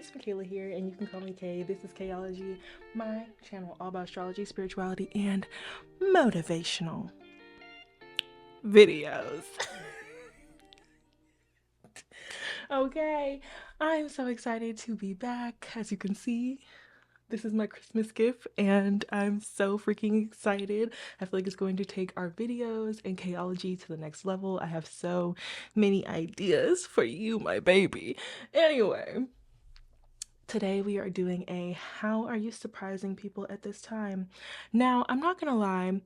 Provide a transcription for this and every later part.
it's Michaela here, and you can call me Kay. This is Kayology, my channel all about astrology, spirituality, and motivational videos. Okay, I'm so excited to be back. As you can see, this is my Christmas gift, and I'm so freaking excited. I feel like it's going to take our videos and Kayology to the next level. I have so many ideas for you, my baby. Anyway. Today we are doing a how are you surprising people at this time? Now, I'm not gonna lie,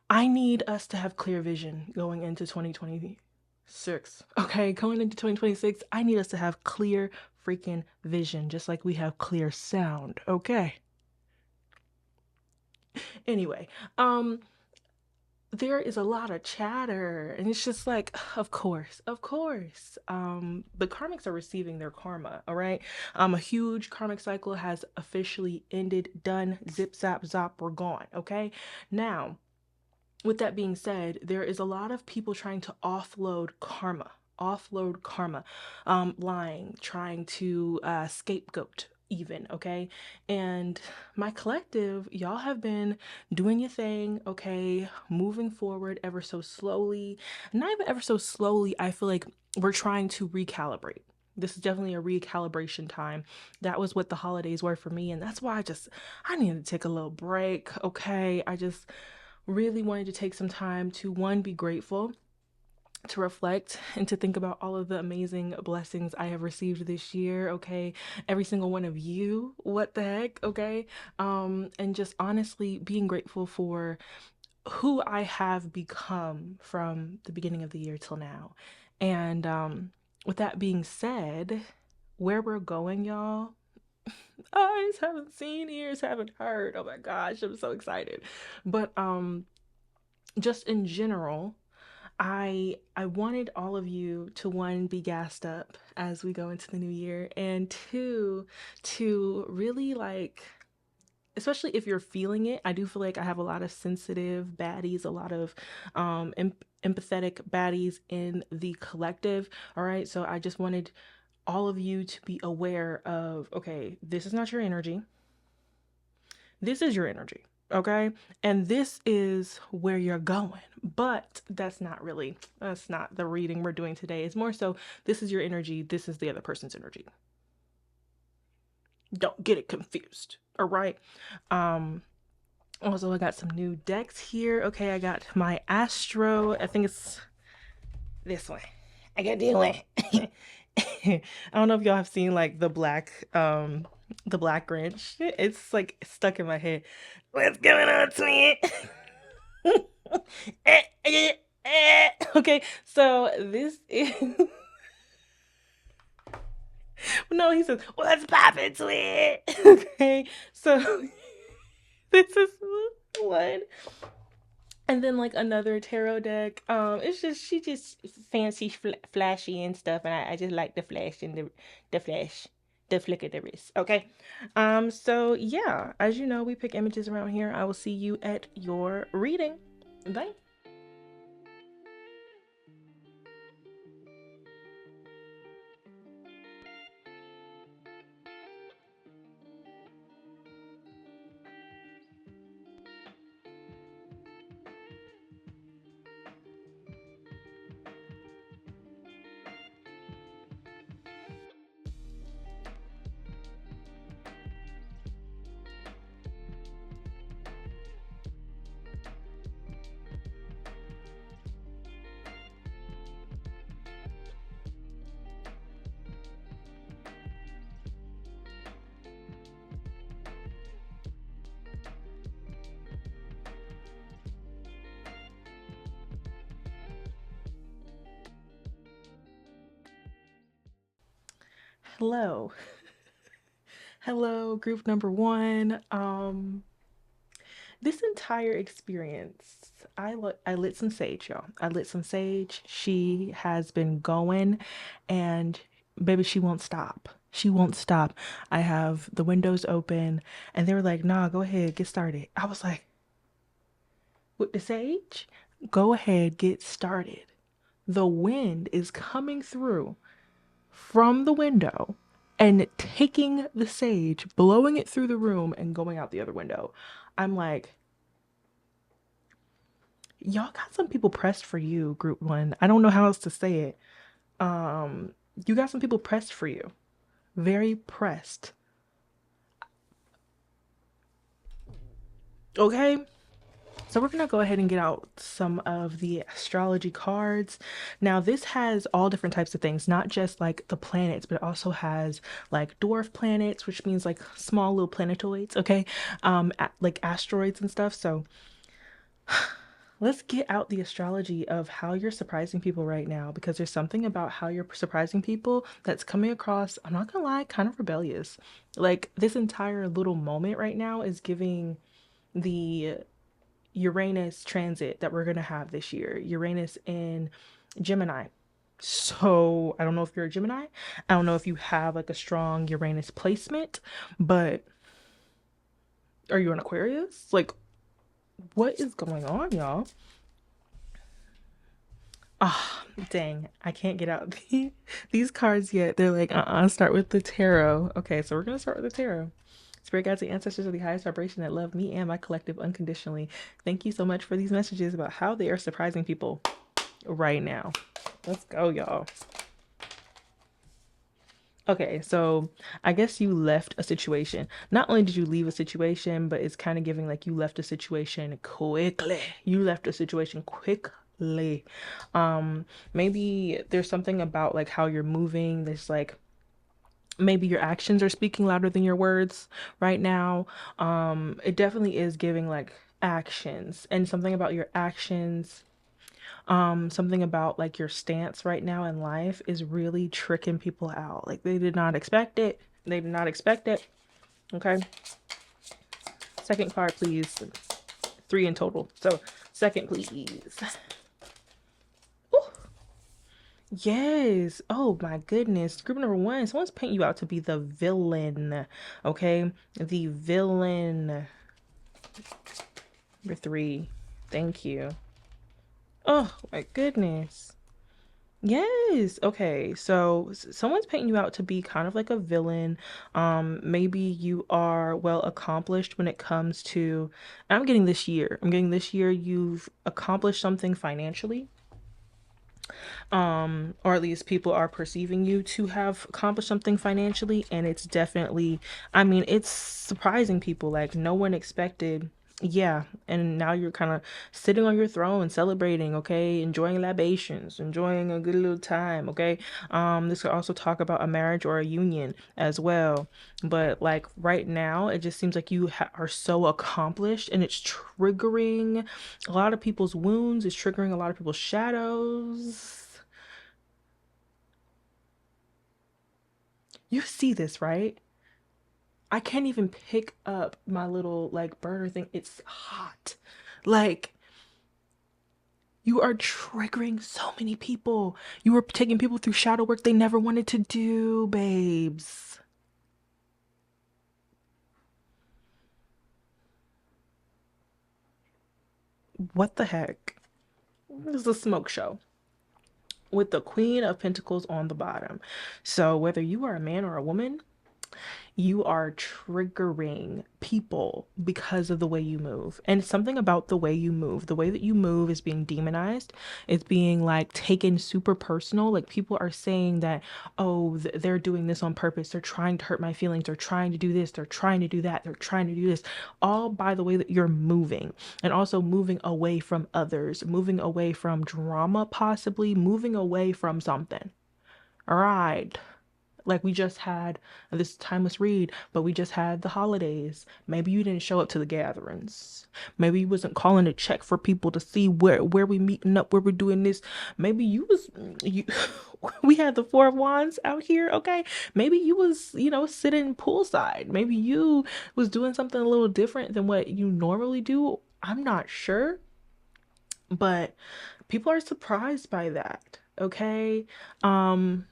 I need us to have clear vision going into 2026. Okay, going into 2026, I need us to have clear freaking vision, just like we have clear sound, okay? Anyway, there is a lot of chatter, and it's just like, of course, the karmics are receiving their karma. All right, a huge karmic cycle has officially ended, done, zip zap zop, we're gone. Okay, now with that being said, there is a lot of people trying to offload karma, lying, trying to scapegoat even. Okay, and my collective, y'all have been doing your thing. Okay, moving forward ever so slowly, not even ever so slowly. I feel like we're trying to recalibrate. This is definitely a recalibration time. That was what the holidays were for me, and that's why I needed to take a little break. Okay, I just really wanted to take some time to one, be grateful, to reflect, and to think about all of the amazing blessings I have received this year. Okay, every single one of you, what the heck. Okay, and just honestly being grateful for who I have become from the beginning of the year till now. And with that being said, where we're going, y'all, eyes haven't seen, ears haven't heard. Oh my gosh, I'm so excited. But just in general, I wanted all of you to, one, be gassed up as we go into the new year, and two, to really like, especially if you're feeling it. I do feel like I have a lot of sensitive baddies, a lot of empathetic baddies in the collective. All right, so I just wanted all of you to be aware of, okay, this is not your energy. This is your energy, okay? And this is where you're going. But that's not the reading we're doing today. It's more so, this is your energy, this is the other person's energy. Don't get it confused, all right? Also, I got some new decks here. Okay, I got my Astro, I think it's this one. I got this one. I don't know if y'all have seen like the black Grinch. It's like stuck in my head. What's going on, twin? Okay, so this is no, he says, what's poppin', twin? Okay, so this is one. And then like another tarot deck. It's just she just fancy flashy and stuff, and I just like the flash and the flash, the flick of the wrist. Okay. So yeah, as you know, we pick images around here. I will see you at your reading. Bye. Hello. Hello, group number one. This entire experience, I lit some sage, y'all. I lit some sage. She has been going, and baby, she won't stop. She won't stop. I have the windows open, and they were like, "Nah, go ahead, get started." I was like, "With the sage? Go ahead, get started." The wind is coming through from the window, and taking the sage, blowing it through the room, and going out the other window. I'm like, y'all got some people pressed for you, group one. I don't know how else to say it. Um, you got some people pressed for you. Very pressed. Okay? So we're gonna go ahead and get out some of the astrology cards. Now this has all different types of things, not just like the planets, but it also has like dwarf planets, which means like small little planetoids, okay? Like asteroids and stuff. So let's get out the astrology of how you're surprising people right now, because there's something about how you're surprising people that's coming across, I'm not gonna lie, kind of rebellious. Like this entire little moment right now is giving the Uranus transit that we're going to have this year. Uranus in Gemini. So, I don't know if you're a Gemini. I don't know if you have like a strong Uranus placement, but are you an Aquarius? Like, what is going on, y'all? Ah, oh, dang. I can't get out these cards yet. They're like, start with the tarot. Okay, so we're going to start with the tarot. Spirit guides and ancestors of the highest vibration that love me and my collective unconditionally. Thank you so much for these messages about how they are surprising people right now. Let's go, y'all. Okay, so I guess you left a situation. Not only did you leave a situation, but it's kind of giving like you left a situation quickly. You left a situation quickly. Maybe there's something about like how you're moving. There's like maybe your actions are speaking louder than your words right now. It definitely is giving like actions, and something about your actions, something about like your stance right now in life is really tricking people out. Like they did not expect it. They did not expect it. Okay. Second card, please. Three in total. So second, please. Ooh. Yes. Oh my goodness. Group number one. Someone's painting you out to be the villain. Okay. The villain. Number three. Thank you. Oh my goodness. Yes. Okay. So someone's painting you out to be kind of like a villain. Maybe you are well accomplished when it comes to, I'm getting this year. I'm getting this year you've accomplished something financially. Or at least people are perceiving you to have accomplished something financially, and it's definitely, I mean, it's surprising people. Like no one expected. Yeah, and now you're kind of sitting on your throne celebrating, okay, enjoying libations, enjoying a good little time, okay. This could also talk about a marriage or a union as well, but like right now it just seems like you are so accomplished, and it's triggering a lot of people's wounds, it's triggering a lot of people's shadows. You see this, right? I can't even pick up my little like burner thing. It's hot. Like you are triggering so many people. You are taking people through shadow work they never wanted to do, babes. What the heck? This is a smoke show with the Queen of Pentacles on the bottom. So whether you are a man or a woman, you are triggering people because of the way you move. And something about the way you move, the way that you move is being demonized. It's being like taken super personal. Like people are saying that, oh, they're doing this on purpose. They're trying to hurt my feelings. They're trying to do this. They're trying to do that. They're trying to do this. All by the way that you're moving, and also moving away from others, moving away from drama, possibly moving away from something. All right. Like we just had this timeless read, but we just had the holidays. Maybe you didn't show up to the gatherings. Maybe you wasn't calling to check for people to see where we meeting up, where we're doing this. Maybe you was you we had the four of wands out here, okay? Maybe you was, sitting poolside. Maybe you was doing something a little different than what you normally do. I'm not sure, but people are surprised by that, okay? Um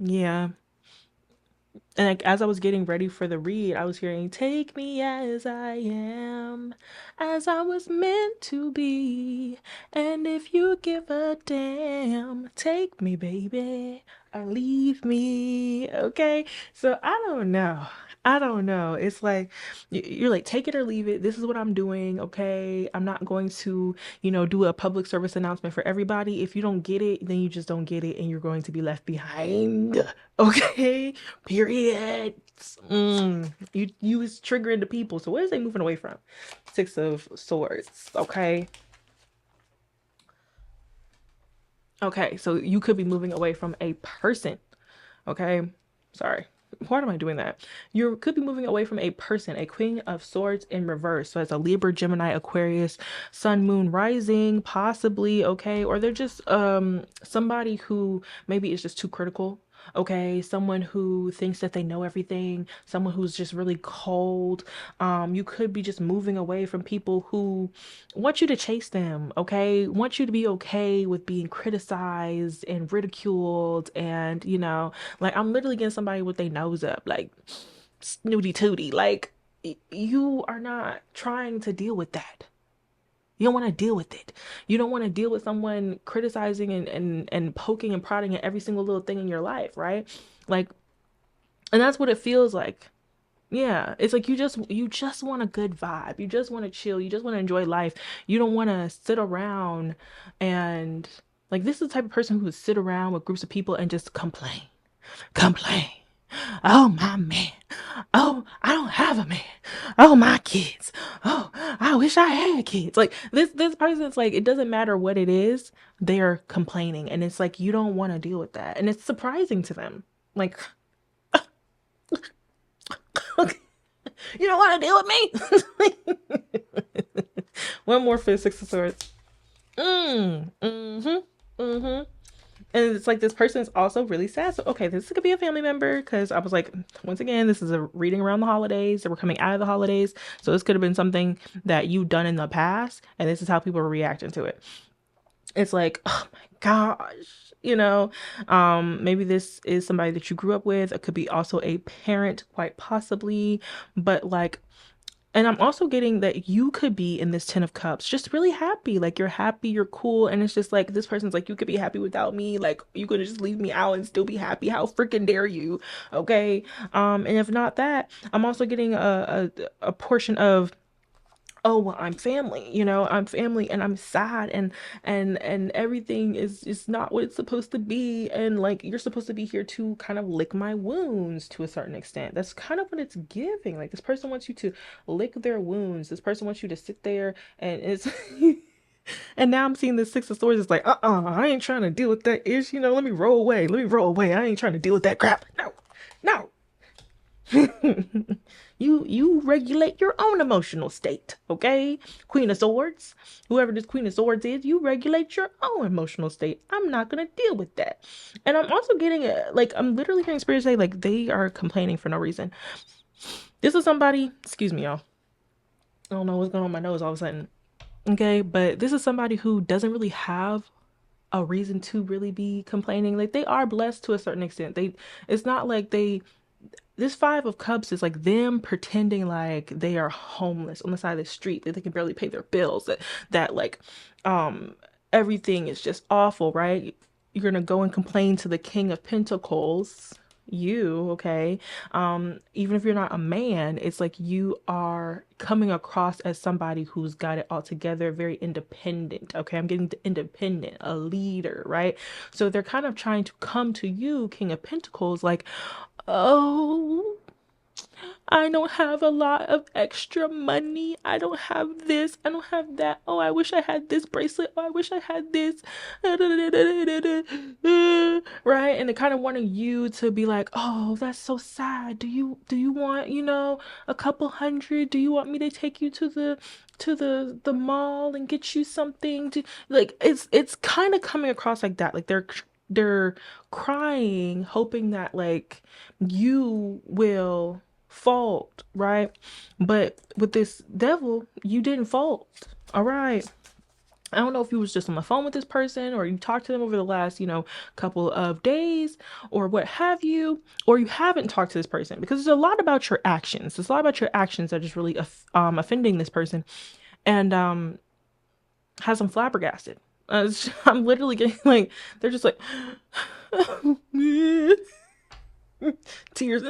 yeah. And like as I was getting ready for the read, I was hearing, "Take me as I am, as I was meant to be. And if you give a damn, take me, baby, or leave me." Okay. So I don't know. I don't know. It's like you're like, take it or leave it. This is what I'm doing. Okay. I'm not going to, do a public service announcement for everybody. If you don't get it, then you just don't get it and you're going to be left behind. Okay. Period. You is triggering the people. So what is they moving away from? Six of Swords. Okay. Okay. So you could be moving away from a person. Okay. Sorry. Why am I doing that? You could be moving away from a person, a Queen of Swords in reverse. So it's a Libra, Gemini, Aquarius, Sun, Moon, Rising, possibly, okay? Or they're just somebody who maybe is just too critical. Okay, someone who thinks that they know everything, someone who's just really cold. You could be just moving away from people who want you to chase them, okay? Want you to be okay with being criticized and ridiculed and, like I'm literally getting somebody with their nose up, like snooty tooty. Like you are not trying to deal with that. You don't want to deal with it. You don't want to deal with someone criticizing and poking and prodding at every single little thing in your life, right? Like, and that's what it feels like. Yeah, it's like you just want a good vibe. You just want to chill. You just want to enjoy life. You don't want to sit around and like this is the type of person who would sit around with groups of people and just complain. Oh, my man. Oh, I don't have a man. Oh, my kids. Oh, I wish I had kids. Like this person's like it doesn't matter what it is, they're complaining and it's like you don't want to deal with that. And it's surprising to them. Like you don't want to deal with me? One more for Six of Swords. Mm-hmm. And it's like this person is also really sad. So, okay, this could be a family member because I was like, once again, this is a reading around the holidays. So we're coming out of the holidays. So this could have been something that you've done in the past. And this is how people are reacting to it. It's like, oh my gosh, maybe this is somebody that you grew up with. It could be also a parent, quite possibly. But like, and I'm also getting that you could be in this Ten of Cups, just really happy. Like you're happy, you're cool. And it's just like this person's like, you could be happy without me. Like you could just leave me out and still be happy. How freaking dare you? Okay. And if not that, I'm also getting a portion of, oh well, I'm family, I'm family and I'm sad and everything is not what it's supposed to be, and like you're supposed to be here to kind of lick my wounds to a certain extent. That's kind of what it's giving. Like this person wants you to lick their wounds. This person wants you to sit there and it's and now I'm seeing the Six of Swords. It's like, I ain't trying to deal with that ish, let me roll away. Let me roll away. I ain't trying to deal with that crap. No, no. You regulate your own emotional state, okay? Queen of Swords, whoever this Queen of Swords is, you regulate your own emotional state. I'm not gonna deal with that. And I'm also getting like I'm literally hearing spirits say like they are complaining for no reason. This is somebody, excuse me, y'all. I don't know what's going on with my nose all of a sudden. Okay, but this is somebody who doesn't really have a reason to really be complaining. Like they are blessed to a certain extent. It's not like this Five of Cups is like them pretending like they are homeless on the side of the street, that they can barely pay their bills, that like um everything is just awful, right? You're gonna go and complain to the King of Pentacles. Okay? Even if you're not a man, it's like you are coming across as somebody who's got it all together, very independent. Okay, I'm getting independent, a leader, right? So they're kind of trying to come to you, King of Pentacles, like, oh, I don't have a lot of extra money. I don't have this. I don't have that. Oh, I wish I had this bracelet. Oh, I wish I had this. Right? And they kind of wanting you to be like, oh, that's so sad. Do you want, a couple hundred? Do you want me to take you to the mall and get you something to like it's kind of coming across like that. Like they're crying, hoping that like you will fault, right? But with this devil, you didn't fault. All right. I don't know if you was just on the phone with this person or you talked to them over the last, couple of days or what have you, or you haven't talked to this person because there's a lot about your actions. There's a lot about your actions that is really offending this person and has them flabbergasted. I'm literally getting like, they're just like, tears,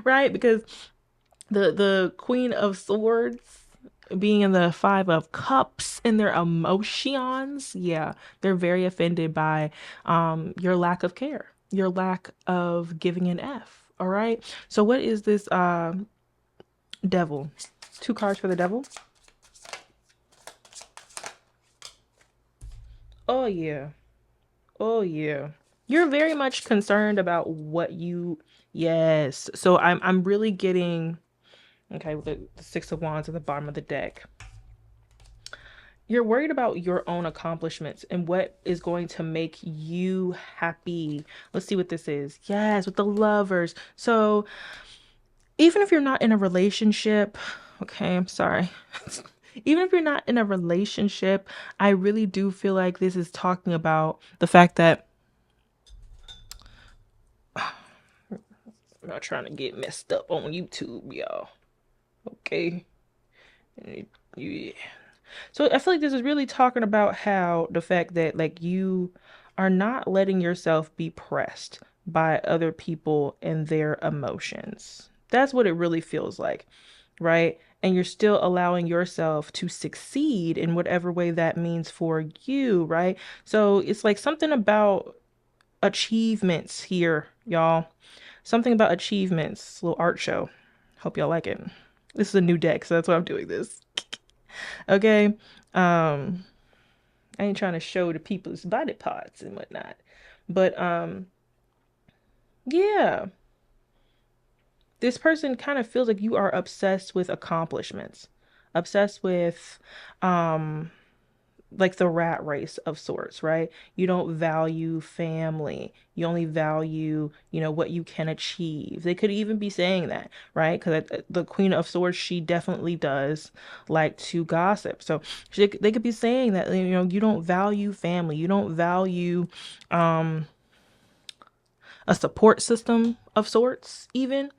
right? Because the Queen of Swords being in the Five of Cups and their emotions, yeah, they're very offended by your lack of care, your lack of giving an F. All right. So what is this devil? Two cards for the devil. Oh yeah. Oh yeah. You're very much concerned about what you, yes. So I'm really getting, okay, with the Six of Wands at the bottom of the deck. You're worried about your own accomplishments and what is going to make you happy. Let's see what this is. Yes, with the Lovers. So even if you're not in a relationship, okay, I'm sorry. Even if you're not in a relationship, I really do feel like this is talking about the fact that I'm not trying to get messed up on YouTube, y'all. Okay. Yeah. So I feel like this is really talking about how the fact that like you are not letting yourself be pressed by other people and their emotions. That's what it really feels like, right? And you're still allowing yourself to succeed in whatever way that means for you, right? So it's like something about achievements here, y'all. Something about achievements. Little art show. Hope y'all like it. This is a new deck, so that's why I'm doing this. Okay. I ain't trying to show the people's body parts and whatnot. But yeah. This person kind of feels like you are obsessed with accomplishments. Obsessed with um like the rat race of sorts, right? You don't value family. You only value, what you can achieve. They could even be saying that, right? Because the Queen of Swords, she definitely does like to gossip. So they could be saying that, you don't value family. You don't value um, a support system of sorts, even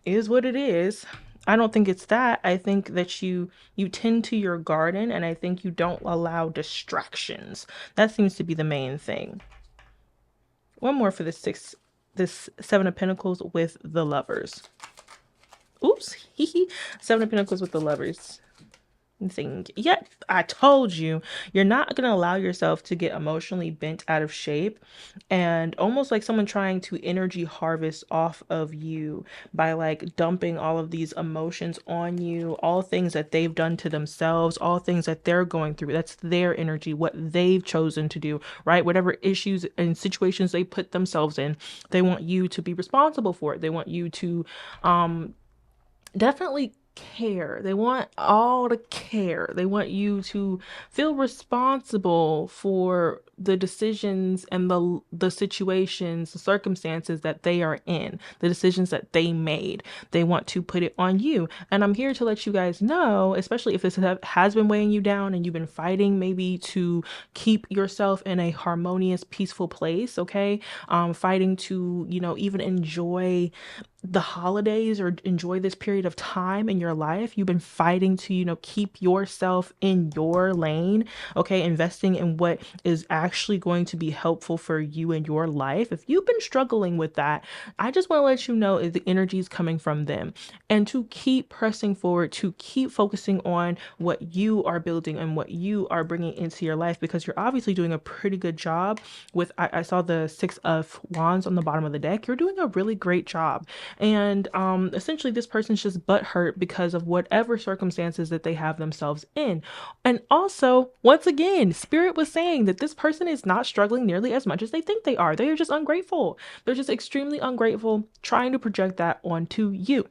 is what it is. I don't think it's that. I think that you tend to your garden and I think you don't allow distractions. That seems to be the main thing. One more for this Seven of Pentacles with the Lovers. Oops. Seven of Pentacles with the Lovers. Thing. Yet I told you, you're not going to allow yourself to get emotionally bent out of shape and almost like someone trying to energy harvest off of you by like dumping all of these emotions on you, all things that they've done to themselves, all things that they're going through. That's their energy, what they've chosen to do, right? Whatever issues and situations they put themselves in, they want you to be responsible for it. They want you to definitely care. They want all the care. They want you to feel responsible for the decisions and the situations, the circumstances that they are in, the decisions that they made. They want to put it on you. And I'm here to let you guys know, especially if this has been weighing you down and you've been fighting maybe to keep yourself in a harmonious, peaceful place, okay? Fighting to, even enjoy the holidays or enjoy this period of time in your life. You've been fighting to, keep yourself in your lane, okay? Investing in what is actually going to be helpful for you in your life. If you've been struggling with that, I just want to let you know the energy is coming from them and to keep pressing forward, to keep focusing on what you are building and what you are bringing into your life, because you're obviously doing a pretty good job with, I saw the Six of Wands on the bottom of the deck. You're doing a really great job. And essentially, this person's just butthurt because of whatever circumstances that they have themselves in. And also, once again, Spirit was saying that this person is not struggling nearly as much as they think they are. They are just ungrateful. They're just extremely ungrateful, trying to project that onto you.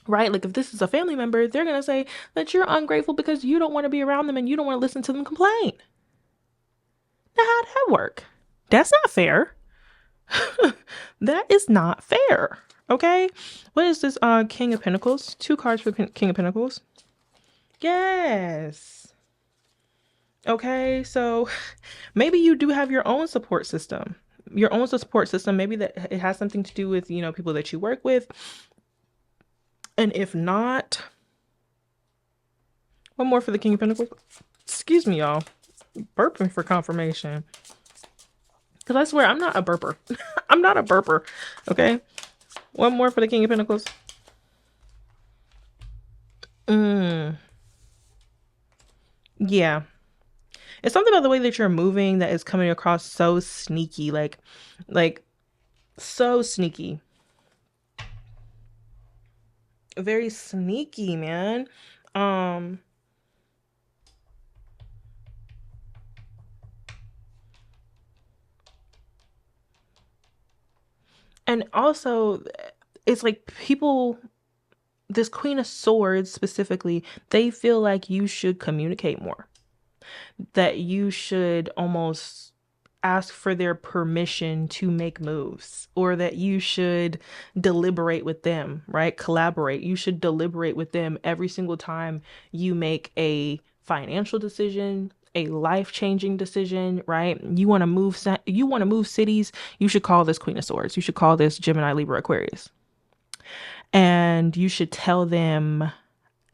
Right? Like if this is a family member, they're going to say that you're ungrateful because you don't want to be around them and you don't want to listen to them complain. Now, how'd that work? That's not fair. That is not fair. Okay. What is this? King of Pentacles. 2 cards for King of Pentacles. Yes. Okay. So maybe you do have your own support system. Your own support system. Maybe that it has something to do with, people that you work with. And if not, one more for the King of Pentacles. Excuse me, y'all. Burping for confirmation. Because I swear, I'm not a burper. I'm not a burper. Okay. One more for the King of Pentacles. Yeah. It's something about the way that you're moving that is coming across so sneaky. Like so sneaky. Very sneaky, man. And also, it's like people, this Queen of Swords specifically, they feel like you should communicate more, that you should almost ask for their permission to make moves, or that you should deliberate with them, right? Collaborate. You should deliberate with them every single time you make a financial decision, a life-changing decision, right? You want to move cities, you should call this Queen of Swords. You should call this Gemini, Libra, Aquarius. And you should tell them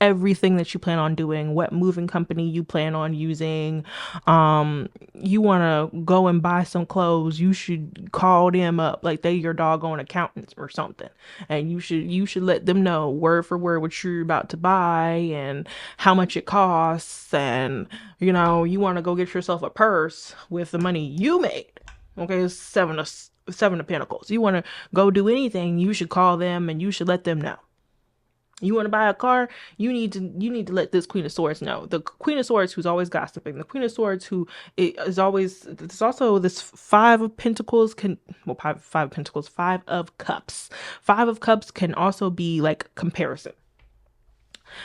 everything that you plan on doing, what moving company you plan on using. You want to go and buy some clothes, you should call them up like they your doggone accountants or something, and you should let them know word for word what you're about to buy and how much it costs. And you want to go get yourself a purse with the money you made. Okay, it's seven of Pentacles. You want to go do anything, you should call them and you should let them know. You want to buy a car, you need to let this Queen of Swords know. The Queen of Swords who's always gossiping. The Queen of Swords who is always, there's also this Five of Pentacles Five of Pentacles, Five of Cups. Five of Cups can also be like comparison.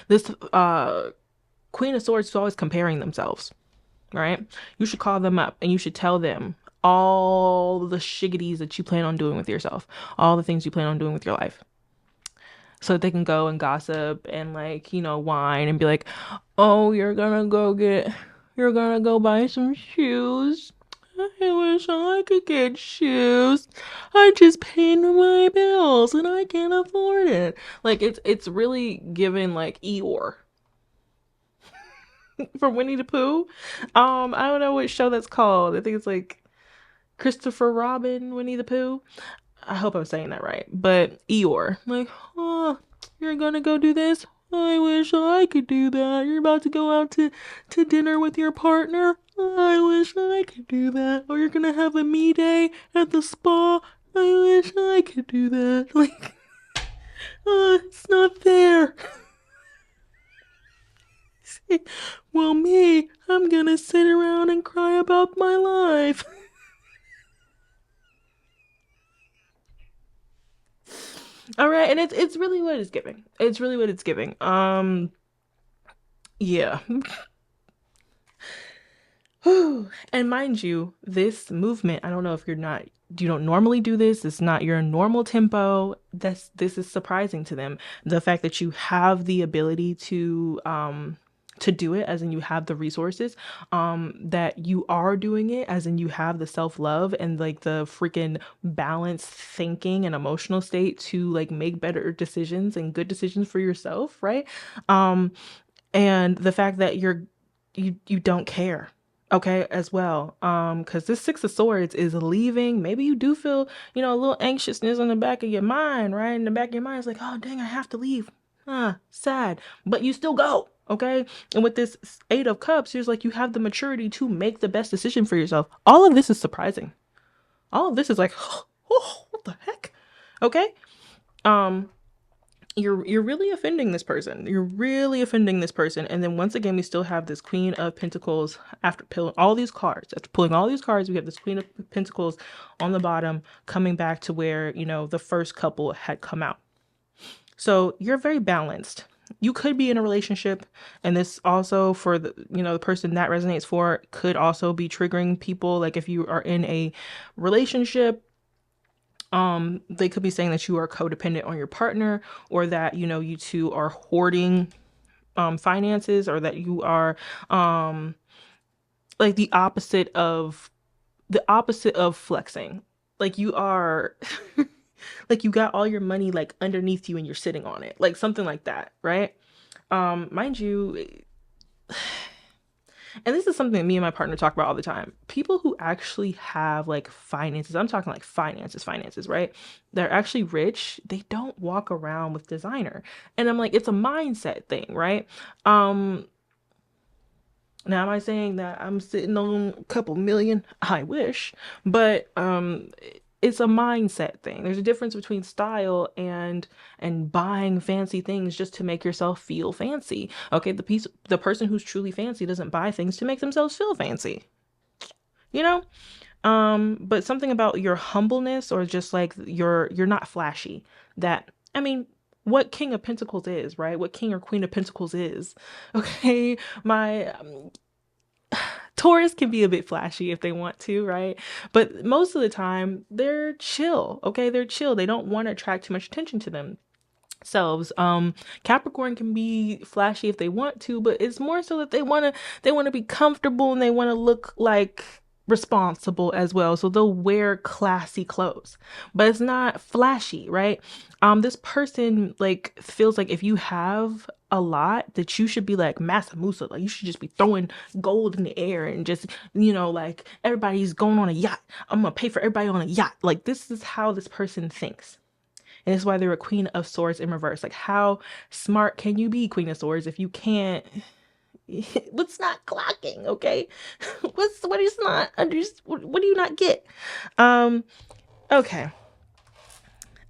This Queen of Swords is always comparing themselves, right? You should call them up and you should tell them all the shiggities that you plan on doing with yourself, all the things you plan on doing with your life, so that they can go and gossip and whine and be like, oh, you're gonna go buy some shoes. I wish I could get shoes. I just paid my bills and I can't afford it. Like it's really given like Eeyore from Winnie the Pooh. I don't know what show that's called. I think it's like Christopher Robin, Winnie the Pooh. I hope I'm saying that right. But Eeyore, like, oh, you're gonna go do this? I wish I could do that. You're about to go out to dinner with your partner? I wish I could do that. Or you're gonna have a me day at the spa? I wish I could do that. Like, it's not fair. Well, me, I'm gonna sit around and cry about my life. All right, and it's really what it's giving. It's really what it's giving. Yeah. And mind you, this movement, I don't know if you don't normally do this, it's not your normal tempo. This is surprising to them. The fact that you have the ability to do it, as in you have the resources, that you are doing it, as in you have the self-love and like the freaking balanced thinking and emotional state to like make better decisions and good decisions for yourself, right? And the fact that you don't care, okay, as well, because this Six of Swords is leaving. Maybe you do feel a little anxiousness in the back of your mind, right? In the back of your mind, it's like, oh dang, I have to leave. Sad, but you still go, okay? And with this Eight of Cups, there's like you have the maturity to make the best decision for yourself. All of this is surprising. All of this is like, oh, what the heck? Okay. You're really offending this person. You're really offending this person. And then once again, we still have this Queen of Pentacles after pulling all these cards. After pulling all these cards, we have this Queen of Pentacles on the bottom, coming back to where, the first couple had come out. So you're very balanced. You could be in a relationship, and this also for the person that resonates for could also be triggering people. Like if you are in a relationship, They could be saying that you are codependent on your partner, or that, you know, you two are hoarding finances, or that you are like the opposite of flexing. Like you are like you got all your money like underneath you and you're sitting on it. Like something like that, right? Mind you, and this is something that me and my partner talk about all the time. People who actually have like finances, I'm talking like finances, right? They're actually rich. They don't walk around with designer. And I'm like, it's a mindset thing, right? Um, Now, am I saying that I'm sitting on a couple million? I wish, but it's a mindset thing. There's a difference between style and buying fancy things just to make yourself feel fancy. Okay, the person who's truly fancy doesn't buy things to make themselves feel fancy. You know? But something about your humbleness, or just like you're not flashy. That, I mean, what King of Pentacles is, right? What King or Queen of Pentacles is. Okay, my Taurus can be a bit flashy if they want to, right? But most of the time, they're chill, okay? They're chill. They don't want to attract too much attention to themselves. Capricorn can be flashy if they want to, but it's more so that they want to be comfortable, and they want to look like responsible as well. So they'll wear classy clothes, but it's not flashy, right? This person like feels like if you have a lot, that you should be like Massa Musa, like you should just be throwing gold in the air, and just, you know, like everybody's going on a yacht. I'm gonna pay for everybody on a yacht. Like this is how this person thinks. And it's why they're a Queen of Swords in reverse. Like, how smart can you be, Queen of Swords, if you can't? What's not clocking? Okay, what is not under? What do you not get? Um. Okay.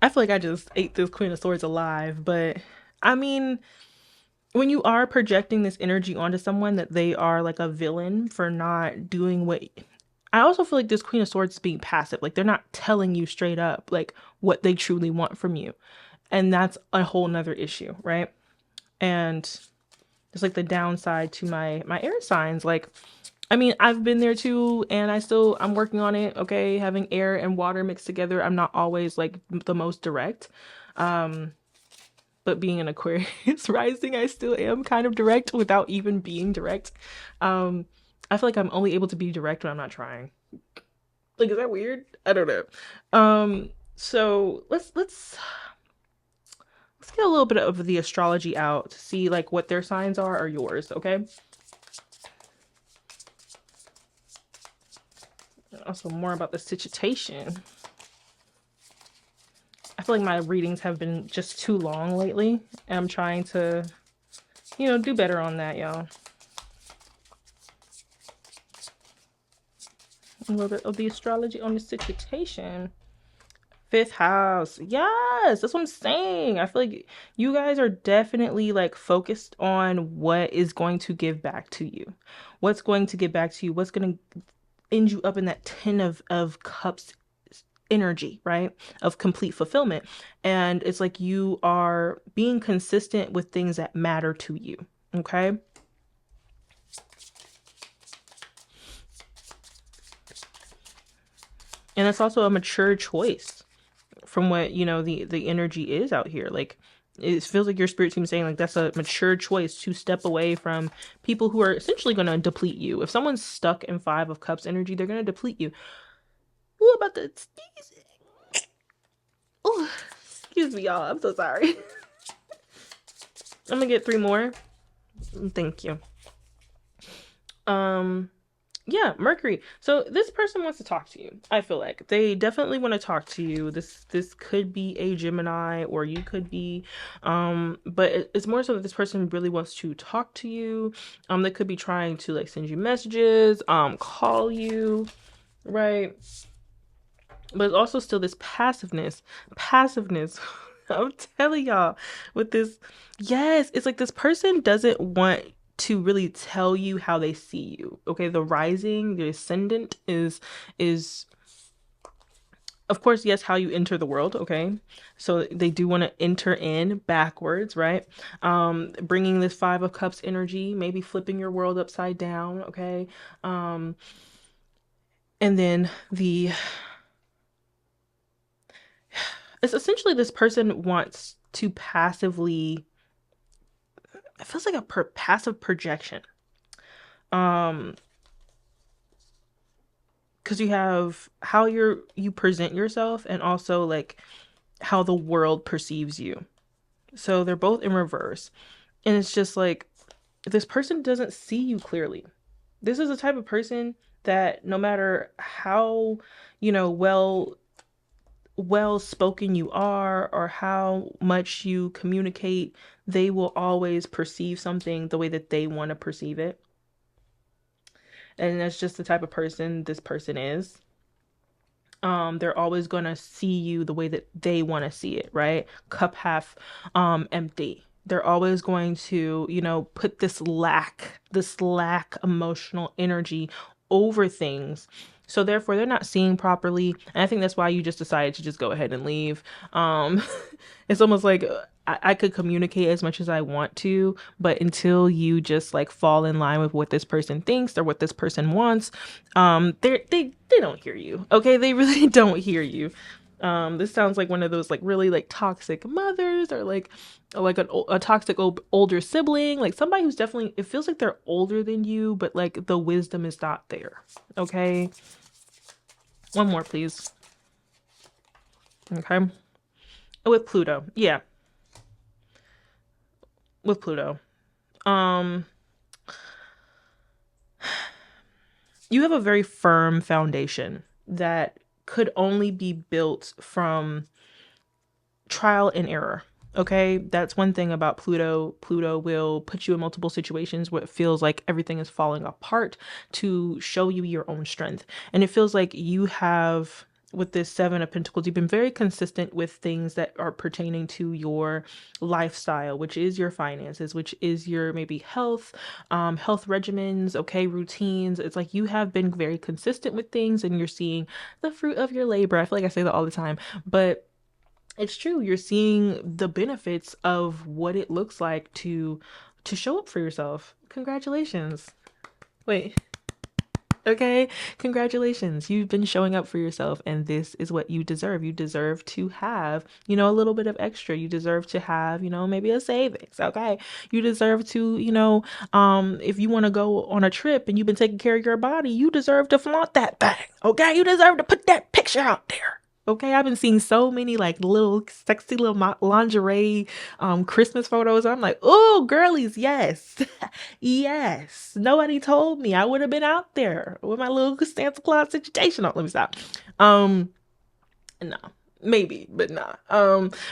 I feel like I just ate this Queen of Swords alive, but I mean, when you are projecting this energy onto someone, that they are like a villain for not doing what. I also feel like this Queen of Swords is being passive. Like they're not telling you straight up like what they truly want from you. And that's a whole nother issue, right? And it's like the downside to my air signs. Like, I mean, I've been there too, and I'm working on it. Okay, having air and water mixed together, I'm not always like the most direct. Um, but being an Aquarius rising, I still am kind of direct without even being direct. Um, I feel like I'm only able to be direct when I'm not trying. Like, is that weird? I don't know. So let's get a little bit of the astrology out to see like what their signs are or yours, okay? Also more about the situation. I feel like my readings have been just too long lately, and I'm trying to, you know, do better on that, y'all. A little bit of the astrology on the situation. Fifth house. Yes, that's what I'm saying. I feel like you guys are definitely like focused on what is going to give back to you. What's going to give back to you? What's going to end you up in that 10 of cups energy, right? Of complete fulfillment. And it's like you are being consistent with things that matter to you. Okay? And that's also a mature choice from what, you know, the energy is out here. Like it feels like your spirit team saying like that's a mature choice to step away from people who are essentially going to deplete you. If someone's stuck in 5 of cups energy, they're going to deplete you. Ooh, about to sneeze. Ooh, excuse me, y'all. I'm so sorry. I'm gonna get 3 more. Thank you. Um, yeah, Mercury. So this person wants to talk to you. I feel like they definitely want to talk to you. This could be a Gemini, or you could be, but it's more so that this person really wants to talk to you. They could be trying to like send you messages, call you, right? But it's also still this passiveness. I'm telling y'all, with this, yes, it's like this person doesn't want to really tell you how they see you. Okay, the rising, the ascendant is of course, yes, how you enter the world. Okay, so they do want to enter in backwards, right? Bringing this 5 of cups energy, maybe flipping your world upside down. Okay, and then It's essentially this person wants to passively, it feels like a passive projection. Um, because you have how you present yourself and also like how the world perceives you. So they're both in reverse. And it's just like this person doesn't see you clearly. This is the type of person that no matter how, well spoken you are or how much you communicate, they will always perceive something the way that they want to perceive it. And that's just the type of person this person is. They're always gonna see you the way that they want to see it, right? Cup half empty. They're always going to, put this lack emotional energy over things. So therefore they're not seeing properly. And I think that's why you just decided to just go ahead and leave. Um it's almost like I could communicate as much as I want to, but until you just like fall in line with what this person thinks or what this person wants, they don't hear you. Okay, they really don't hear you. This sounds like one of those like really like toxic mothers or like a toxic older sibling, like somebody who's definitely, it feels like they're older than you, but like the wisdom is not there. Okay, one more please. Okay, with Pluto, yeah, with Pluto. Um, you have a very firm foundation that could only be built from trial and error. Okay, that's one thing about Pluto. Pluto will put you in multiple situations where it feels like everything is falling apart to show you your own strength. And it feels like you have, with this Seven of Pentacles, you've been very consistent with things that are pertaining to your lifestyle, which is your finances, which is your maybe health regimens, okay, routines. It's like you have been very consistent with things and you're seeing the fruit of your labor. I feel like I say that all the time, but it's true. You're seeing the benefits of what it looks like to show up for yourself. Congratulations. Wait. Okay. Congratulations. You've been showing up for yourself and this is what you deserve. You deserve to have, a little bit of extra. You deserve to have, maybe a savings. Okay. You deserve to, if you want to go on a trip and you've been taking care of your body, you deserve to flaunt that thing. Okay. You deserve to put that picture out there. Okay, I've been seeing so many like little sexy little lingerie Christmas photos. I'm like, oh, girlies, yes. Yes. Nobody told me. I would have been out there with my little Santa Claus situation on. Let me stop. Um, no, maybe, but not.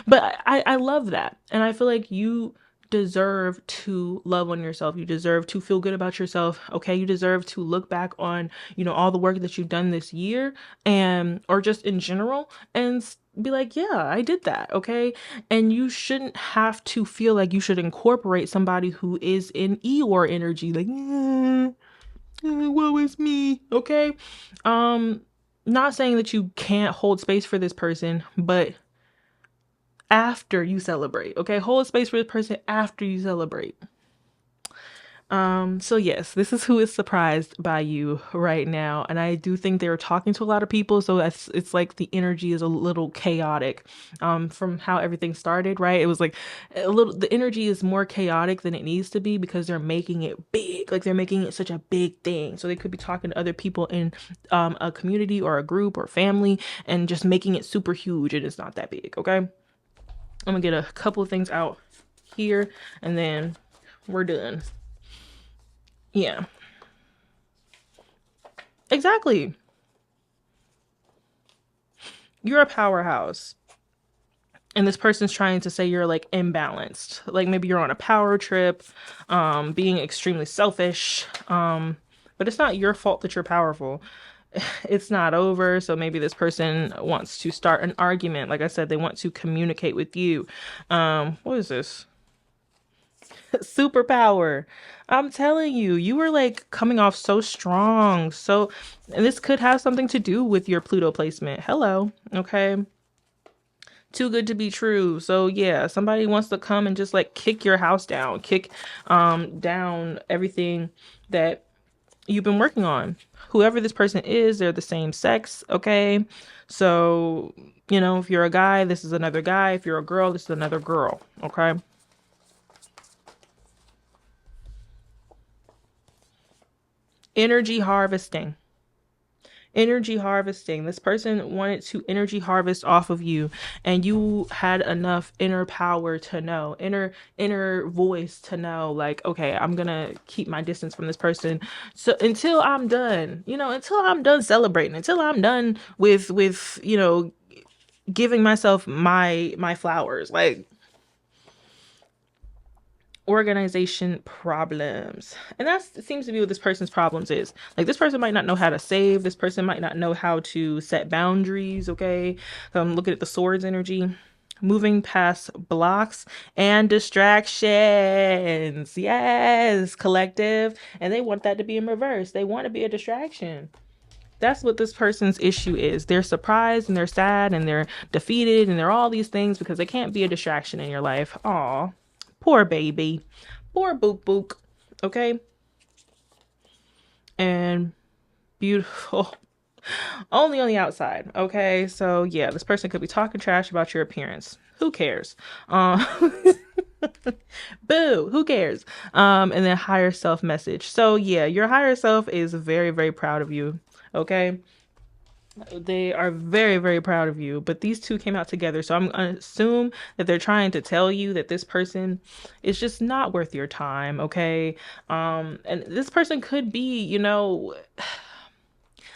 But I love that. And I feel like you deserve to love on yourself. You deserve to feel good about yourself. Okay. You deserve to look back on, all the work that you've done this year and, or just in general and be like, yeah, I did that. Okay. And you shouldn't have to feel like you should incorporate somebody who is in Eeyore energy. Like, woe is me. Okay. Um, Not saying that you can't hold space for this person, but after you celebrate, okay? Hold space for this person after you celebrate. So yes, this is who is surprised by you right now. And I do think they were talking to a lot of people. So it's like the energy is a little chaotic, from how everything started, right? It was like the energy is more chaotic than it needs to be because they're making it big. Like they're making it such a big thing. So they could be talking to other people in, a community or a group or family and just making it super huge. And it's not that big. Okay. I'm gonna get a couple of things out here and then we're done. Yeah, exactly. You're a powerhouse. And this person's trying to say you're like imbalanced. Like maybe you're on a power trip, being extremely selfish. But it's not your fault that you're powerful. It's not over. So maybe this person wants to start an argument. Like I said, they want to communicate with you. What is this? Superpower. I'm telling you, you were like coming off so strong. So, and this could have something to do with your Pluto placement. Hello. Okay. Too good to be true. So yeah, somebody wants to come and just like kick your house down, kick down everything that you've been working on. whoever this person is, they're the same sex, okay? So, if you're a guy, this is another guy. If you're a girl, this is another girl, okay? Energy harvesting. Energy harvesting. This person wanted to energy harvest off of you, and you had enough inner power to know, inner voice to know, like, okay, I'm gonna keep my distance from this person, so until I'm done, until I'm done celebrating, until I'm done with giving myself my flowers, like. Organization problems, and that seems to be what this person's problems is. Like, this person might not know how to save, this person might not know how to set boundaries, okay? Looking at the swords energy, moving past blocks and distractions. Yes, collective. And they want that to be in reverse. They want to be a distraction. That's what this person's issue is. They're surprised and they're sad and they're defeated and they're all these things because they can't be a distraction in your life. Aw, poor baby. Poor book book. Okay? And beautiful. Only on the outside. Okay? So, yeah, this person could be talking trash about your appearance. Who cares? Boo, who cares? And then higher self message. So, yeah, your higher self is very, very proud of you. Okay? They are very, very proud of you, but these two came out together. So I'm going to assume that they're trying to tell you that this person is just not worth your time. Okay. And this person could be,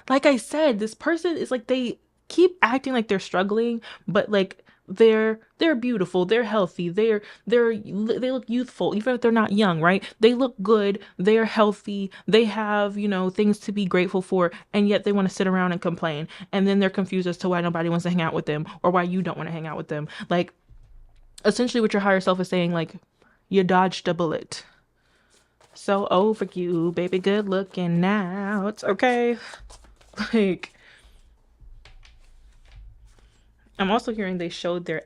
like I said, this person is like, they keep acting like they're struggling, but like they're beautiful, they're healthy, they look youthful even if they're not young, right? They look good, they're healthy, they have, things to be grateful for, and yet they want to sit around and complain, and then they're confused as to why nobody wants to hang out with them or why you don't want to hang out with them. Like, essentially what your higher self is saying, like, you dodged a bullet. So over you, baby, good looking now. It's okay. Like, I'm also hearing they showed their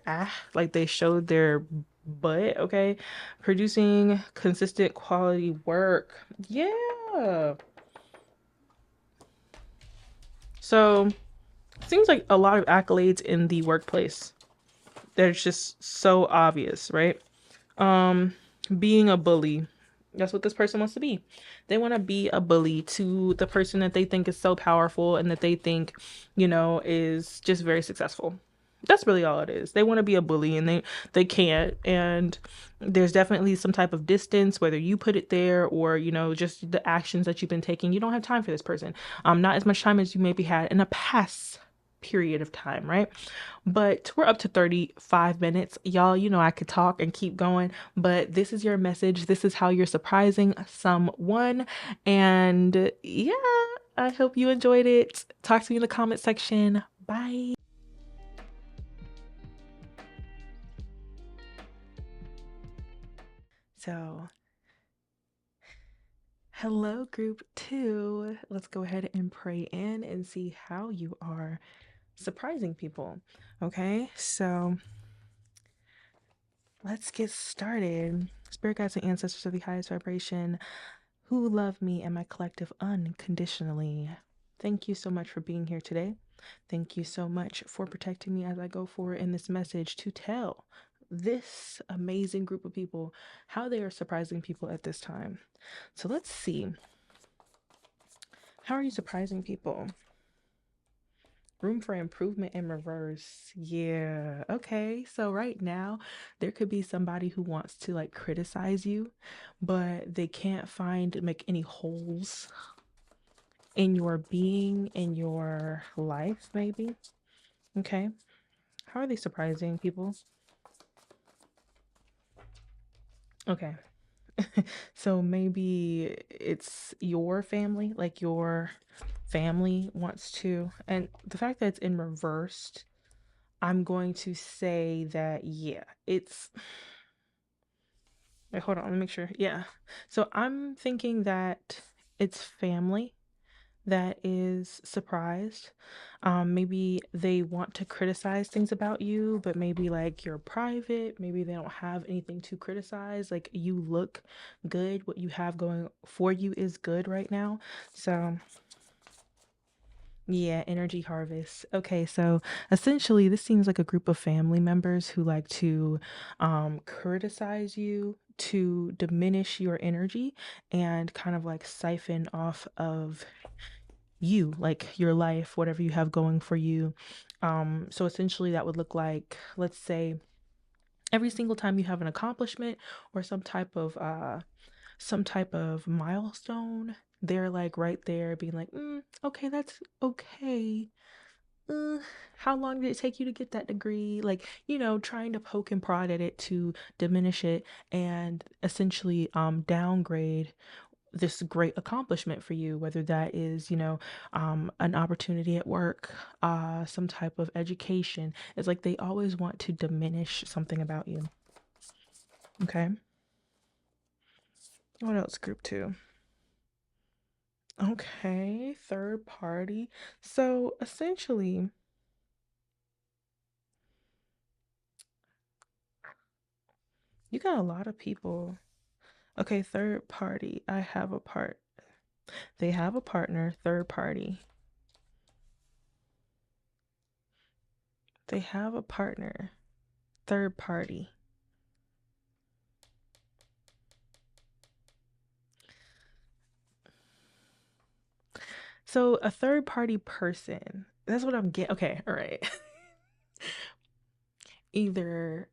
like they showed their butt, okay? Producing consistent quality work. Yeah. So, seems like a lot of accolades in the workplace. They're just so obvious, right? Being a bully. That's what this person wants to be. They want to be a bully to the person that they think is so powerful and that they think, is just very successful. That's really all it is. They want to be a bully and they can't. And there's definitely some type of distance, whether you put it there or, just the actions that you've been taking. You don't have time for this person. Not as much time as you maybe had in a past period of time, right? But we're up to 35 minutes. Y'all, I could talk and keep going, but this is your message. This is how you're surprising someone. And yeah, I hope you enjoyed it. Talk to me in the comment section. Bye. So, hello, group 2. Let's go ahead and pray in and see how you are surprising people. Okay, so let's get started. Spirit guides and ancestors of the highest vibration who love me and my collective unconditionally. Thank you so much for being here today. Thank you so much for protecting me as I go forward in this message to tell this amazing group of people how they are surprising people at this time. So let's see. How are you surprising people? Room for improvement in reverse. Yeah. Okay. So right now, there could be somebody who wants to like criticize you, but they can't make any holes in your being, in your life, maybe. Okay. How are they surprising people? Okay. So maybe it's your family, like your family wants to, and the fact that it's in reversed, I'm going to say that, yeah, it's, wait, hold on, let me make sure. Yeah. So I'm thinking that it's family that is surprised. Maybe they want to criticize things about you, but maybe like you're private. Maybe they don't have anything to criticize. Like, you look good. What you have going for you is good right now. So Yeah, energy harvest. Okay, so essentially, this seems like a group of family members who like to criticize you, to diminish your energy, and kind of like siphon off of you, like your life, whatever you have going for you. So essentially, that would look like, let's say, every single time you have an accomplishment or some type of milestone, they're like right there being like, okay, that's okay. uh, how long did it take you to get that degree? Like, trying to poke and prod at it to diminish it and essentially downgrade this great accomplishment for you, whether that is, an opportunity at work, some type of education. It's like they always want to diminish something about you. Okay. What else? Group two. Okay, third party. So essentially, you got a lot of people. Okay, third party. I have a part. They have a partner, third party. They have a partner, third party. So a third party person. That's what I'm getting. Okay, all right. Either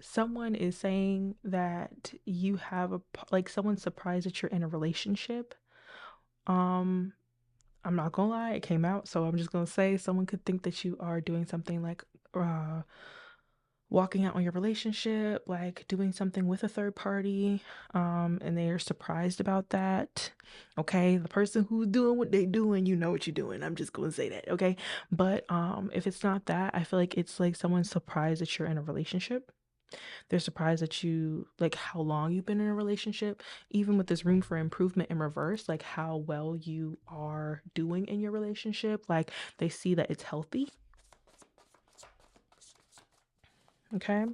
someone is saying that you have like someone's surprised that you're in a relationship. Um, I'm not gonna lie, it came out, so I'm just gonna say someone could think that you are doing something like uh walking out on your relationship, like doing something with a third party, and they're surprised about that. Okay, the person who's doing what they doing, you know what you're doing. I'm just gonna say that, okay? But if it's not that, I feel like it's like someone's surprised that you're in a relationship. They're surprised that you like how long you've been in a relationship, even with this room for improvement in reverse, like how well you are doing in your relationship. Like they see that it's healthy. Okay.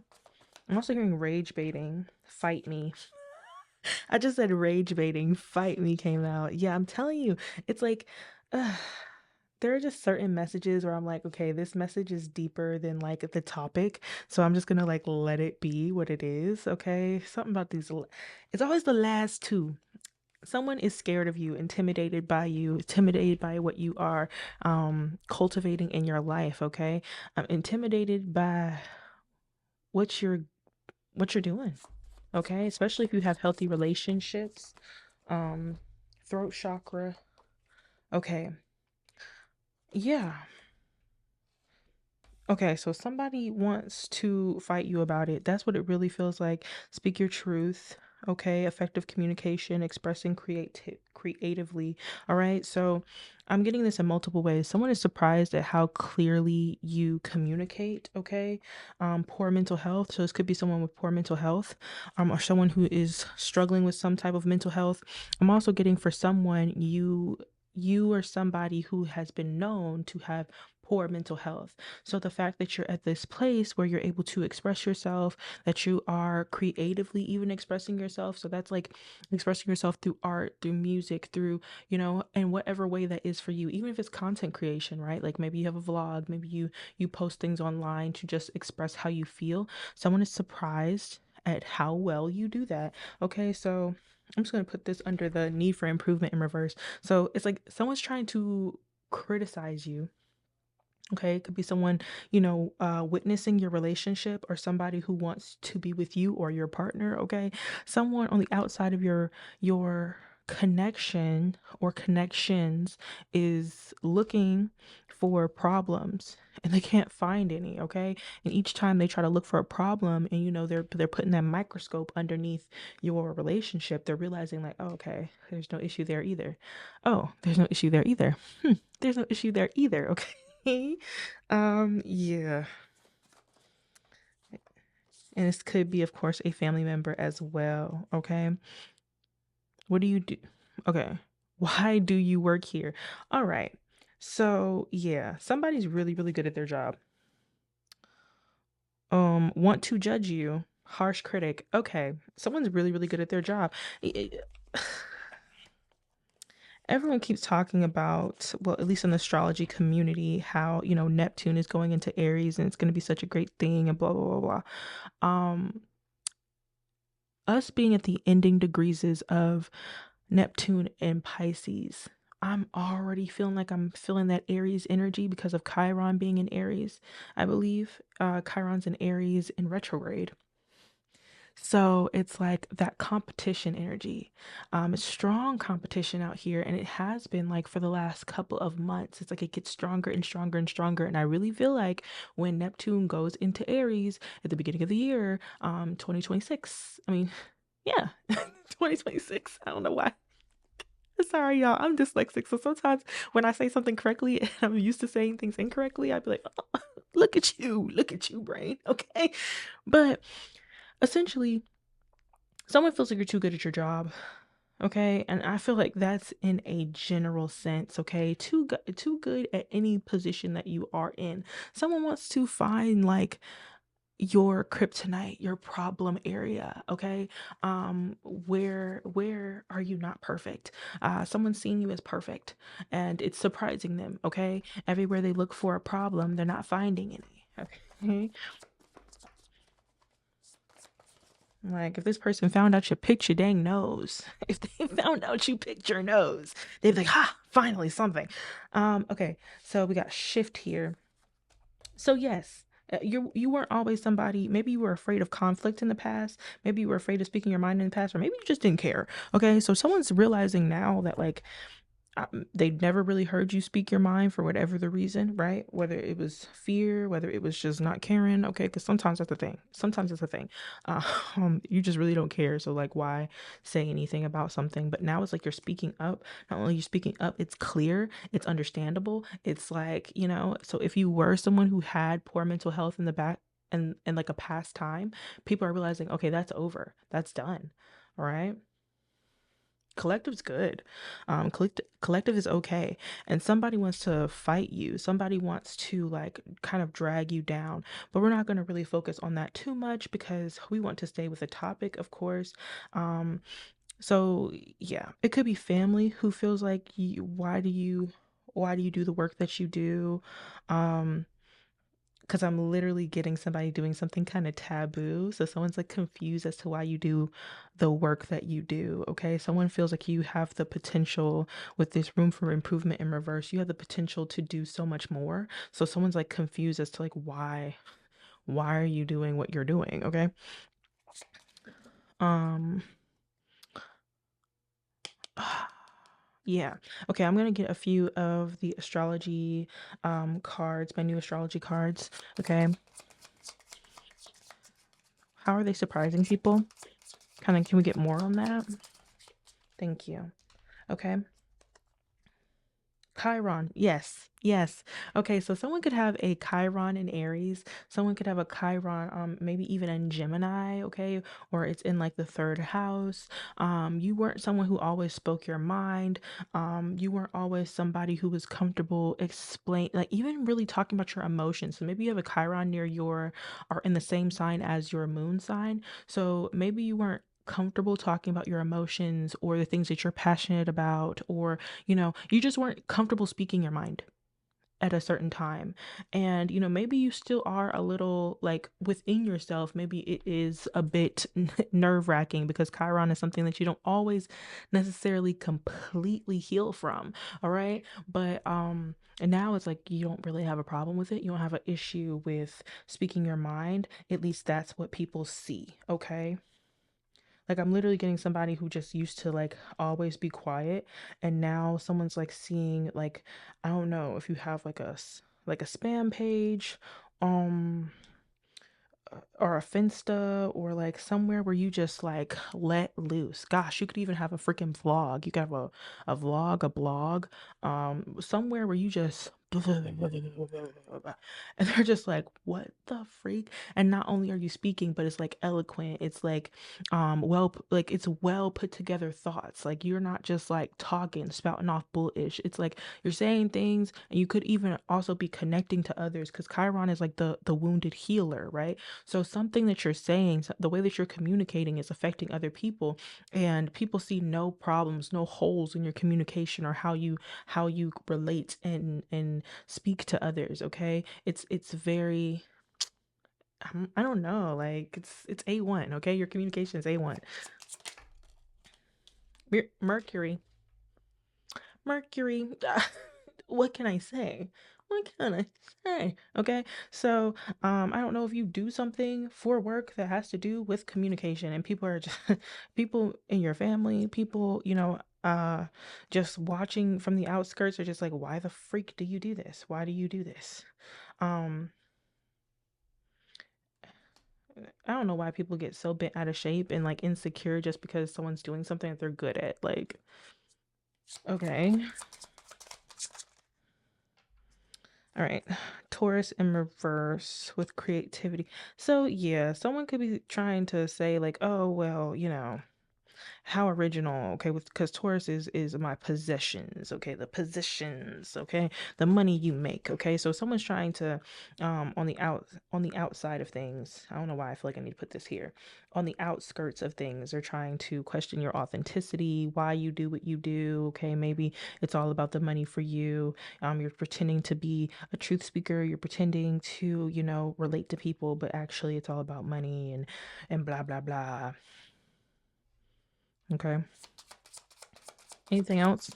I'm also hearing rage baiting. Fight me. I just said rage baiting. Fight me came out. Yeah, I'm telling you, it's like, uh, there are just certain messages where I'm like, okay, this message is deeper than like the topic. So I'm just gonna like let it be what it is. Okay. Something about these, it's always the last two. Someone is scared of you, intimidated by what you are cultivating in your life. Okay. I'm intimidated by what you're what you're doing. Okay, especially if you have healthy relationships. um Throat chakra. Okay, yeah. Okay, so somebody wants to fight you about it. That's what it really feels like. Speak your truth. Okay, effective communication, expressing creatively. All right, so I'm getting this in multiple ways. Someone is surprised at how clearly you communicate. Okay, poor mental health. So this could be someone with poor mental health, or someone who is struggling with some type of mental health. I'm also getting for someone you are somebody who has been known to have poor mental health. So the fact that you're at this place where you're able to express yourself, that you are creatively even expressing yourself. So that's like expressing yourself through art, through music, through, in whatever way that is for you, even if it's content creation, right? Like maybe you have a vlog, maybe you post things online to just express how you feel. Someone is surprised at how well you do that. Okay, so I'm just going to put this under the need for improvement in reverse. So it's like someone's trying to criticize you. Okay, it could be someone, witnessing your relationship or somebody who wants to be with you or your partner. Okay, someone on the outside of your connection or connections is looking for problems and they can't find any. Okay, and each time they try to look for a problem, and they're putting that microscope underneath your relationship, they're realizing like, oh, okay, there's no issue there either. Oh, there's no issue there either. There's no issue there either. Okay. Yeah. And this could be, of course, a family member as well. Okay. What do you do? Okay. Why do you work here? All right. So, yeah, somebody's really, really good at their job. Want to judge you. Harsh critic. Okay. Someone's really, really good at their job. everyone keeps talking about, well, at least in the astrology community, how, Neptune is going into Aries and it's going to be such a great thing and blah, blah, blah, blah. Us being at the ending degrees of Neptune and Pisces, I'm already feeling like I'm feeling that Aries energy because of Chiron being in Aries. I believe Chiron's in Aries in retrograde. So it's like that competition energy. It's strong competition out here, and it has been like for the last couple of months. It's like it gets stronger and stronger and stronger. And I really feel like when Neptune goes into Aries at the beginning of the year, 2026. I mean, yeah, 2026. I don't know why. Sorry, y'all. I'm dyslexic. So sometimes when I say something correctly and I'm used to saying things incorrectly, I'd be like, oh, look at you, brain. Okay. But essentially, someone feels like you're too good at your job. Okay. And I feel like that's in a general sense. Okay. Too good at any position that you are in. Someone wants to find like your kryptonite, your problem area. Okay. Where are you not perfect? Someone's seeing you as perfect and it's surprising them. Okay. Everywhere they look for a problem, they're not finding any. Okay. Like if this person found out you picked your dang nose, if they found out you picked your nose, they'd be like, ha, finally something. Okay, so we got shift here. So yes, you weren't always somebody. Maybe you were afraid of conflict in the past. Maybe you were afraid of speaking your mind in the past, or maybe you just didn't care. Okay, so someone's realizing now that like they've never really heard you speak your mind for whatever the reason, right? Whether it was fear, whether it was just not caring, okay? Because sometimes that's the thing. Sometimes it's a thing. You just really don't care. So like, why say anything about something? But now it's like you're speaking up. Not only are you speaking up, it's clear, it's understandable. It's like So if you were someone who had poor mental health in the back and like a past time, people are realizing, okay, that's over. That's done. All right. Collective's good. Collective is okay. And somebody wants to fight you. Somebody wants to like kind of drag you down. But we're not going to really focus on that too much because we want to stay with the topic, of course. Um, so yeah, it could be family who feels like why do you do the work that you do? Um, because I'm literally getting somebody doing something kind of taboo. So someone's like confused as to why you do the work that you do. Okay. Someone feels like you have the potential with this room for improvement in reverse. You have the potential to do so much more. So someone's like confused as to like why are you doing what you're doing? Okay. Um yeah. Okay, I'm gonna get a few of the astrology cards, my new astrology cards. Okay. How are they surprising people? Kind of, can we get more on that? Thank you. Okay. Chiron. Yes. Yes. Okay, so someone could have a Chiron in Aries. Someone could have a Chiron maybe even in Gemini, okay? Or it's in like the third house. You weren't someone who always spoke your mind. You weren't always somebody who was comfortable explain like even really talking about your emotions. So maybe you have a Chiron near your or in the same sign as your moon sign. So maybe you weren't comfortable talking about your emotions or the things that you're passionate about, or you just weren't comfortable speaking your mind at a certain time. And maybe you still are a little like within yourself, maybe it is a bit nerve-wracking because Chiron is something that you don't always necessarily completely heal from. All right, but and now it's like you don't really have a problem with it. You don't have an issue with speaking your mind. At least that's what people see. Okay. Like I'm literally getting somebody who just used to like always be quiet, and now someone's like seeing like I don't know if you have like like a spam page, um or a Finsta or like somewhere where you just like let loose. Gosh, you could even have a freaking vlog. You could have a vlog, a blog, somewhere where you just and they're just like, what the freak? And not only are you speaking, but it's like eloquent, it's like like it's well put together thoughts. Like you're not just like talking, spouting off bullish. It's like you're saying things, and you could even also be connecting to others, because Chiron is like the wounded healer, right? So something that you're saying, the way that you're communicating is affecting other people, and people see no problems, no holes in your communication or how you relate and speak to others. Okay, it's very, I don't know, like it's A1. Okay, your communication is A1. Mercury. Mercury. What can I say? What can I say? Okay. So, I don't know if you do something for work that has to do with communication, and people are just people in your family, people, just watching from the outskirts are just like, why the freak do you do this? Why do you do this? Um, I don't know why people get so bent out of shape and like insecure just because someone's doing something that they're good at. Like, okay. All right. Taurus in reverse with creativity. So, yeah, someone could be trying to say like, "Oh, well, how original." Okay, with because Taurus is my possessions. Okay, the positions. Okay, the money you make. Okay, so someone's trying to on the outside of things. I don't know why I feel like I need to put this here. On the outskirts of things, they're trying to question your authenticity, why you do what you do. Okay, maybe it's all about the money for you. You're pretending to be a truth speaker. You're pretending to relate to people, but actually it's all about money and blah blah blah. Okay. Anything else?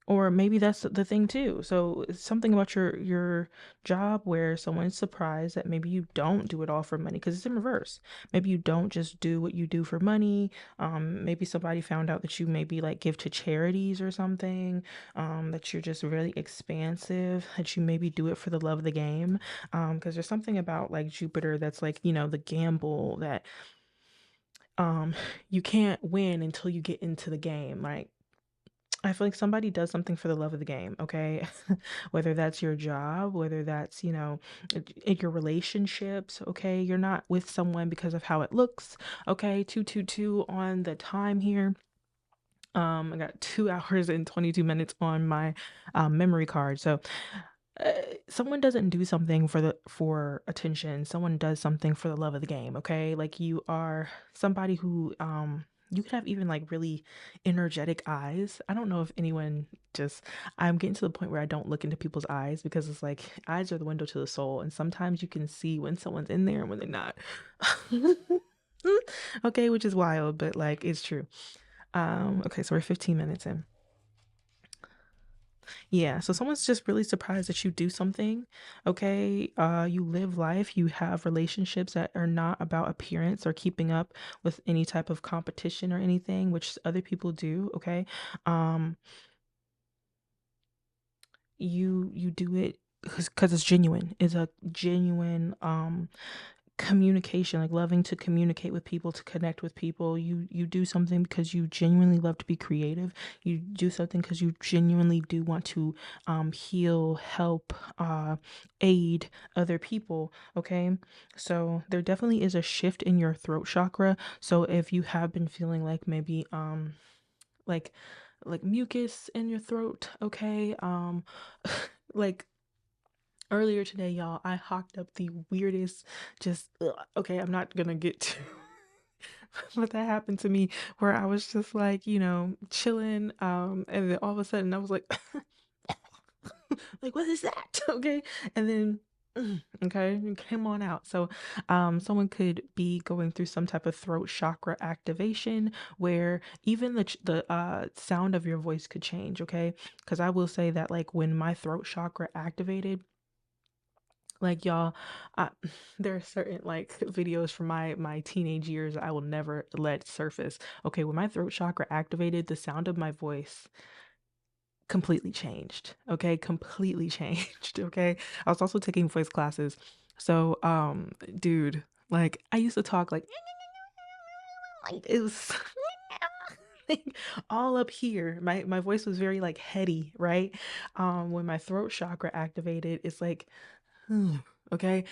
Or maybe that's the thing too. So it's something about your job where someone's surprised that maybe you don't do it all for money, because it's in reverse. Maybe you don't just do what you do for money. Maybe somebody found out that you maybe like give to charities or something. That you're just really expansive. That you maybe do it for the love of the game. Because there's something about like Jupiter that's like the gamble that um you can't win until you get into the game. Like I feel like somebody does something for the love of the game, okay? Whether that's your job, whether that's, in your relationships, okay? You're not with someone because of how it looks, okay? 222 on the time here. I got 2 hours and 22 minutes on my memory card. So uh, someone doesn't do something for attention. Someone does something for the love of the game, okay? Like you are somebody who you could have even like really energetic eyes. I don't know if anyone just I'm getting to the point where I don't look into people's eyes, because it's like eyes are the window to the soul, and sometimes you can see when someone's in there and when they're not. Okay, which is wild, but like it's true. Okay, so we're 15 minutes in. Yeah, so someone's just really surprised that you do something. Okay, you live life, you have relationships that are not about appearance or keeping up with any type of competition or anything, which other people do. Okay, um, you do it because it's genuine. It's a genuine communication, like loving to communicate with people, to connect with people. You do something because you genuinely love to be creative. You do something because you genuinely do want to heal, help, aid other people. Okay, so there definitely is a shift in your throat chakra. So if you have been feeling like maybe like mucus in your throat, okay, like earlier today, y'all, I hawked up the weirdest, just, ugh, okay, I'm not gonna get to but that happened to me, where I was just like, chilling, and then all of a sudden I was like, like, what is that? Okay. And then, okay, it came on out. So, someone could be going through some type of throat chakra activation, where even the sound of your voice could change. Okay. Because I will say that, like, when my throat chakra activated, like y'all, I, there are certain like videos from my teenage years I will never let surface. Okay, when my throat chakra activated, the sound of my voice completely changed. Okay, completely changed. Okay, I was also taking voice classes, so dude, like I used to talk like it was like all up here. My voice was very like heady, right? When my throat chakra activated, it's like, okay.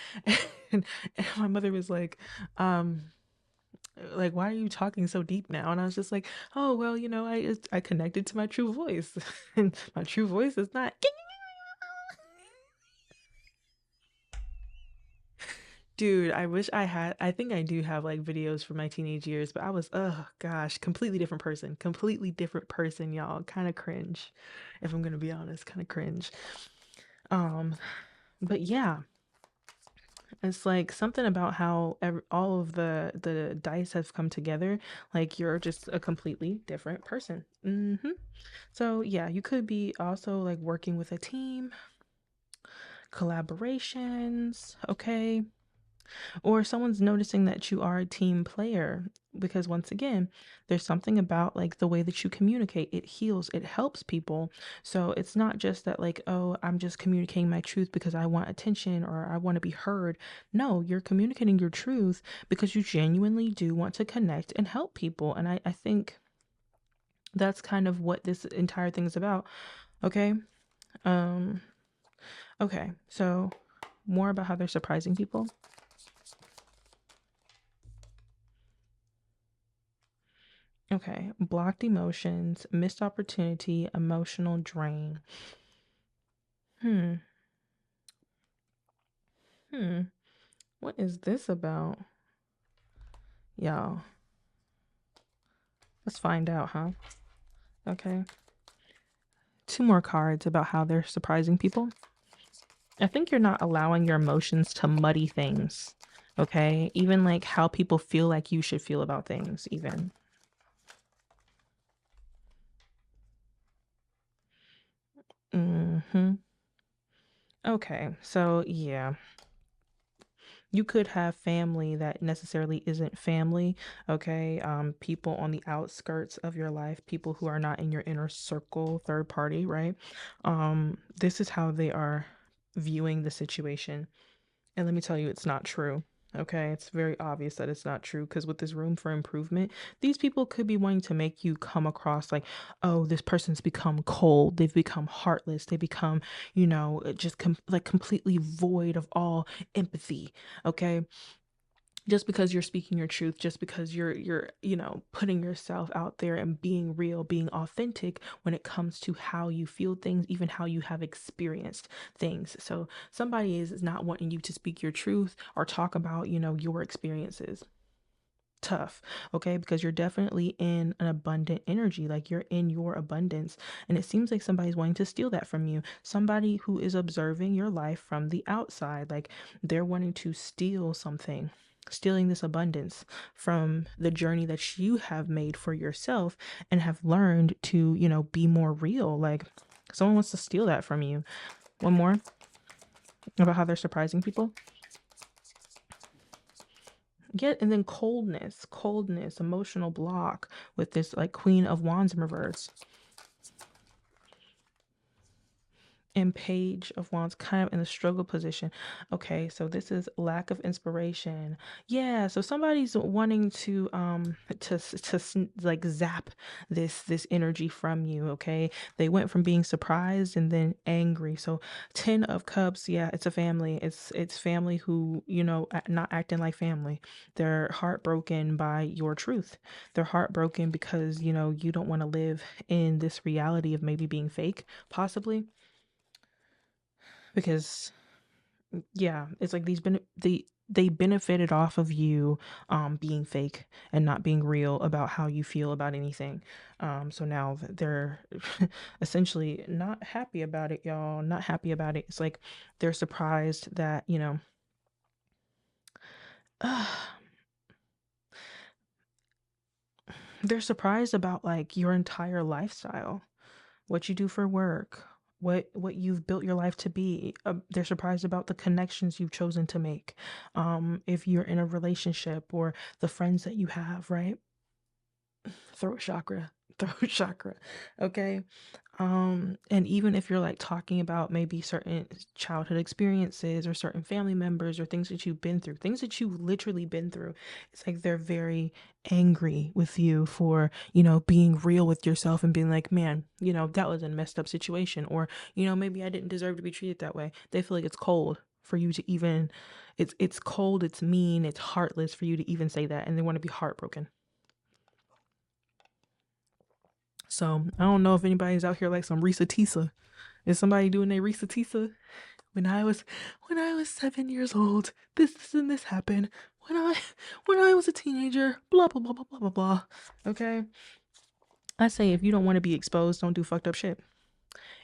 And my mother was um, like, why are you talking so deep now? And I was just like, oh well, I connected to my true voice, and my true voice is not. Dude, I wish I had. I think I do have like videos from my teenage years, but I was, oh gosh, completely different person, y'all. Kind of cringe, if I'm gonna be honest, kind of cringe. Um, but yeah, it's like something about how all of the dice have come together. Like you're just a completely different person. So yeah, you could be also like working with a team, collaborations, okay? Or someone's noticing that you are a team player, because once again, there's something about like the way that you communicate. It heals, it helps people. So it's not just that like, oh, I'm just communicating my truth because I want attention or I want to be heard. No, you're communicating your truth because you genuinely do want to connect and help people. And I think that's kind of what this entire thing is about. Okay. um okay, so more about how they're surprising people. Okay, blocked emotions, missed opportunity, emotional drain. Hmm, hmm. What is this about? Y'all, let's find out, huh? Okay. Two more cards about how they're surprising people. I think you're not allowing your emotions to muddy things. Okay? Even like how people feel like you should feel about things, even. Mm-hmm. Okay, so yeah. You could have family that necessarily isn't family, okay? People on the outskirts of your life, people who are not in your inner circle, third party, right? This is how they are viewing the situation. And let me tell you, it's not true. Okay, it's very obvious that it's not true because with this room for improvement, these people could be wanting to make you come across like, oh, this person's become cold, they've become heartless, they become, just like completely void of all empathy. Okay, just because you're speaking your truth, just because you're putting yourself out there and being real, being authentic when it comes to how you feel things, even how you have experienced things. So somebody is not wanting you to speak your truth or talk about your experiences. Tough. Okay, because you're definitely in an abundant energy, like you're in your abundance, and it seems like somebody's wanting to steal that from you. Somebody who is observing your life from the outside, like they're wanting to steal something, stealing this abundance from the journey that you have made for yourself and have learned to be more real. Like someone wants to steal that from you. One more about how they're surprising people. Get, and then coldness, emotional block with this like Queen of Wands in reverse. And Page of Wands kind of in the struggle position. Okay, so this is lack of inspiration. Yeah, so somebody's wanting like zap this energy from you, okay? They went from being surprised and then angry. So 10 of Cups, yeah, it's a family. It's family who, not acting like family. They're heartbroken by your truth. They're heartbroken because, you don't want to live in this reality of maybe being fake, possibly, because yeah, it's like they benefited off of you being fake and not being real about how you feel about anything. So now they're essentially not happy about it, y'all. Not happy about it. It's like they're surprised that they're surprised about like your entire lifestyle, what you do for work, what you've built your life to be. They're surprised about the connections you've chosen to make. If you're in a relationship or the friends that you have, right? Throat chakra, throat chakra. Okay. And even if you're like talking about maybe certain childhood experiences or certain family members or things that you've been through, things that you've literally been through, it's like they're very angry with you for, being real with yourself and being like, man, that was a messed up situation. Or, maybe I didn't deserve to be treated that way. They feel like it's cold for you to even, it's cold, it's mean, it's heartless for you to even say that. And they want to be heartbroken. So I don't know if anybody's out here like some Risa Tisa. Is somebody doing a Risa Tisa? When I was 7 years old, this and this happened. When I was a teenager, blah blah blah blah blah blah blah. Okay? I say if you don't want to be exposed, don't do fucked up shit.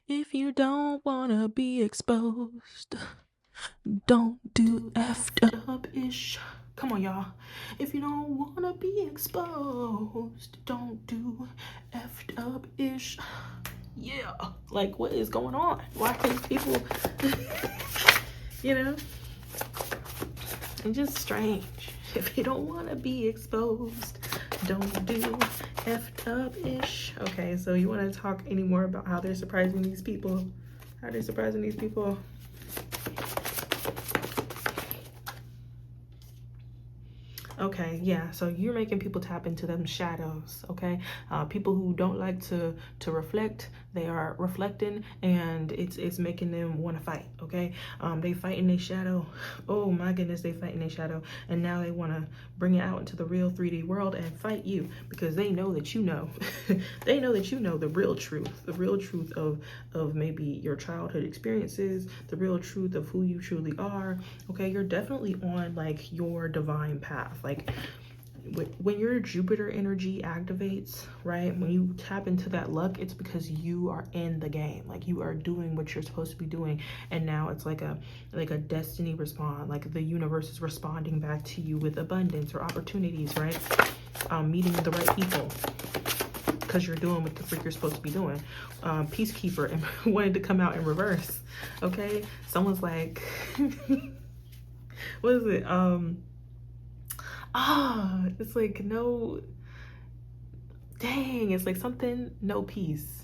If you don't wanna be exposed, don't do effed up ish. Come on, y'all. If you don't wanna be exposed, don't do effed up ish. Yeah. Like, what is going on? Why can't people, you know? It's just strange. If you don't wanna be exposed, don't do effed up ish. Okay, so you wanna talk any more about how they're surprising these people? How they're surprising these people? Okay, yeah, so you're making people tap into them shadows, okay? People who don't like to reflect, they are reflecting, and it's making them want to fight, okay? They fight in their shadow. Oh my goodness, they fight in their shadow, and now they want to bring it out into the real 3D world and fight you because they know that you know. They know that you know the real truth of maybe your childhood experiences, the real truth of who you truly are, okay? You're definitely on like your divine path. Like when your Jupiter energy activates, right? When you tap into that luck, it's because you are in the game. Like you are doing what you're supposed to be doing. And now it's like a destiny response. Like the universe is responding back to you with abundance or opportunities, right? Meeting the right people because you're doing what the freak you're supposed to be doing. Peacekeeper and wanted to come out in reverse. Okay. Someone's like, what is it? It's like no, dang, it's like something, no peace.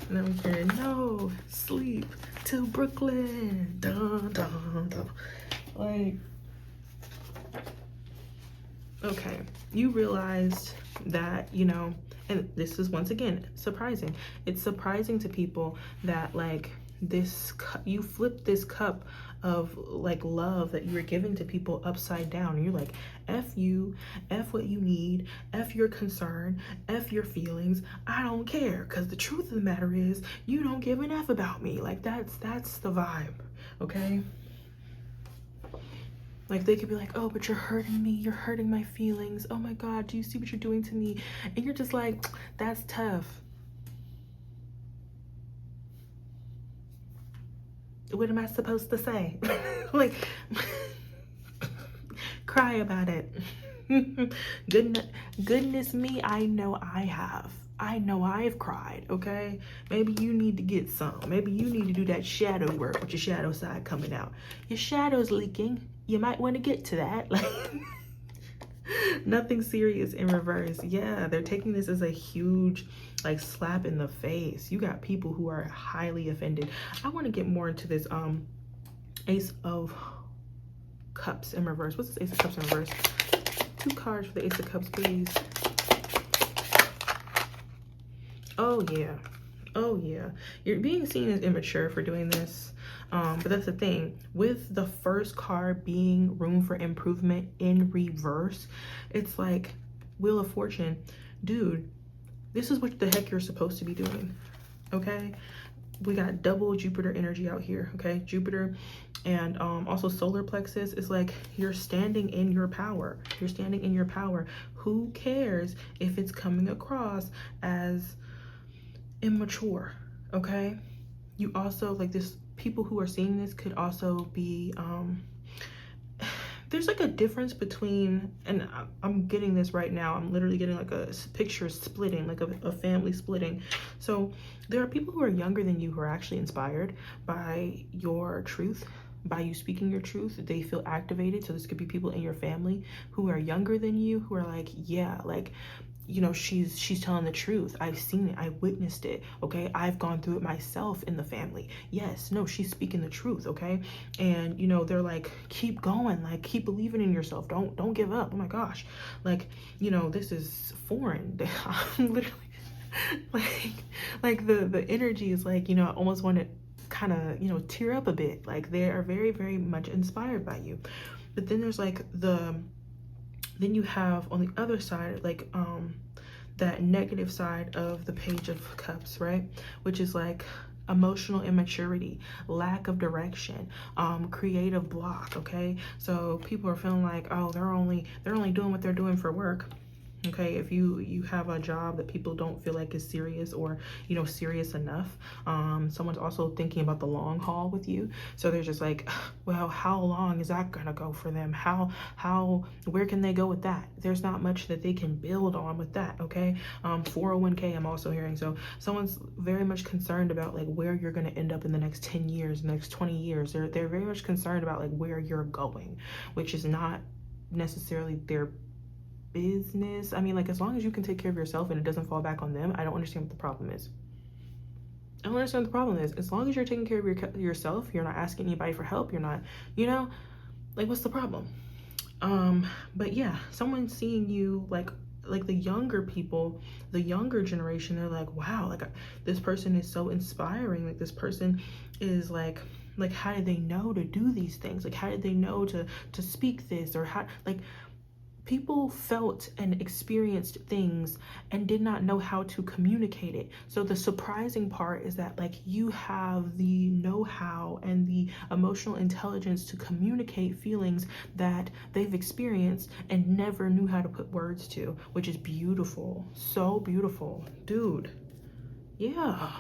And then we hear no sleep till Brooklyn. Dun, dun, dun. Like, okay, you realized that, and this is once again surprising. It's surprising to people that like you flip this cup of like love that you were giving to people upside down, and you're like, F you, F what you need, F your concern, F your feelings, I don't care, because the truth of the matter is you don't give an F about me. Like that's the vibe, okay? Like they could be like, oh, but you're hurting me, you're hurting my feelings, oh my god, do you see what you're doing to me? And you're just like, that's tough. What am I supposed to say? Like, cry about it. Goodness me, I know I have. I know I've cried, okay? Maybe you need to get some. Maybe you need to do that shadow work with your shadow side coming out. Your shadow's leaking. You might want to get to that. Like, nothing serious in reverse. Yeah, they're taking this as a huge like slap in the face. You got people who are highly offended. I want to get more into this Ace of Cups in reverse. What's this Ace of Cups in reverse? 2 cards for the Ace of Cups, please. Oh yeah. Oh yeah. You're being seen as immature for doing this. But that's the thing. With the first card being room for improvement in reverse, it's like Wheel of Fortune. Dude, this is what the heck you're supposed to be doing, okay? We got double Jupiter energy out here, okay? Jupiter and also solar plexus is like you're standing in your power. You're standing in your power. Who cares if it's coming across as immature, okay? You also, like this, people who are seeing this could also be, there's like a difference between, and I'm getting this right now, I'm literally getting like a picture splitting, like a family splitting. So there are people who are younger than you who are actually inspired by your truth, by you speaking your truth. They feel activated. So this could be people in your family who are younger than you, who are like, yeah, like you know, she's telling the truth. I've seen it. I witnessed it. Okay, I've gone through it myself in the family. Yes, no, she's speaking the truth. Okay, and you know, they're like, keep going, like keep believing in yourself. Don't give up. Oh my gosh, like, you know, this is foreign. I'm literally like the energy is like, you know, I almost want to kind of, you know, tear up a bit. Like they are very, very much inspired by you. But then there's like then you have on the other side, like that negative side of the Page of Cups, right? Which is like emotional immaturity, lack of direction, creative block. Okay, so people are feeling like, oh, they're only doing what they're doing for work. Okay, if you have a job that people don't feel like is serious, or you know, serious enough, someone's also thinking about the long haul with you, so they're just like, well, how long is that gonna go for them? Where can they go with that? There's not much that they can build on with that. Okay, 401k I'm also hearing, so someone's very much concerned about like where you're gonna end up in the next 10 years, next 20 years. They're very much concerned about like where you're going, which is not necessarily their business. I mean, like, as long as you can take care of yourself and it doesn't fall back on them, I don't understand what the problem is. I don't understand what the problem is. As long as you're taking care of yourself, you're not asking anybody for help, you're not, you know, like, what's the problem? But yeah, someone seeing you like the younger people, the younger generation, they're like, wow, like this person is so inspiring. Like this person is like how did they know to do these things? Like how did they know to speak this? Or how, like, people felt and experienced things and did not know how to communicate it. So the surprising part is that like you have the know-how and the emotional intelligence to communicate feelings that they've experienced and never knew how to put words to, which is beautiful. So beautiful, dude. Yeah.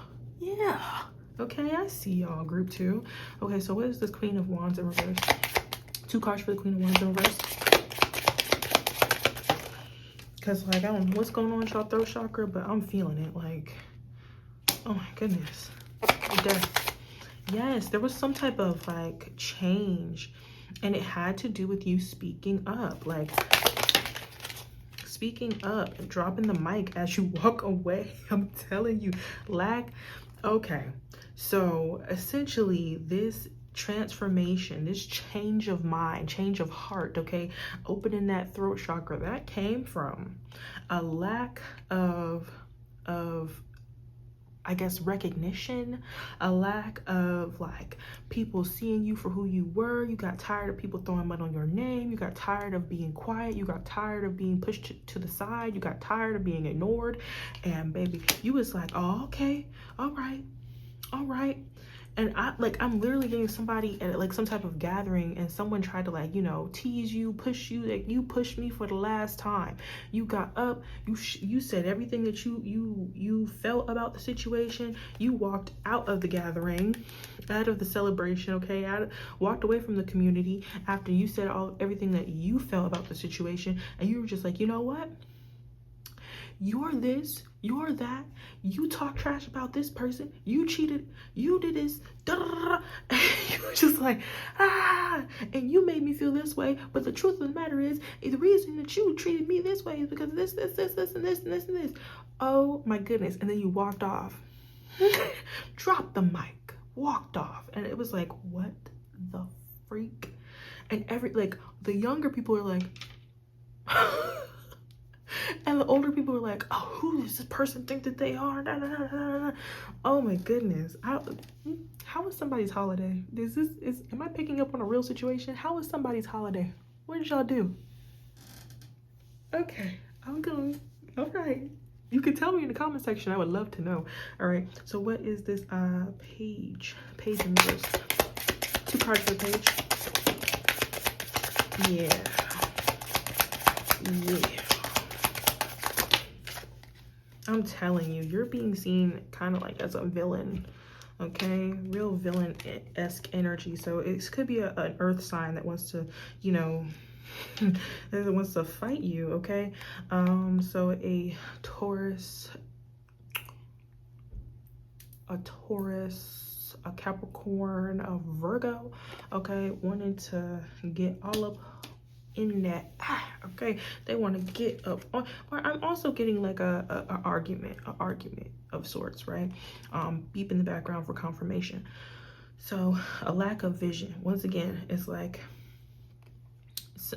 Okay, I see y'all, group 2. Okay, so what is this Queen of Wands in reverse? 2 cards for the Queen of Wands in reverse. Because, like, I don't know what's going on with y'all throat chakra, but I'm feeling it. Like, oh my goodness. Death. Yes, there was some type of, like, change. And it had to do with you speaking up. Like, speaking up and dropping the mic as you walk away. I'm telling you. Okay. So, essentially, this transformation, this change of mind, change of heart, okay, opening that throat chakra, that came from a lack of I guess recognition, a lack of like people seeing you for who you were. You got tired of people throwing mud on your name. You got tired of being quiet. You got tired of being pushed to the side. You got tired of being ignored. And baby, you was like, oh, okay, all right. And I'm literally getting somebody at like some type of gathering, and someone tried to like, you know, tease you, push you, like you pushed me for the last time. You got up, you said everything that you felt about the situation. You walked out of the gathering, out of the celebration, okay? Walked away from the community after you said everything that you felt about the situation, and you were just like, you know what? You're this, you're that, you talk trash about this person, you cheated, you did this, da, da, da, da. And you were just like, and you made me feel this way, but the truth of the matter is the reason that you treated me this way is because of this, and this. Oh my goodness. And then you walked off, dropped the mic, walked off, and it was like, what the freak? And the younger people are like, and the older people were like, oh, who does this person think that they are? Da, da, da, da, da. Oh my goodness. How was somebody's holiday? Am I picking up on a real situation? How was somebody's holiday? What did y'all do? Okay, I'm going. All right. You can tell me in the comment section. I would love to know. All right. So what is this page? Page in reverse. 2 cards for the page. Yeah. I'm telling you, you're being seen kind of like as a villain, okay? Real villain-esque energy. So it could be an earth sign that wants to, you know, that wants to fight you, okay? So a Taurus, a Capricorn, a Virgo, okay, wanting to get all up in that Okay, they want to get up on, or I'm also getting like a argument of sorts, right? Beep in the background for confirmation. So a lack of vision. Once again, it's like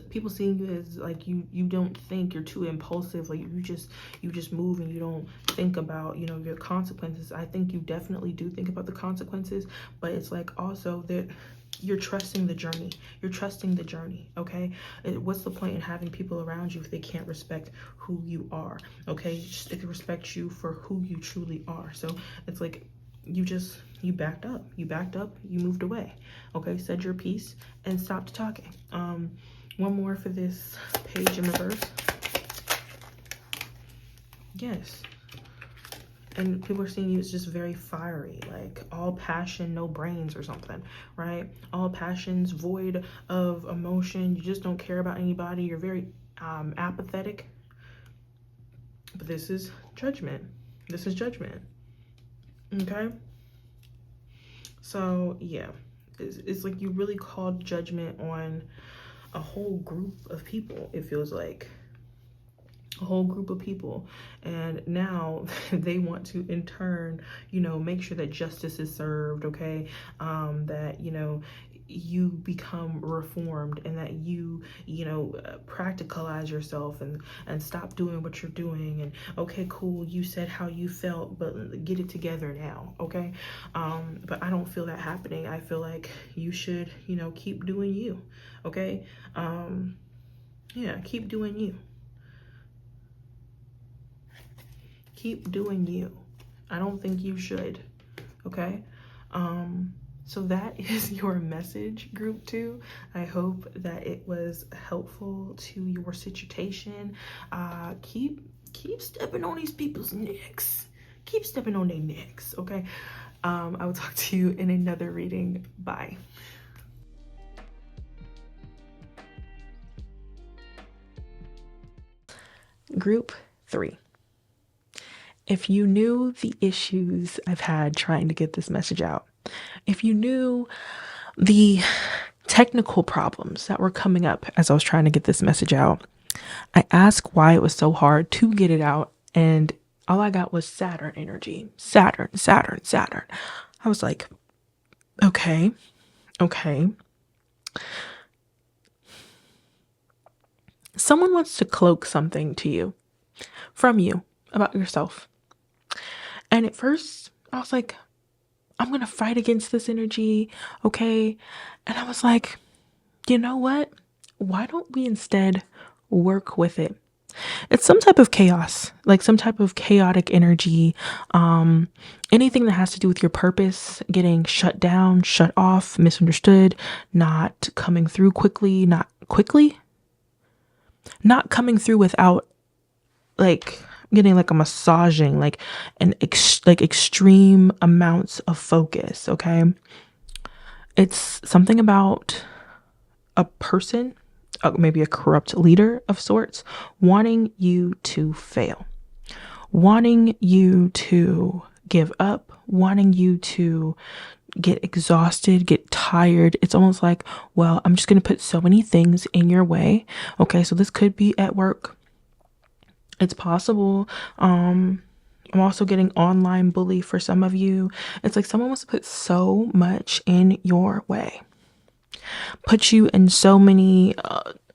people seeing you as like you don't think, you're too impulsive, like you just move and you don't think about, you know, your consequences. I think you definitely do think about the consequences, but it's like also that you're trusting the journey. You're trusting the journey. Okay, what's the point in having people around you if they can't respect who you are? Okay, just they can respect you for who you truly are. So it's like you backed up, you moved away. Okay, said your piece and stopped talking. One more for this page in reverse. Yes. And people are seeing you as just very fiery, like all passion, no brains or something, right? All passions, void of emotion. You just don't care about anybody. You're very apathetic. But this is judgment. This is judgment. Okay? So, yeah. It's like you really called judgment on a whole group of people, it feels like. A whole group of people, and now they want to in turn, you know, make sure that justice is served. Okay, that, you know, you become reformed and that you know, practicalize yourself and stop doing what you're doing. And okay, cool, you said how you felt, but get it together now. Okay, but I don't feel that happening. I feel like you should, you know, keep doing you. Okay, yeah, keep doing you. Keep doing you. I don't think you should. Okay, so that is your message, group 2. I hope that it was helpful to your situation. Keep stepping on these people's necks. Keep stepping on their necks. Okay, I will talk to you in another reading. Bye. Group 3. If you knew the issues I've had trying to get this message out, if you knew the technical problems that were coming up as I was trying to get this message out, I asked why it was so hard to get it out, and all I got was Saturn energy. Saturn, Saturn, Saturn. I was like, okay. Someone wants to cloak something to you, from you, about yourself. And at first, I was like, I'm going to fight against this energy, okay? And I was like, you know what? Why don't we instead work with it? It's some type of chaos, like some type of chaotic energy. Anything that has to do with your purpose getting shut down, shut off, misunderstood, not coming through quickly, not coming through without like getting like a massaging, like like extreme amounts of focus. Okay, it's something about a person, maybe a corrupt leader of sorts, wanting you to fail, wanting you to give up, wanting you to get exhausted, get tired. It's almost like, well, I'm just going to put so many things in your way. Okay, so this could be at work. It's possible. I'm also getting online bully for some of you. It's like someone wants to put so much in your way, put you in so many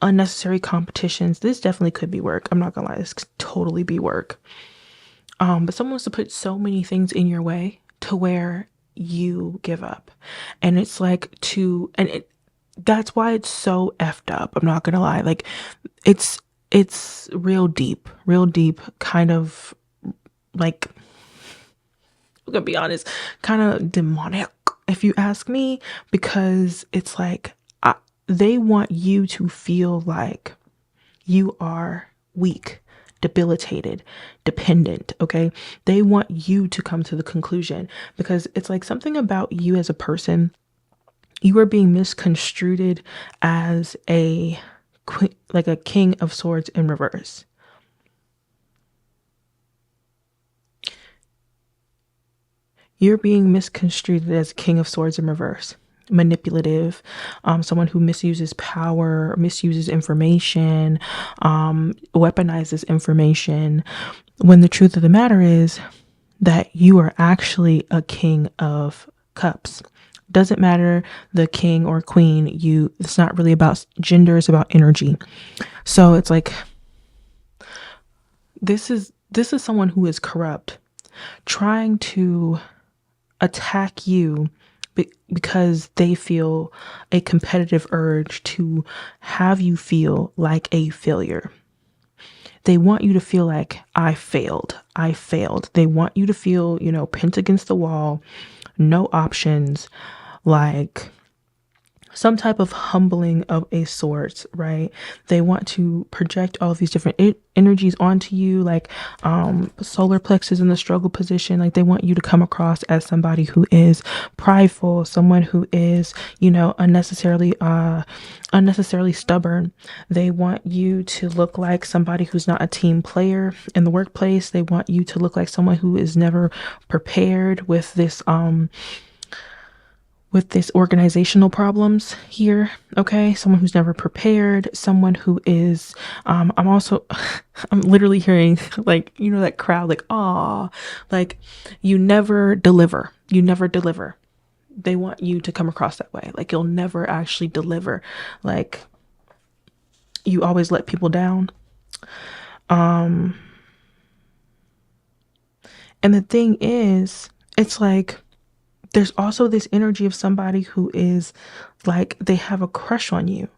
unnecessary competitions. This definitely could be work. I'm not gonna lie, this could totally be work. But someone wants to put so many things in your way to where you give up. And it's like that's why it's so effed up. I'm not gonna lie. Like it's real deep, kind of like, I'm gonna be honest, kind of demonic, if you ask me, because it's like they want you to feel like you are weak, debilitated, dependent. Okay, they want you to come to the conclusion, because it's like something about you as a person, you are being misconstrued as a king of swords in reverse. You're being misconstrued as king of swords in reverse. someone who misuses power, misuses information, weaponizes information, when the truth of the matter is that you are actually a king of cups. Doesn't matter the king or queen, it's not really about gender, it's about energy. So it's like, this is someone who is corrupt, trying to attack you because they feel a competitive urge to have you feel like a failure. They want you to feel like I failed. They want you to feel, pinned against the wall, no options, like some type of humbling of a sort, right? They want to project all these different energies onto you, like solar plexus in the struggle position. Like they want you to come across as somebody who is prideful, someone who is, unnecessarily stubborn. They want you to look like somebody who's not a team player in the workplace. They want you to look like someone who is never prepared with this organizational problems here. Okay. Someone who's never prepared, someone who is, I'm literally hearing like, that crowd, like, ah, like you never deliver. They want you to come across that way. Like you'll never actually deliver. Like you always let people down. And the thing is, it's like, there's also this energy of somebody who is like, they have a crush on you.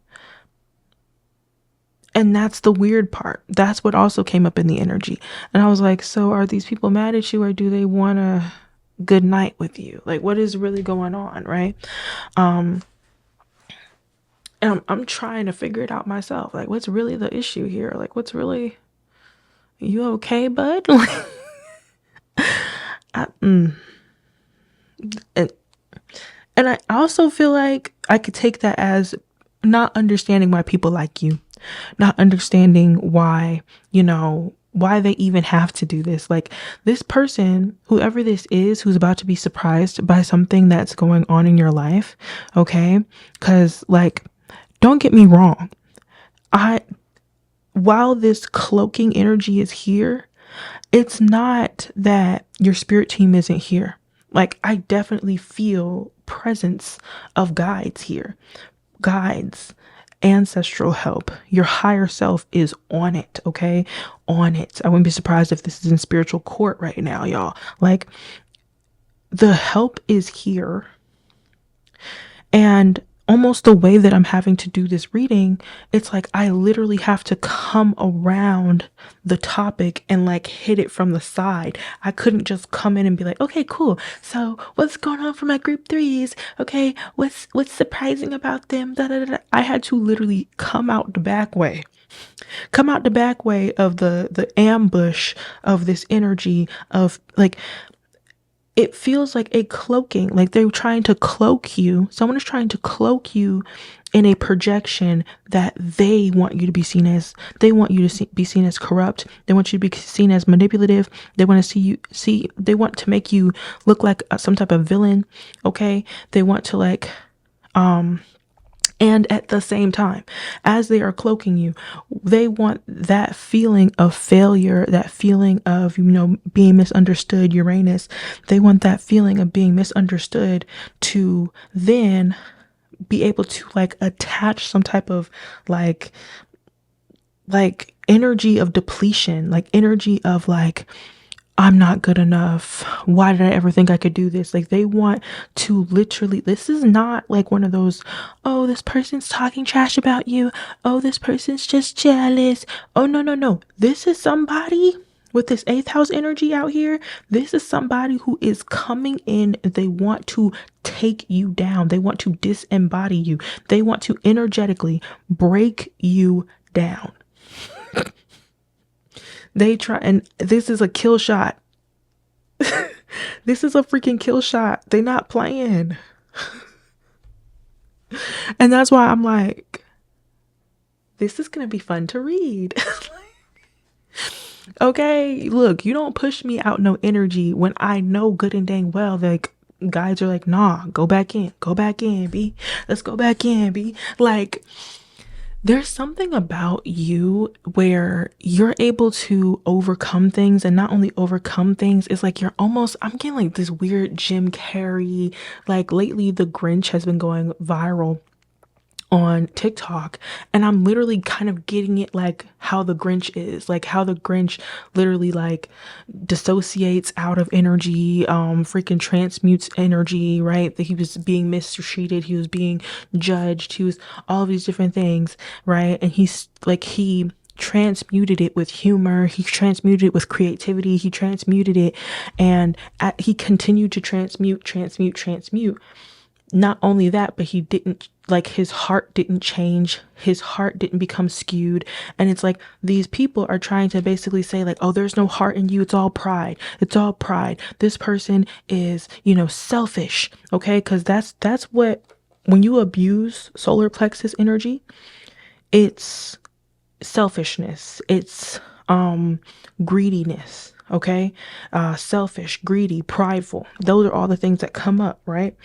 And that's the weird part. That's what also came up in the energy. And I was like, so are these people mad at you, or do they want a good night with you? Like, what is really going on, right? And I'm trying to figure it out myself. Like, what's really the issue here? Like, what's really, you okay, bud? And I also feel like I could take that as not understanding why people like you, not understanding why, why they even have to do this. Like this person, whoever this is, who's about to be surprised by something that's going on in your life. Okay. Cause like, don't get me wrong. While this cloaking energy is here, it's not that your spirit team isn't here. Like I definitely feel presence of guides here. Guides, ancestral help. Your higher self is on it, okay? On it. I wouldn't be surprised if this is in spiritual court right now, y'all. Like the help is here. And almost the way that I'm having to do this reading, it's like I literally have to come around the topic and like hit it from the side. I couldn't just come in and be like, okay, cool. So what's going on for my group threes? Okay, what's surprising about them? Da, da, da, da. I had to literally come out the back way. Come out the back way of the ambush of this energy of like, it feels like a cloaking, like they're trying to cloak you. Someone is trying to cloak you in a projection that they want you to be seen as. They want you to be seen as corrupt. They want you to be seen as manipulative. They want to they want to make you look like some type of villain. Okay. They want to like, and at the same time, as they are cloaking you, they want that feeling of failure, that feeling of, being misunderstood, Uranus. They want that feeling of being misunderstood to then be able to like attach some type of like energy of depletion, like energy of like, I'm not good enough. Why did I ever think I could do this? Like they want to literally, this is not like one of those, oh, this person's talking trash about you. Oh, this person's just jealous. Oh, no. This is somebody with this 8th house energy out here. This is somebody who is coming in. They want to take you down. They want to disembody you. They want to energetically break you down. They try, and this is a kill shot. This is a freaking kill shot. They not playing. And that's why I'm like, this is going to be fun to read. Okay, look, you don't push me out no energy when I know good and dang well, like guides are like, nah, go back in, B. Let's go back in, B. Like, there's something about you where you're able to overcome things, and not only overcome things, it's like you're almost, I'm getting like this weird Jim Carrey, like lately the Grinch has been going viral on TikTok, and I'm literally kind of getting it like how the Grinch is, like how the Grinch literally like dissociates out of energy, freaking transmutes energy, right? That he was being mistreated, he was being judged, he was all of these different things, right? And he's like, he transmuted it with humor, he transmuted it with creativity, he transmuted it, and he continued to transmute. Not only that, but he didn't, like, his heart didn't change, his heart didn't become skewed. And it's like these people are trying to basically say like, oh, there's no heart in you, it's all pride, this person is, you know, selfish. Okay, because that's what, when you abuse solar plexus energy, it's selfishness, it's greediness. Okay, selfish, greedy, prideful, those are all the things that come up, right?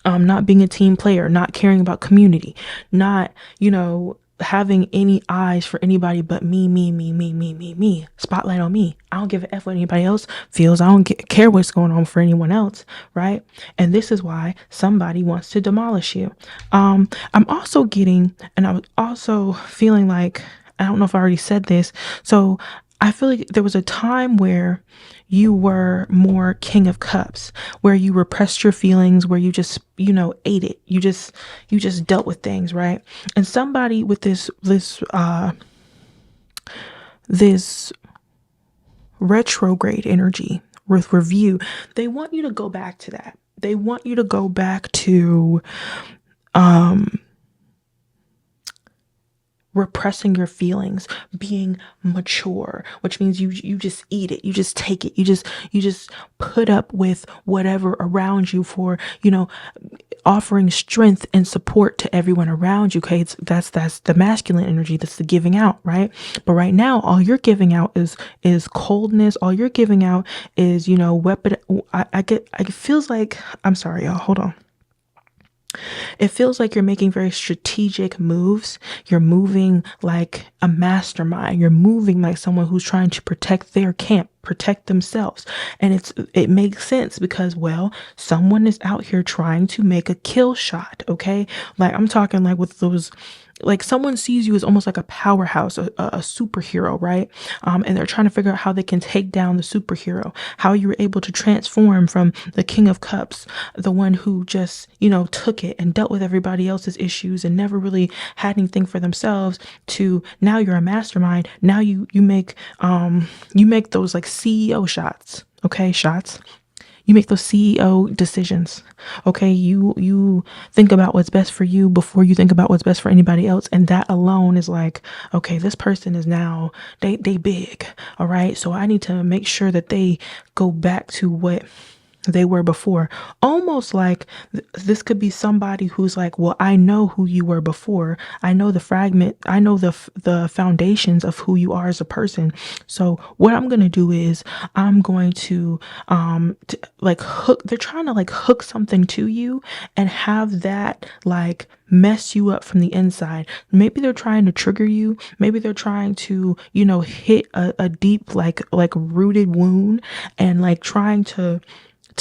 Not being a team player, not caring about community, not, you know, having any eyes for anybody but me. Spotlight on me. I don't give a F what anybody else feels. I don't care what's going on for anyone else, right? And this is why somebody wants to demolish you. I'm also getting, and I was also feeling like, I don't know if I already said this. So I feel like there was a time where you were more King of Cups, where you repressed your feelings, where you just, you know, ate it. You just dealt with things, right? And somebody with this retrograde energy with review, they want you to go back to that. They want you to go back to repressing your feelings, being mature, which means you just eat it, you just take it, you just put up with whatever around you for, you know, offering strength and support to everyone around you. Okay, that's the masculine energy, that's the giving out, right? But right now, all you're giving out is coldness. All you're giving out is, you know, weapon. It feels like, I'm sorry, y'all, hold on. It feels like you're making very strategic moves. You're moving like a mastermind. You're moving like someone who's trying to protect their camp, protect themselves. And it makes sense because, well, someone is out here trying to make a kill shot, okay? Like, I'm talking like with those, like someone sees you as almost like a powerhouse, a superhero, right? And they're trying to figure out how they can take down the superhero, how you were able to transform from the King of Cups, the one who just, you know, took it and dealt with everybody else's issues and never really had anything for themselves, to now you're a mastermind. Now you make those like CEO shots, okay? Shots. You make those CEO decisions. Okay. You think about what's best for you before you think about what's best for anybody else. And that alone is like, okay, this person is now, they big. All right. So I need to make sure that they go back to what they were before. Almost like this could be somebody who's like, well, I know who you were before. I know the fragment. I know the foundations of who you are as a person. So what I'm going to do is I'm going to like hook, they're trying to like hook something to you and have that like mess you up from the inside. Maybe they're trying to trigger you. Maybe they're trying to, you know, hit a deep like rooted wound, and like trying to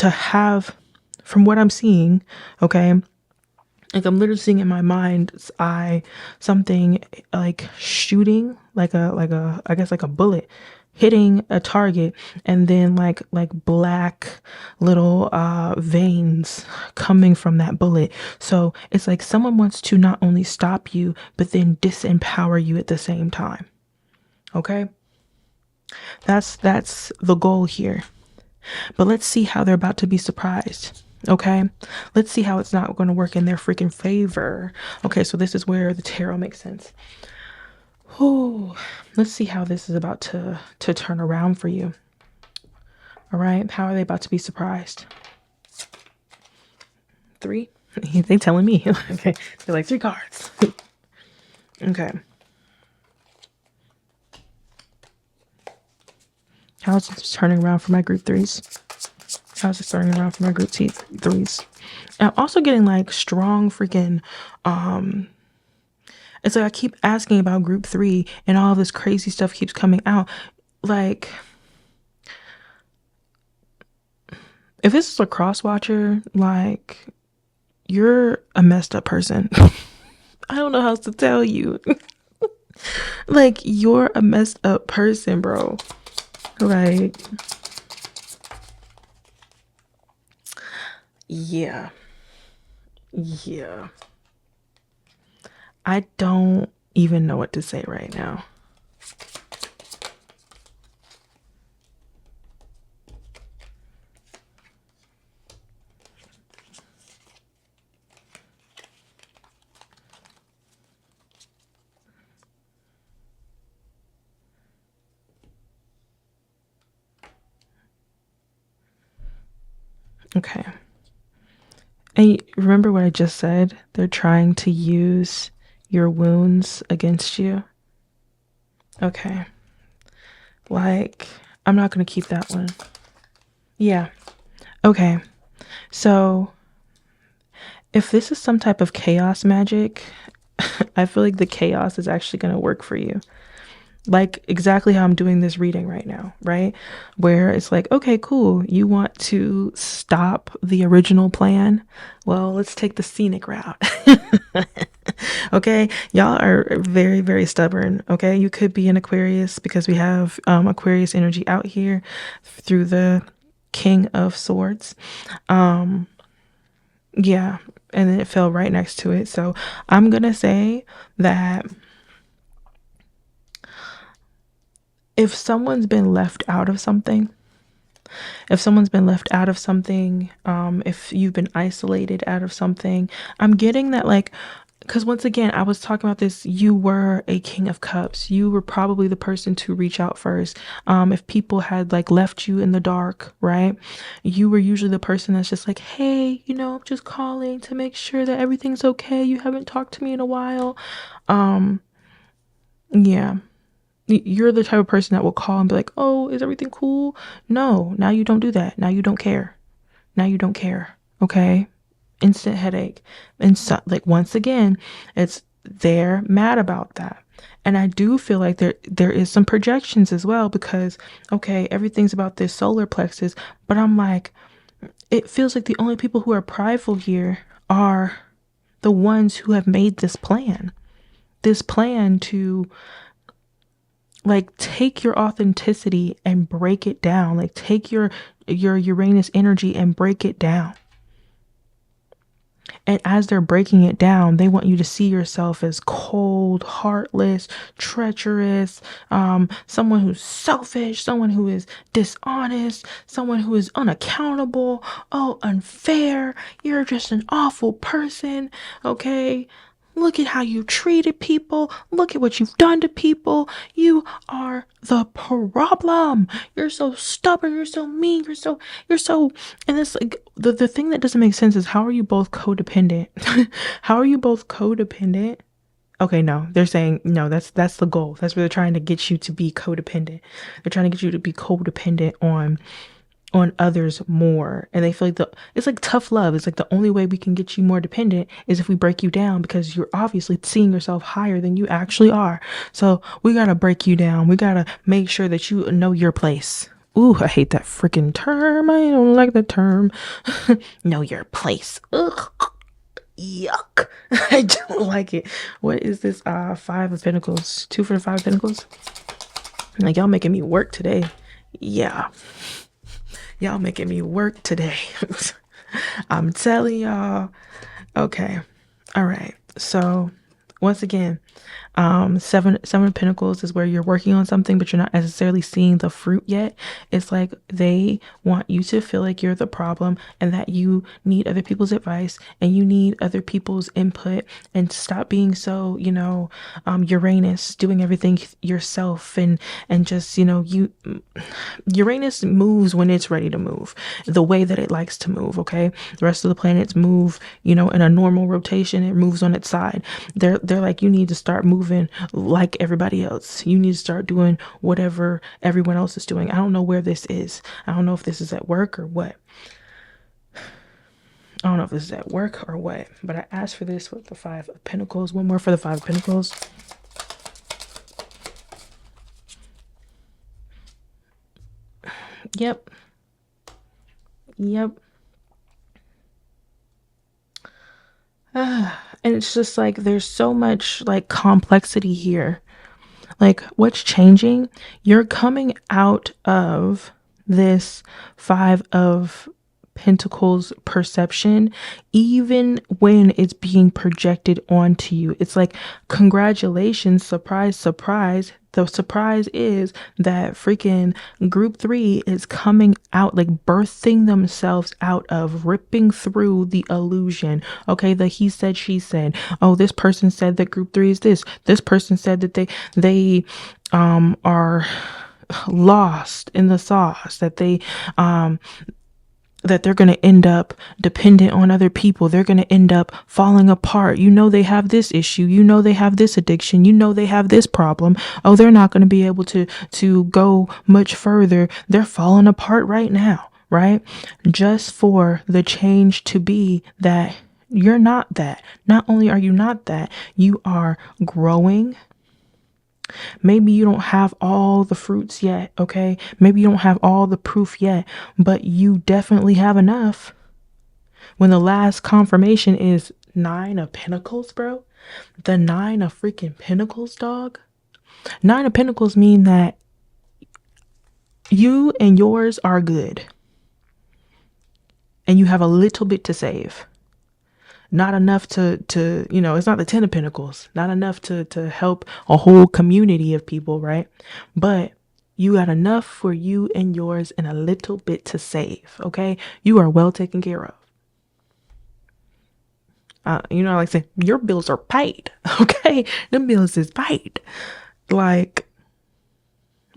have, from what I'm seeing, okay, like I'm literally seeing in my mind's eye something like shooting like a I guess like a bullet hitting a target, and then like black little veins coming from that bullet. So it's like someone wants to not only stop you but then disempower you at the same time. Okay, that's the goal here. But let's see how they're about to be surprised. Okay, let's see how it's not going to work in their freaking favor. Okay, so this is where the tarot makes sense. Oh, let's see how this is about to turn around for you. All right, how are they about to be surprised? 3. They telling me. Okay, they're like 3 cards. Okay, how is it turning around for my group 3s? How's it starting around for my group threes? I'm also getting like strong freaking it's like I keep asking about group 3 and all this crazy stuff keeps coming out. Like, if this is a cross watcher, like, you're a messed up person. I don't know how else to tell you. Like, you're a messed up person, bro. Like, yeah. Yeah. I don't even know what to say right now. Okay. And remember what I just said? They're trying to use your wounds against you. Okay. Like, I'm not going to keep that one. Yeah. Okay. So, if this is some type of chaos magic, I feel like the chaos is actually going to work for you. Like exactly how I'm doing this reading right now, right? Where it's like, okay, cool. You want to stop the original plan? Well, let's take the scenic route. Okay, y'all are very, very stubborn. Okay, you could be an Aquarius because we have Aquarius energy out here through the King of Swords. Yeah, and then it fell right next to it. So I'm gonna say that if someone's been left out of something, if you've been isolated out of something, I'm getting that, like, because once again, I was talking about this, you were a King of Cups. You were probably the person to reach out first. If people had like left you in the dark, right? You were usually the person that's just like, hey, I'm just calling to make sure that everything's okay. You haven't talked to me in a while. Yeah. You're the type of person that will call and be like, oh, is everything cool? No, now you don't do that. Now you don't care. Okay? Instant headache. And so, like, once again, they're mad about that. And I do feel like there is some projections as well because, okay, everything's about this solar plexus, but I'm like, it feels like the only people who are prideful here are the ones who have made this plan. This plan to like take your authenticity and break it down. Like take your Uranus energy and break it down. And as they're breaking it down, they want you to see yourself as cold, heartless, treacherous, someone who's selfish, someone who is dishonest, someone who is unaccountable, oh, unfair. You're just an awful person, okay? Look at how you treated people. Look at what you've done to people. You are the problem. You're so stubborn. You're so mean. You're so, and it's like, the thing that doesn't make sense is how are you both codependent? How are you both codependent? Okay, no, they're saying, no, that's the goal. That's where they're trying to get you to be codependent. They're trying to get you to be codependent on others more, and they feel like it's like tough love. It's like the only way we can get you more dependent is if we break you down, because you're obviously seeing yourself higher than you actually are. So we gotta break you down. We gotta make sure that you know your place. Ooh, I hate that freaking term. I don't like the term. Know your place. Ugh, yuck. I don't like it. What is this? 5 of Pentacles. 2 for the 5 of Pentacles. Like, y'all making me work today. Yeah. Y'all making me work today. I'm telling y'all. Okay. All right. So once again, seven of Pentacles is where you're working on something, but you're not necessarily seeing the fruit yet. It's like they want you to feel like you're the problem and that you need other people's advice and you need other people's input, and stop being so, Uranus, doing everything yourself, and just, Uranus moves when it's ready to move, the way that it likes to move. Okay. The rest of the planets move, in a normal rotation. It moves on its side. They're like, you need to start moving like everybody else. You need to start doing whatever everyone else is doing. I don't know where this is. I don't know if this is at work or what. I don't know if this is at work or what, but I asked for this with the Five of Pentacles. One more for the Five of Pentacles. Yep. Yep. And it's just like there's so much like complexity here. Like, what's changing? You're coming out of this Five of Pentacles perception, even when it's being projected onto you. It's like, congratulations, surprise, surprise. The surprise is that freaking group 3 is coming out, like birthing themselves out of, ripping through the illusion. Okay, the he said, she said. Oh, this person said that group 3 is this. This person said that they are lost in the sauce, that they're going to end up dependent on other people. They're going to end up falling apart. You know, they have this issue. You know, they have this addiction. You know, they have this problem. Oh, they're not going to be able to go much further. They're falling apart right now, right? Just for the change to be that you're not that. Not only are you not that, you are growing. Maybe you don't have all the fruits yet, okay? Maybe you don't have all the proof yet, but you definitely have enough. When the last confirmation is 9 of Pentacles, bro. The 9 of freaking Pentacles, dog. 9 of Pentacles mean that you and yours are good. And you have a little bit to save. Not enough to it's not the 10 of Pentacles, not enough to help a whole community of people, right? But you got enough for you and yours and a little bit to save, okay? You are well taken care of. Like I say, your bills are paid, okay? Them bills is paid. Like,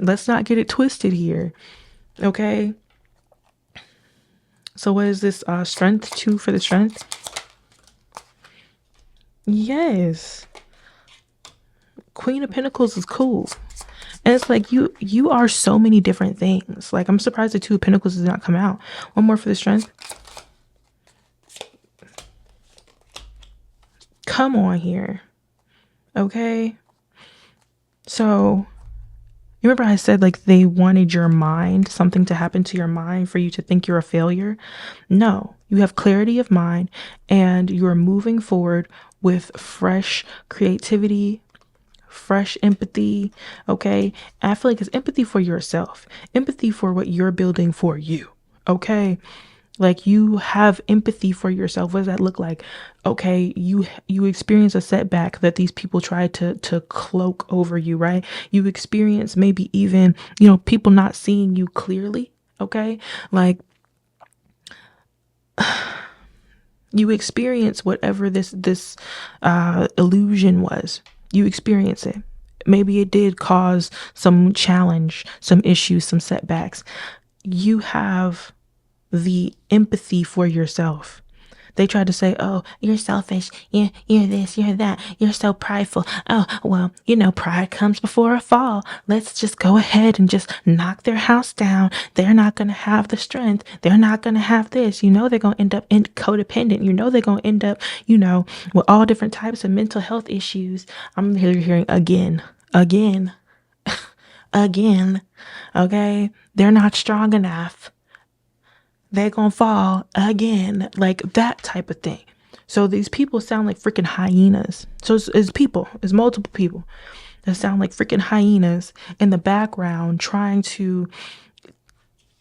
let's not get it twisted here, okay? So what is this? Strength, 2 for the strength. Yes. Queen of Pentacles is cool. And it's like you are so many different things. Like, I'm surprised the 2 of Pentacles does not come out. One more for the strength. Come on here. Okay. So, you remember I said like they wanted your mind, something to happen to your mind for you to think you're a failure? No, you have clarity of mind and you are moving forward with fresh creativity, fresh empathy. Okay. I feel like it's empathy for yourself, empathy for what you're building for you. Okay. Like, you have empathy for yourself. What does that look like? Okay, you experience a setback that these people try to cloak over you, right? You experience maybe even, people not seeing you clearly. Okay. Like, you experience whatever this illusion was. You experience it. Maybe it did cause some challenge, some issues, some setbacks. You have the empathy for yourself. They try to say, oh, you're selfish. You're this, you're that. You're so prideful. Oh, well, pride comes before a fall. Let's just go ahead and just knock their house down. They're not going to have the strength. They're not going to have this. They're going to end up codependent. They're going to end up, with all different types of mental health issues. I'm hearing again. Again. Okay. They're not strong enough. They're gonna fall again, like that type of thing. So these people sound like freaking hyenas. So it's multiple people that sound like freaking hyenas in the background trying to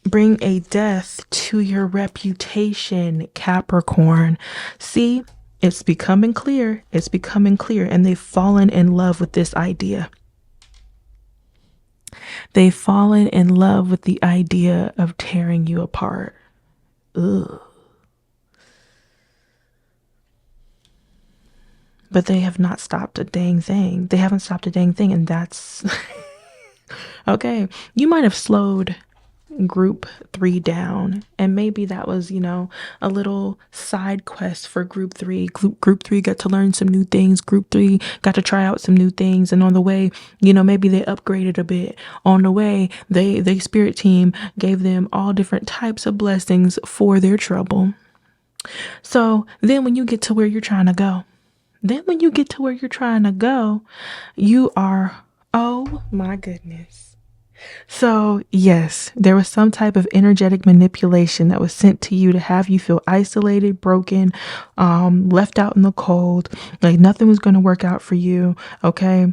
bring a death to your reputation, Capricorn. See, it's becoming clear. And they've fallen in love with this idea. They've fallen in love with the idea of tearing you apart. Ugh. But they have not stopped a dang thing. They haven't stopped a dang thing. And that's okay. You might have slowed group 3 down. And maybe that was, a little side quest for group 3. Group 3 got to learn some new things. Group 3 got to try out some new things. And on the way, maybe they upgraded a bit. On the way, they spirit team gave them all different types of blessings for their trouble. So then when you get to where you're trying to go, you are, oh my goodness. So, yes, there was some type of energetic manipulation that was sent to you to have you feel isolated, broken, left out in the cold, like nothing was going to work out for you. Okay.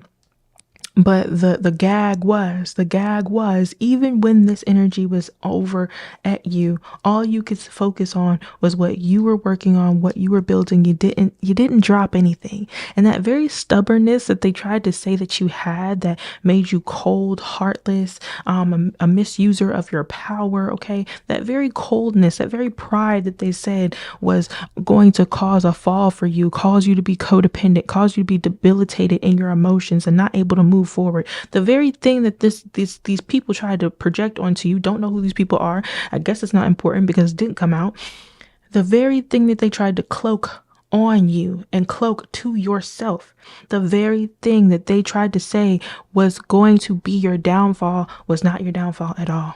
But the gag was even when this energy was over at you, all you could focus on was what you were working on, what you were building. You didn't drop anything. And that very stubbornness that they tried to say that you had, that made you cold, heartless, a misuser of your power, okay? That very coldness, that very pride that they said was going to cause a fall for you, cause you to be codependent, cause you to be debilitated in your emotions and not able to move forward. The very thing that these people tried to project onto you, don't know who these people are. I guess it's not important because it didn't come out. The very thing that they tried to cloak on you and cloak to yourself, the very thing that they tried to say was going to be your downfall was not your downfall at all.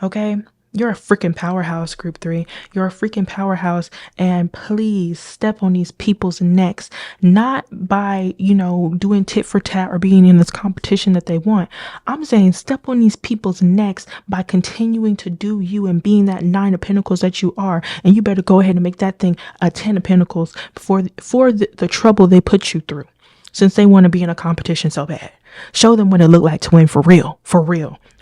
Okay? You're a freaking powerhouse, group 3. You're a freaking powerhouse. And please step on these people's necks, not by, doing tit for tat or being in this competition that they want. I'm saying step on these people's necks by continuing to do you and being that 9 of Pentacles that you are. And you better go ahead and make that thing a 10 of Pentacles for the trouble they put you through, since they want to be in a competition so bad. Show them what it looked like to win for real,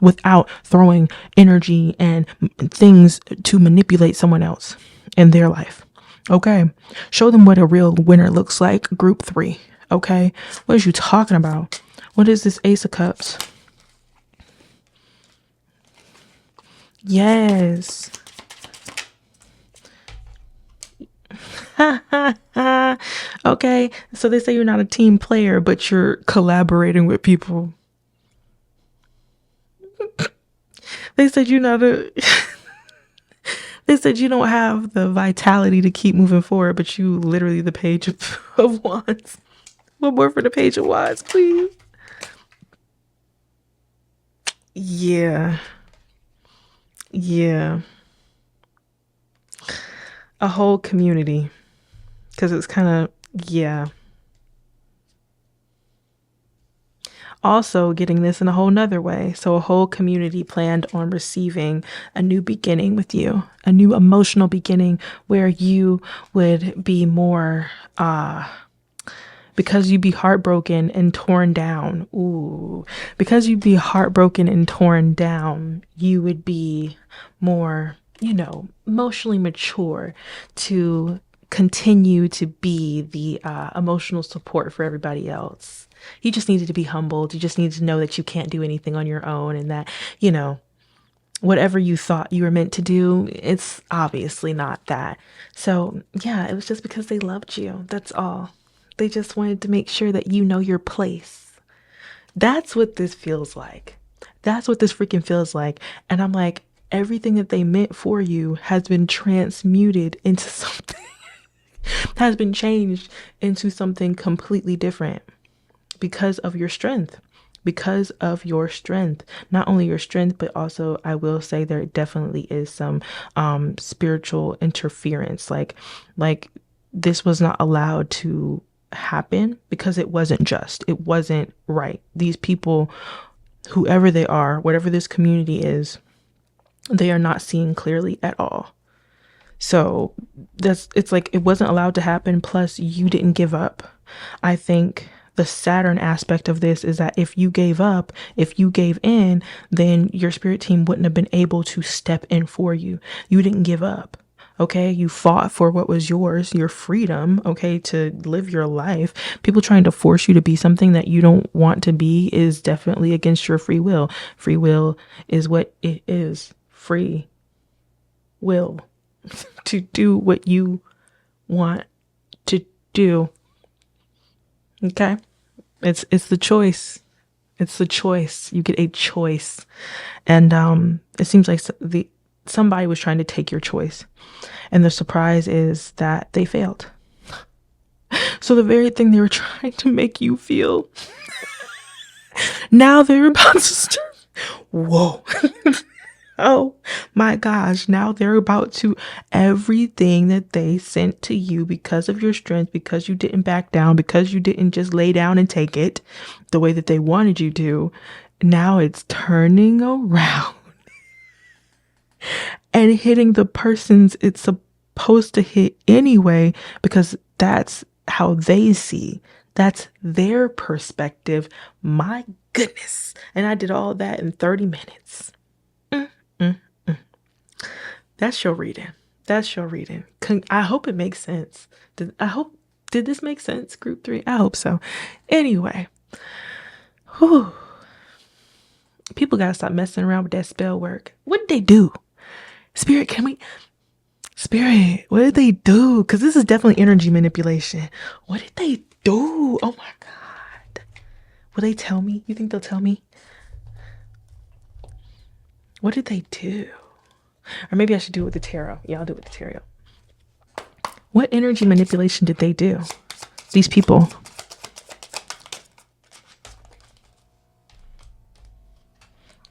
without throwing energy and things to manipulate someone else in their life. Okay. Show them what a real winner looks like, group 3. Okay. What is you talking about? What is this Ace of Cups? Yes. Okay, so they say you're not a team player, but you're collaborating with people. They said you're not a they said you don't have the vitality to keep moving forward, but you literally the Page of Wands. One more for the Page of Wands, please. Yeah. A whole community. Because it's kind of, yeah. Also getting this in a whole nother way. So a whole community planned on receiving a new beginning with you, a new emotional beginning where you would be more, because you'd be heartbroken and torn down. Ooh, because you'd be heartbroken and torn down, you would be more, emotionally mature to continue to be the emotional support for everybody else. You just needed to be humbled. You just needed to know that you can't do anything on your own, and that, whatever you thought you were meant to do, it's obviously not that. So yeah, it was just because they loved you. That's all. They just wanted to make sure that you know your place. That's what this feels like. That's what this freaking feels like. And I'm like, everything that they meant for you has been transmuted into something, has been changed into something completely different because of your strength. Because of your strength, not only your strength, but also I will say there definitely is some spiritual interference. Like this was not allowed to happen because it wasn't just, it wasn't right. These people, whoever they are, whatever this community is, they are not seeing clearly at all. So it's like it wasn't allowed to happen. Plus you didn't give up. I think the Saturn aspect of this is that if you gave up, if you gave in, then your spirit team wouldn't have been able to step in for you. You didn't give up. Okay, you fought for what was yours, your freedom, okay, to live your life. People trying to force you to be something that you don't want to be is definitely against your free will. Free will is what it is. Free will to do what you want to do. Okay? It's the choice. It's a choice. You get a choice. And it seems like somebody was trying to take your choice. And the surprise is that they failed. So the very thing they were trying to make you feel, now they're about to start. Whoa. Oh my gosh. Now they're about to, everything that they sent to you because of your strength, because you didn't back down, because you didn't just lay down and take it the way that they wanted you to. Now it's turning around and hitting the persons it's supposed to hit anyway, because that's how they see. That's their perspective. My goodness. And I did all that in 30 minutes. That's your reading. That's your reading. I hope it makes sense. Did this make sense, group 3? I hope so. Anyway. Whew. People gotta stop messing around with that spell work. What did they do? Spirit, what did they do? Because this is definitely energy manipulation. What did they do? Oh my God. Will they tell me? You think they'll tell me? What did they do? Or maybe I should do it with the tarot. Yeah, I'll do it with the tarot. What energy manipulation did they do? These people.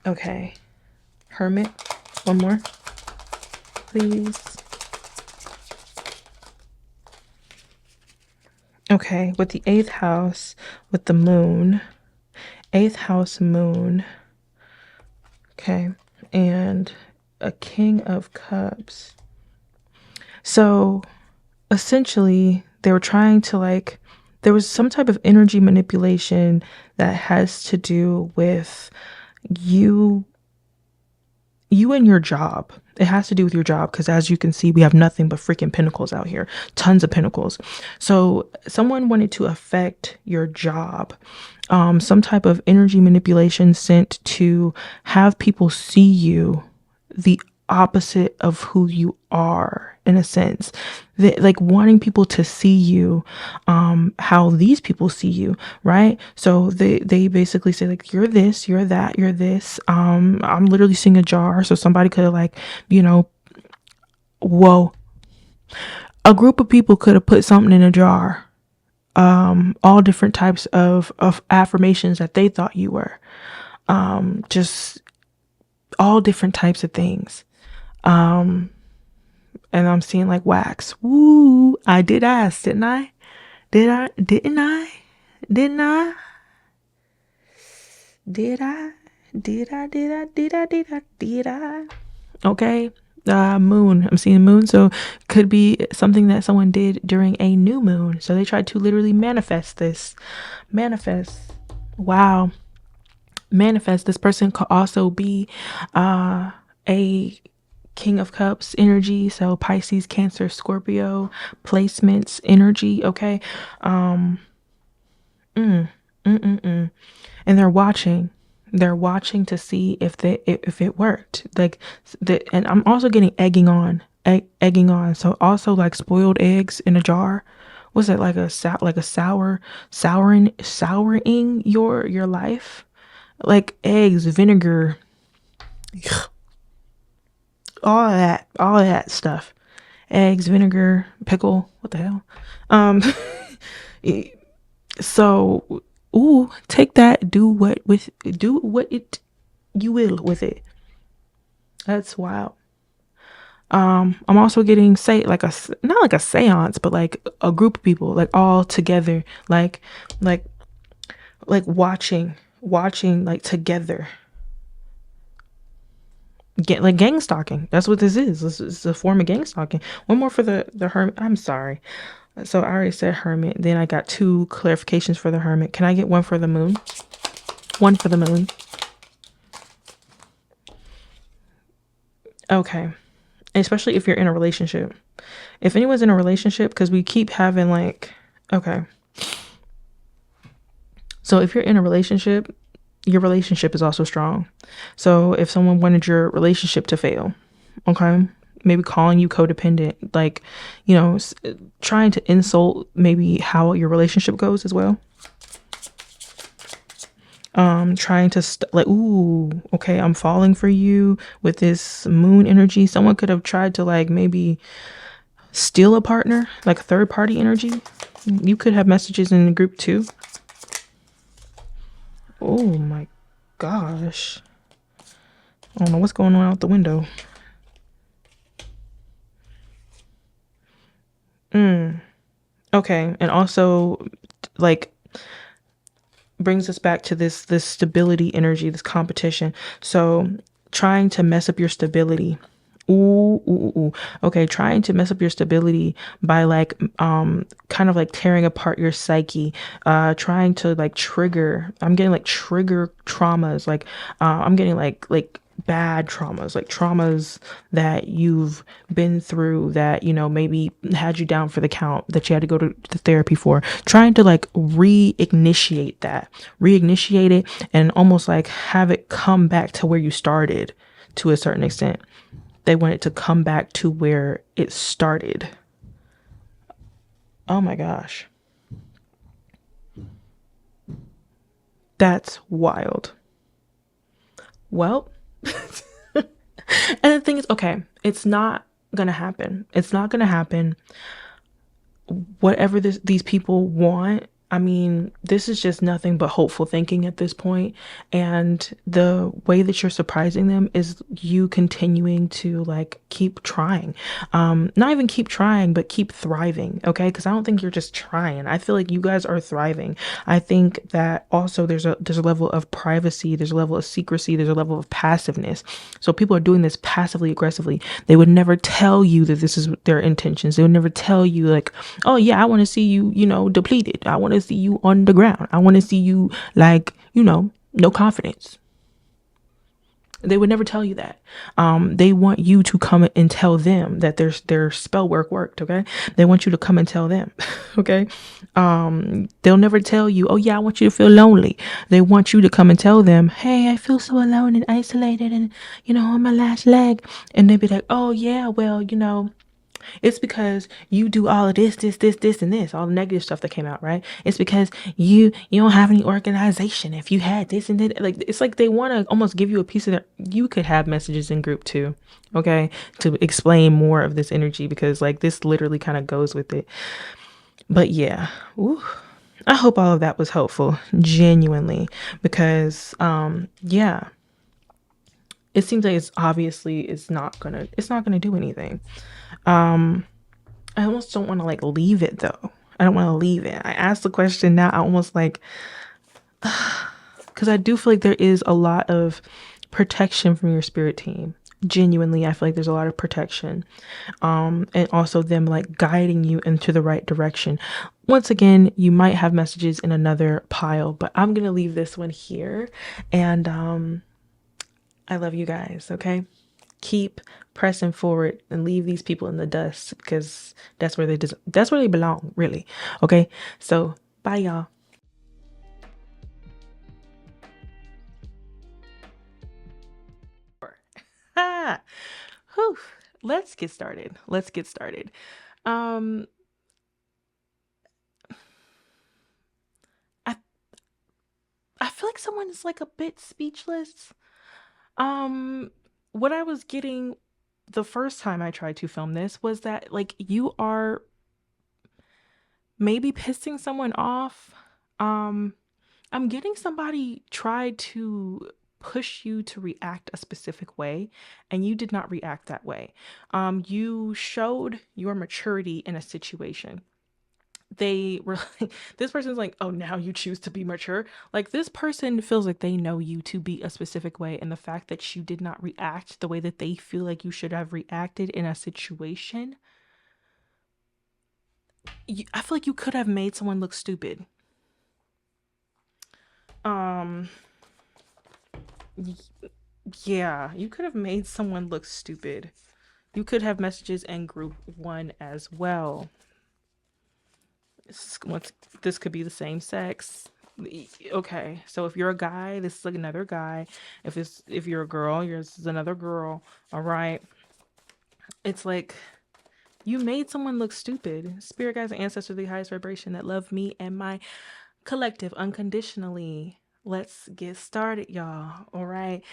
Okay. Hermit. One more. Please. Okay. With the 8th house, with the moon. 8th house moon. Okay. And a King of Cups. So essentially they were trying to there was some type of energy manipulation that has to do with you and your job. It has to do with your job, because as you can see, we have nothing but freaking pentacles out here. Tons of pentacles. So someone wanted to affect your job. Some type of energy manipulation sent to have people see you the opposite of who you are, in a sense. Like wanting people to see you how these people see you, right? So they basically say like, you're this, you're that, you're this. I'm literally seeing a jar. So somebody could have whoa, a group of people could have put something in a jar, all different types of affirmations that they thought you were, just all different types of things. And I'm seeing like wax. Woo! I did ask, didn't I? Didn't I? Okay. Moon. I'm seeing moon. So could be something that someone did during a new moon. So they tried to literally manifest this. Wow. Manifest. This person could also be a King of Cups energy. So Pisces, Cancer, Scorpio placements energy. Okay. And they're watching to see if it worked. And I'm also getting egging on. So also like spoiled eggs in a jar. Was it like a souring your life? Like eggs, vinegar, all of that stuff. Eggs, vinegar, pickle. What the hell? So, take that. Do what you will with it. That's wild. I'm also getting not like a seance, but like a group of people, like all together, like watching like together. Get like gang stalking. That's what this is. This is a form of gang stalking. One more for the hermit. I'm sorry. So I already said hermit. Then I got 2 clarifications for the hermit. Can I get one for the moon? One for the moon. Okay. Especially if you're in a relationship. If anyone's in a relationship, because we keep having okay. So if you're in a relationship, your relationship is also strong. So if someone wanted your relationship to fail, okay, maybe calling you codependent, trying to insult maybe how your relationship goes as well. Trying to like, ooh, okay, I'm falling for you with this moon energy. Someone could have tried to like maybe steal a partner, like a third party energy. You could have messages in the group too. Oh my gosh. I don't know what's going on out the window. Okay, and also like brings us back to this stability energy, this competition. So trying to mess up your stability. Ooh, ooh, ooh. Okay, trying to mess up your stability by like kind of like tearing apart your psyche, trying to like trigger. I'm getting like trigger traumas, like I'm getting like bad traumas, like traumas that you've been through that, you know, maybe had you down for the count, that you had to go to therapy for, trying to like reinitiate it and almost like have it come back to where you started to a certain extent. They want it to come back to where it started. Oh my gosh. That's wild. Well, and the thing is, okay, it's not gonna happen. It's not gonna happen. Whatever these people want, I mean, this is just nothing but hopeful thinking at this point. And the way that you're surprising them is you continuing to like keep trying. Not even keep trying, but keep thriving. Okay. Cause I don't think you're just trying. I feel like you guys are thriving. I think that also there's a level of privacy, there's a level of secrecy, there's a level of passiveness. So people are doing this passively aggressively. They would never tell you that this is their intentions. They would never tell you like, oh yeah, I want to see you, you know, depleted. I want to see you on the ground. I want to see you like, you know, no confidence. They would never tell you that. They want you to come and tell them that their spell work worked. Okay, they want you to come and tell them. Okay, they'll never tell you, oh yeah, I want you to feel lonely. They want you to come and tell them, hey, I feel so alone and isolated, and you know, on my last leg. And they'd be like, oh yeah, well, you know, it's because you do all of this, and this, all the negative stuff that came out, right? It's because you don't have any organization. If you had this and that, like it's like they want to almost give you a piece of their. You could have messages in group too, okay, to explain more of this energy because like this literally kind of goes with it. But yeah, ooh, I hope all of that was helpful, genuinely, because yeah, it seems like it's not gonna do anything. I almost don't want to like leave it though. I don't want to leave it. I asked the question now. I almost like, because I do feel like there is a lot of protection from your spirit team. Genuinely, I feel like there's a lot of protection. And also them like guiding you into the right direction. Once again, you might have messages in another pile, but I'm gonna leave this one here. And I love you guys, okay? Keep pressing forward and leave these people in the dust because that's where they belong, really. Okay? So, bye y'all. Ah, whew. Let's get started. Let's get started. Um I I feel like someone is like a bit speechless. Um what I was getting the first time I tried to film this was that like you are maybe pissing someone off. Um, I'm getting somebody tried to push you to react a specific way and you did not react that way. You showed your maturity in a situation. They were like, this person's like, oh, now you choose to be mature. Like, this person feels like they know you to be a specific way. And the fact that you did not react the way that they feel like you should have reacted in a situation, I feel like you could have made someone look stupid. Um, yeah, you could have made someone look stupid. You could have messages in group one as well. This could be the same sex. Okay, so if you're a guy, this is like another guy. If you're a girl, this is another girl. All right. It's like you made someone look stupid. Spirit guides and ancestors, the highest vibration that love me and my collective unconditionally. Let's get started, y'all. All right.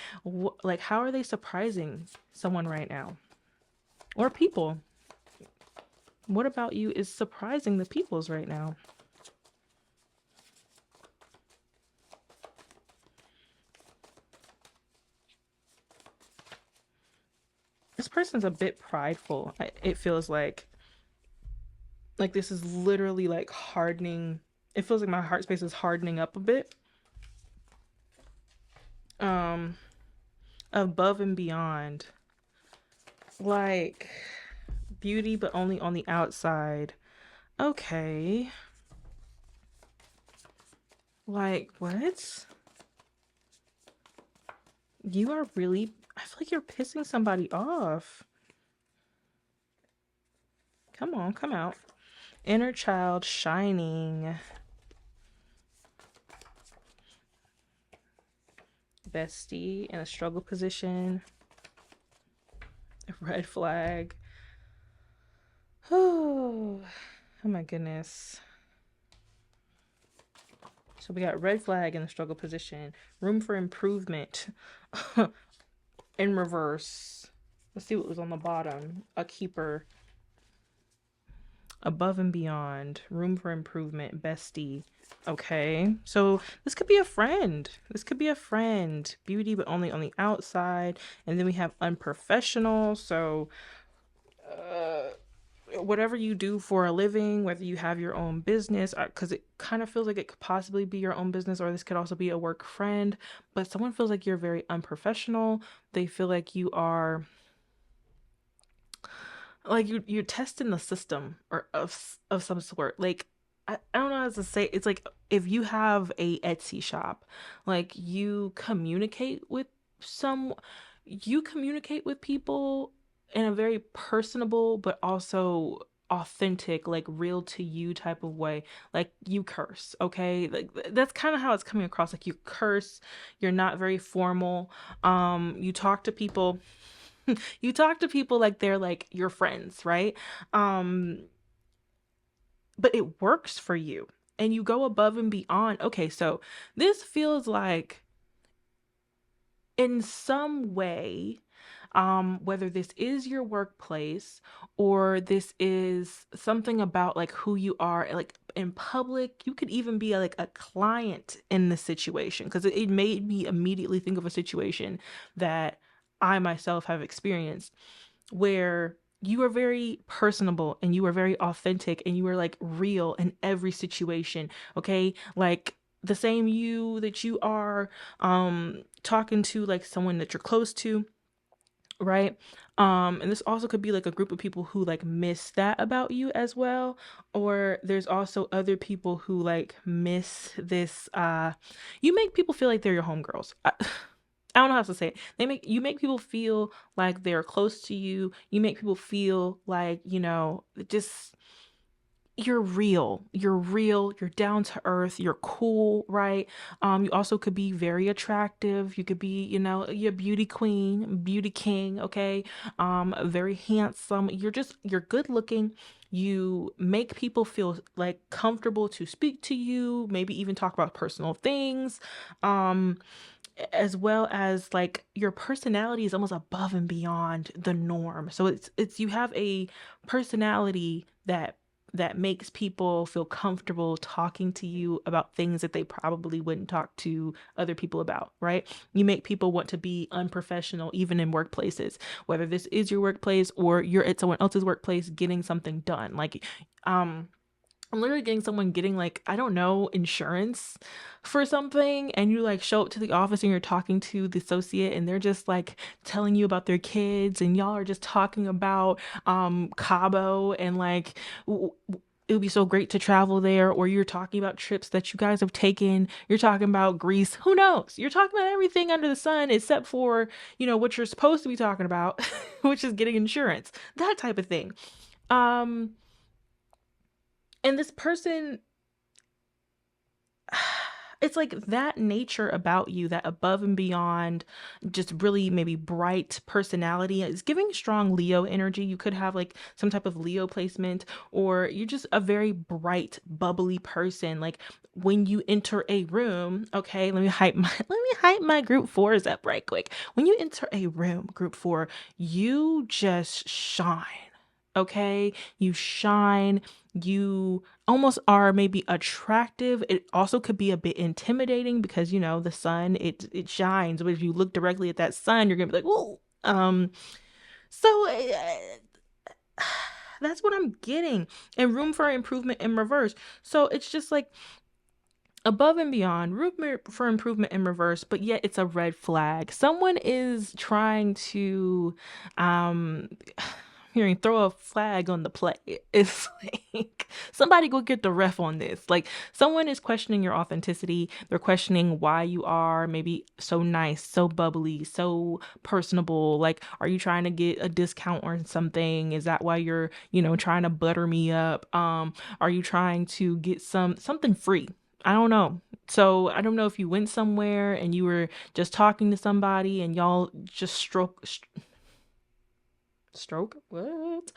Like, how are they surprising someone right now? Or people? What about you is surprising the peoples right now? This person's a bit prideful. It feels like this is literally like hardening. It feels like my heart space is hardening up a bit. Um, Above and beyond. Like beauty, but only on the outside. Okay. Like, what? You are really. I feel like you're pissing somebody off. Come on, come out. Inner child shining. Bestie in a struggle position. Red flag. Oh my goodness. So we got red flag in the struggle position. Room for improvement. In reverse. Let's see what was on the bottom. A keeper. Above and beyond. Room for improvement. Bestie. Okay. So this could be a friend. This could be a friend. Beauty, but only on the outside. And then we have unprofessional. So whatever you do for a living, whether you have your own business, because it kind of feels like it could possibly be your own business, or this could also be a work friend, but someone feels like you're very unprofessional. They feel like you are like you're testing the system or of some sort. Like I don't know how to say. It's like if you have a Etsy shop, like some you communicate with people in a very personable but also authentic, like real to you type of way. Like you curse, okay? Like that's kind of how it's coming across. Like you curse, you're not very formal. You talk to people you talk to people like they're like your friends, right? Um, but it works for you and you go above and beyond. Okay, so this feels like in some way, whether this is your workplace or this is something about like who you are like in public, you could even be like a client in the situation, because it made me immediately think of a situation that I myself have experienced where you are very personable and you are very authentic and you are like real in every situation. Okay, like the same you that you are talking to like someone that you're close to, right? And this also could be like a group of people who like miss that about you as well, or there's also other people who like miss this. You make people feel like they're your homegirls. I don't know how to say it. You make people feel like they're close to you. You make people feel like, just you're real, you're down to earth, you're cool, right? You also could be very attractive. You could be, you're beauty queen, beauty king, okay? Very handsome. You're good looking. You make people feel like comfortable to speak to you, maybe even talk about personal things. Um, as well as like your personality is almost above and beyond the norm. So it's you have a personality that makes people feel comfortable talking to you about things that they probably wouldn't talk to other people about, right? You make people want to be unprofessional even in workplaces, whether this is your workplace or you're at someone else's workplace getting something done. Like I'm literally getting like, I don't know, insurance for something, and you like show up to the office and you're talking to the associate and they're just like telling you about their kids and y'all are just talking about Cabo and like it would be so great to travel there, or you're talking about trips that you guys have taken, you're talking about Greece, who knows, you're talking about everything under the sun except for what you're supposed to be talking about, which is getting insurance, that type of thing. um and this person, it's like that nature about you, that above and beyond, just really maybe bright personality is giving strong Leo energy. You could have like some type of Leo placement, or you're just a very bright, bubbly person. Like when you enter a room, okay, let me hype my group fours up right quick. When you enter a room, group four, you just shine. Okay, you shine, you almost are maybe attractive. It also could be a bit intimidating because the sun, it shines, but if you look directly at that sun, you're gonna be like, whoa. So that's what I'm getting, and room for improvement in reverse. So it's just like above and beyond, room for improvement in reverse, but yet it's a red flag. Someone is trying to um hearing throw a flag on the play. It's like somebody go get the ref on this. Like someone is questioning your authenticity. They're questioning why you are maybe so nice, so bubbly, so personable. Like, are you trying to get a discount or something? Is that why you're, trying to butter me up? Are you trying to get something free? I don't know. So I don't know if you went somewhere and you were just talking to somebody and y'all just stroke what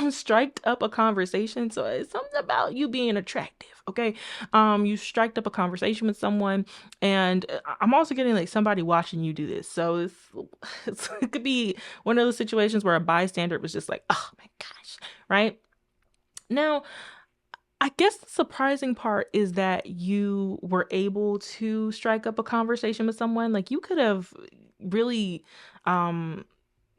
striked up a conversation. So it's something about you being attractive. Okay, you striked up a conversation with someone, and I'm also getting like somebody watching you do this. So it could be one of those situations where a bystander was just like, oh my gosh, right? Now I guess the surprising part is that you were able to strike up a conversation with someone. Like you could have really um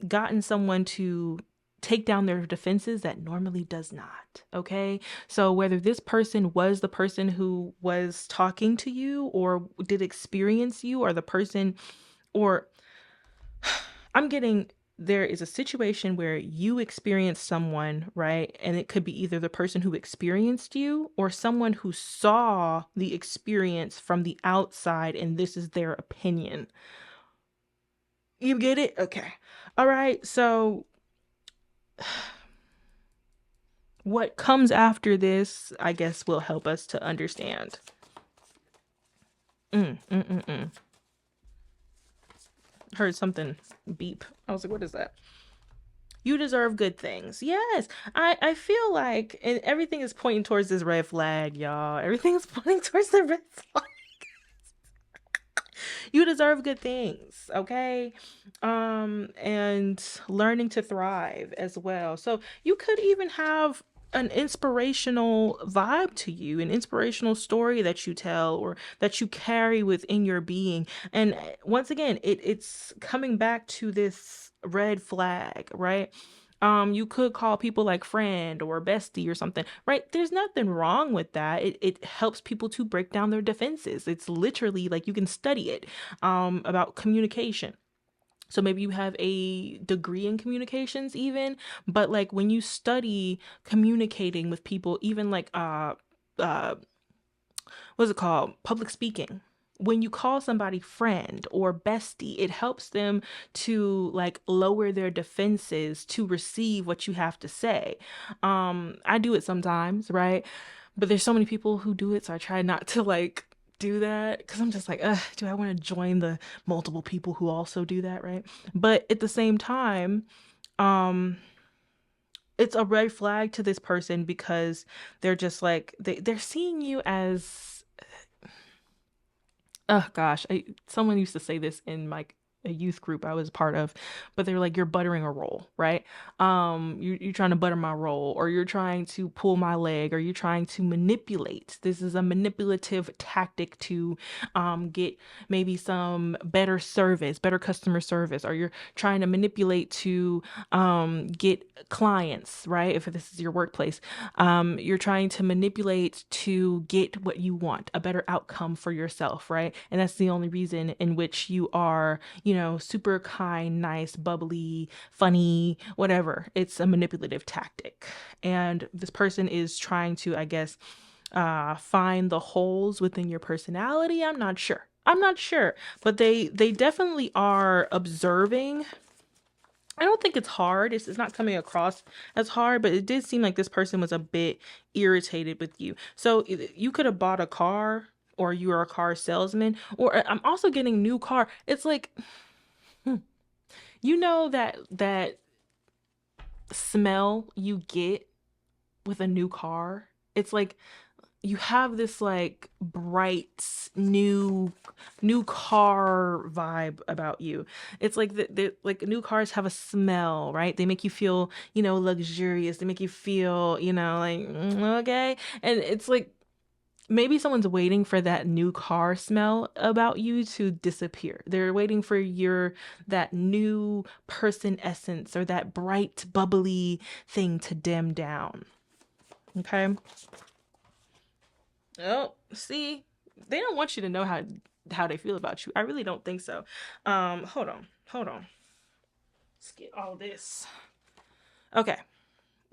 gotten someone to take down their defenses that normally does not. Okay. So whether this person was the person who was talking to you or did experience you, or the person, or I'm getting there is a situation where you experienced someone, right? And it could be either the person who experienced you or someone who saw the experience from the outside, and this is their opinion. You get it? Okay. All right. So what comes after this, I guess, will help us to understand. Mm, mm, mm, mm. Heard something beep. I was like, what is that? You deserve good things. Yes. I feel like, and everything is pointing towards this red flag, y'all. Everything is pointing towards the red flag. You deserve good things, okay? And learning to thrive as well. So you could even have an inspirational vibe to you, an inspirational story that you tell or that you carry within your being. And once again, it's coming back to this red flag, right? You could call people like friend or bestie or something, right? There's nothing wrong with that. It helps people to break down their defenses. It's literally like you can study it about communication. So maybe you have a degree in communications even, but like when you study communicating with people, even like uh what's it called? Public speaking. When you call somebody friend or bestie, it helps them to like lower their defenses to receive what you have to say. I do it sometimes, right? But there's so many people who do it, so I try not to like do that because I'm just like, do I want to join the multiple people who also do that, right? But at the same time, um, it's a red flag to this person because they're just like they're seeing you as, oh gosh, someone used to say this in my a youth group I was part of, but they're like, you're buttering a roll, right? You're trying to butter my roll, or you're trying to pull my leg, or you're trying to manipulate. This is a manipulative tactic to get maybe some better service, better customer service, or you're trying to manipulate to get clients, right? If this is your workplace, you're trying to manipulate to get what you want, a better outcome for yourself, right? And that's the only reason in which you are, super kind, nice, bubbly, funny, whatever. It's a manipulative tactic. And this person is trying to, I guess, find the holes within your personality. I'm not sure. But they definitely are observing. I don't think it's hard. It's not coming across as hard, but it did seem like this person was a bit irritated with you. So you could have bought a car or you're a car salesman, or I'm also getting new car. It's like, you know, that smell you get with a new car. It's like you have this like bright new car vibe about you. It's like the like new cars have a smell, right? They make you feel, luxurious. They make you feel, like okay. And it's like maybe someone's waiting for that new car smell about you to disappear. They're waiting for that new person essence or that bright bubbly thing to dim down. Okay? Oh, see, they don't want you to know how they feel about you. I really don't think so. Hold on. Let's get all this. Okay.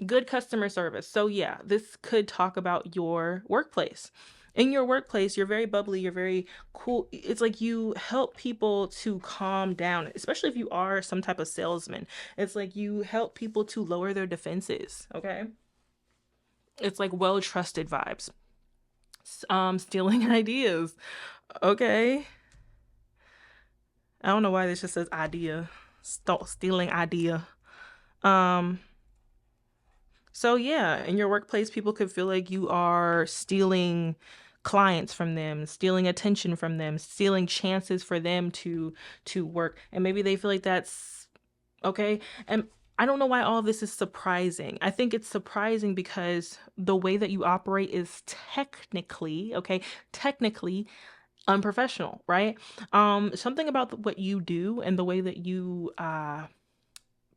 Good customer service. So yeah, this could talk about your workplace. In your workplace, you're very bubbly, you're very cool. It's like you help people to calm down, especially if you are some type of salesman. It's like you help people to lower their defenses, okay? It's like well trusted vibes. Stealing ideas. Okay. I don't know why this just says idea. Stealing idea. Um, so yeah, in your workplace, people could feel like you are stealing clients from them, stealing attention from them, stealing chances for them to work. And maybe they feel like that's okay. And I don't know why all of this is surprising. I think it's surprising because the way that you operate is technically unprofessional, right? Something about what you do and the way that you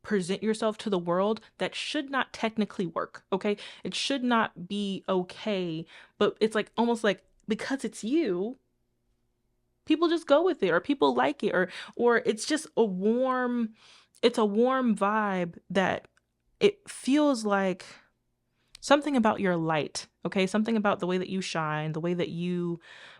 present yourself to the world that should not technically work, okay? It should not be okay, but it's like almost like because it's you, people just go with it or people like it or it's just a warm vibe that it feels like something about your light, okay? Something about the way that you shine, the way that you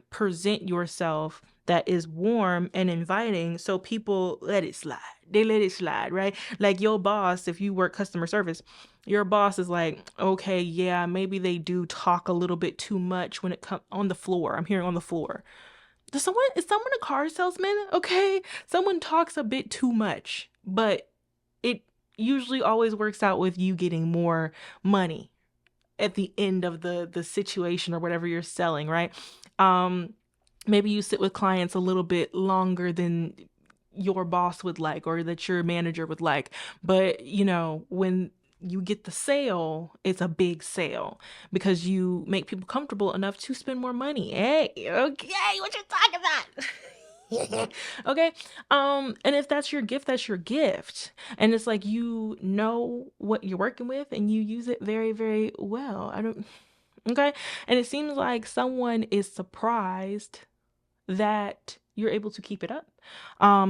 present yourself that is warm and inviting so people let it slide. They let it slide, right? Like your boss, if you work customer service, your boss is like, okay, yeah, maybe they do talk a little bit too much when it comes on the floor. I'm hearing on the floor. Is someone a car salesman? Okay. Someone talks a bit too much, but it usually always works out with you getting more money at the end of the situation or whatever you're selling, right? Maybe you sit with clients a little bit longer than your boss would like or that your manager would like, but when you get the sale, it's a big sale because you make people comfortable enough to spend more money. Hey, okay, what you talking about? Okay. And if that's your gift, that's your gift. And it's like you know what you're working with and you use it very, very well. I don't okay. And it seems like someone is surprised that you're able to keep it up.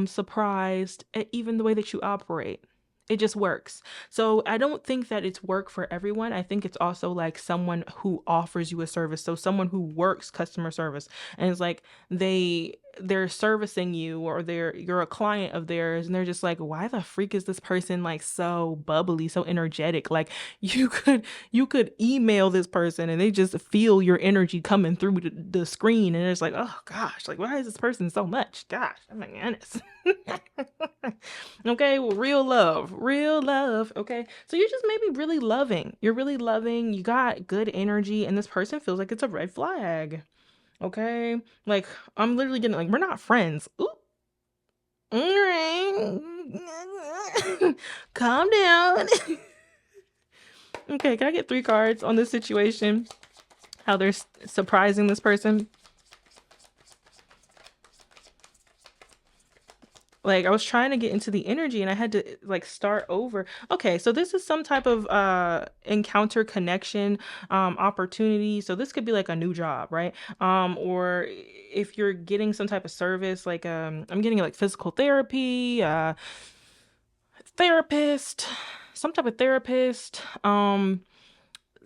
Surprised at even the way that you operate. It just works. So I don't think that it's work for everyone. I think it's also like someone who offers you a service. So someone who works customer service and it's like they're servicing you or you're a client of theirs and they're just like, why the freak is this person like so bubbly, so energetic? Like you could email this person and they just feel your energy coming through the screen and it's like, oh gosh, like why is this person so much? Gosh, oh my goodness. Okay, well, real love. Okay, so you're just maybe really loving. You're really loving. You got good energy, and this person feels like it's a red flag. Okay, like I'm literally getting like we're not friends. Ooh. All right. Calm down. Okay, can I get 3 cards on this situation? How they're surprising this person? Like I was trying to get into the energy and I had to like start over. Okay, so this is some type of encounter connection opportunity. So this could be like a new job, right? Or if you're getting some type of service like I'm getting like physical therapy, therapist, some type of therapist.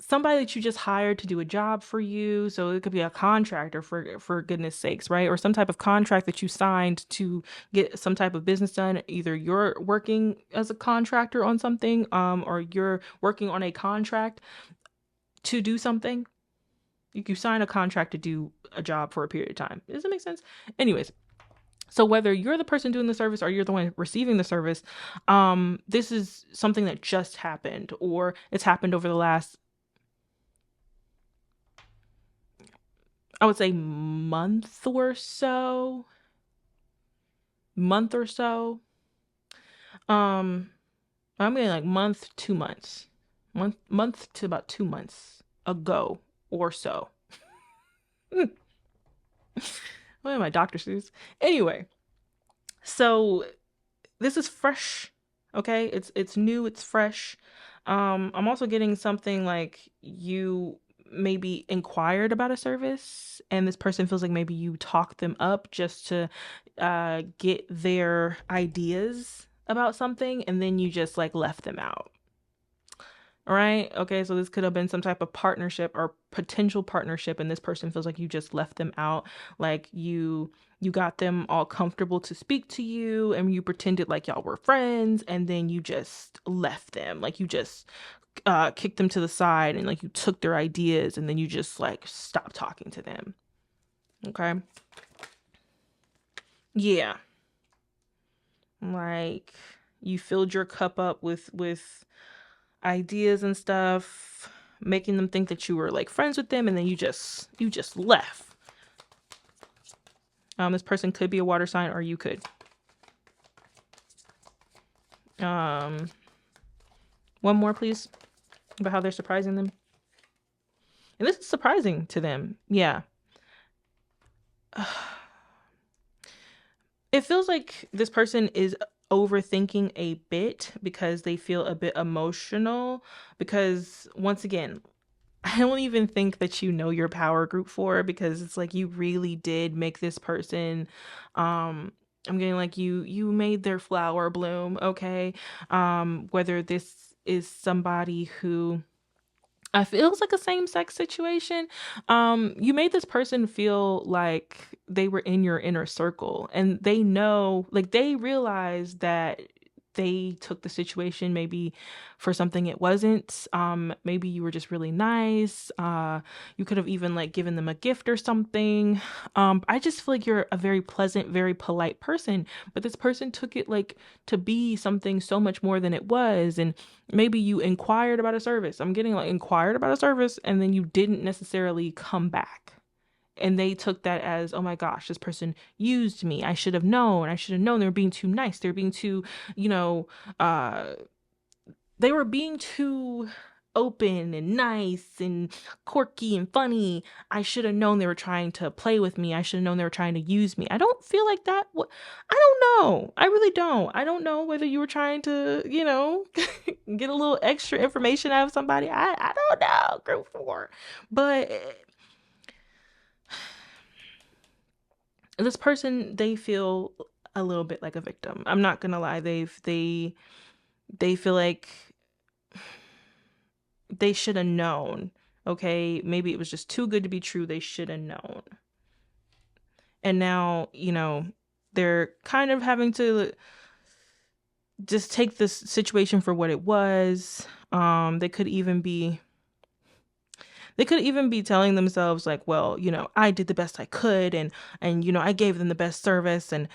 Somebody that you just hired to do a job for you. So it could be a contractor for goodness sakes, right? Or some type of contract that you signed to get some type of business done. Either you're working as a contractor on something, or you're working on a contract to do something. You sign a contract to do a job for a period of time. Does that make sense? Anyways, so whether you're the person doing the service or you're the one receiving the service, this is something that just happened, or it's happened over the last, I would say, month or so. I'm getting like month, 2 months, month to about 2 months ago or so. What am I, Dr. Seuss? Anyway, so this is fresh. Okay, it's new, it's fresh. I'm also getting something like you maybe inquired about a service and this person feels like maybe you talked them up just to get their ideas about something, and then you just like left them out. All right. Okay. So this could have been some type of partnership or potential partnership, and this person feels like you just left them out. Like you got them all comfortable to speak to you, and you pretended like y'all were friends, and then you just left them. Like you just kicked them to the side, and like you took their ideas, and then you just like stopped talking to them. Okay. Yeah. Like you filled your cup up with ideas and stuff, making them think that you were like friends with them, and then you just left. This person could be a water sign, or you could. One more, please, about how they're surprising them. And this is surprising to them. Yeah. It feels like this person is overthinking a bit because they feel a bit emotional. Because once again, I don't even think that you know your power group 4, because it's like you really did make this person, I'm getting like you made their flower bloom, okay? Whether this is somebody who I feels like a same-sex situation. You made this person feel like they were in your inner circle, and they know, like they realize that they took the situation maybe for something it wasn't. Maybe you were just really nice. You could have even like given them a gift or something. I just feel like you're a very pleasant, very polite person, but this person took it like to be something so much more than it was. And maybe you inquired about a service. I'm getting like inquired about a service, and then you didn't necessarily come back. And they took that as, oh my gosh, this person used me. I should have known. I should have known. They were being too nice. They were being too, you know, they were being too open and nice and quirky and funny. I should have known they were trying to play with me. I should have known they were trying to use me. I don't feel like that. I don't know. I really don't. I don't know whether you were trying to, get a little extra information out of somebody. I don't know, group 4. But this person, they feel a little bit like a victim. I'm not gonna lie. They feel like they should have known. Okay, maybe it was just too good to be true. They should have known. And now, they're kind of having to just take this situation for what it was. They could even be telling themselves like, well, I did the best I could, and I gave them the best service, and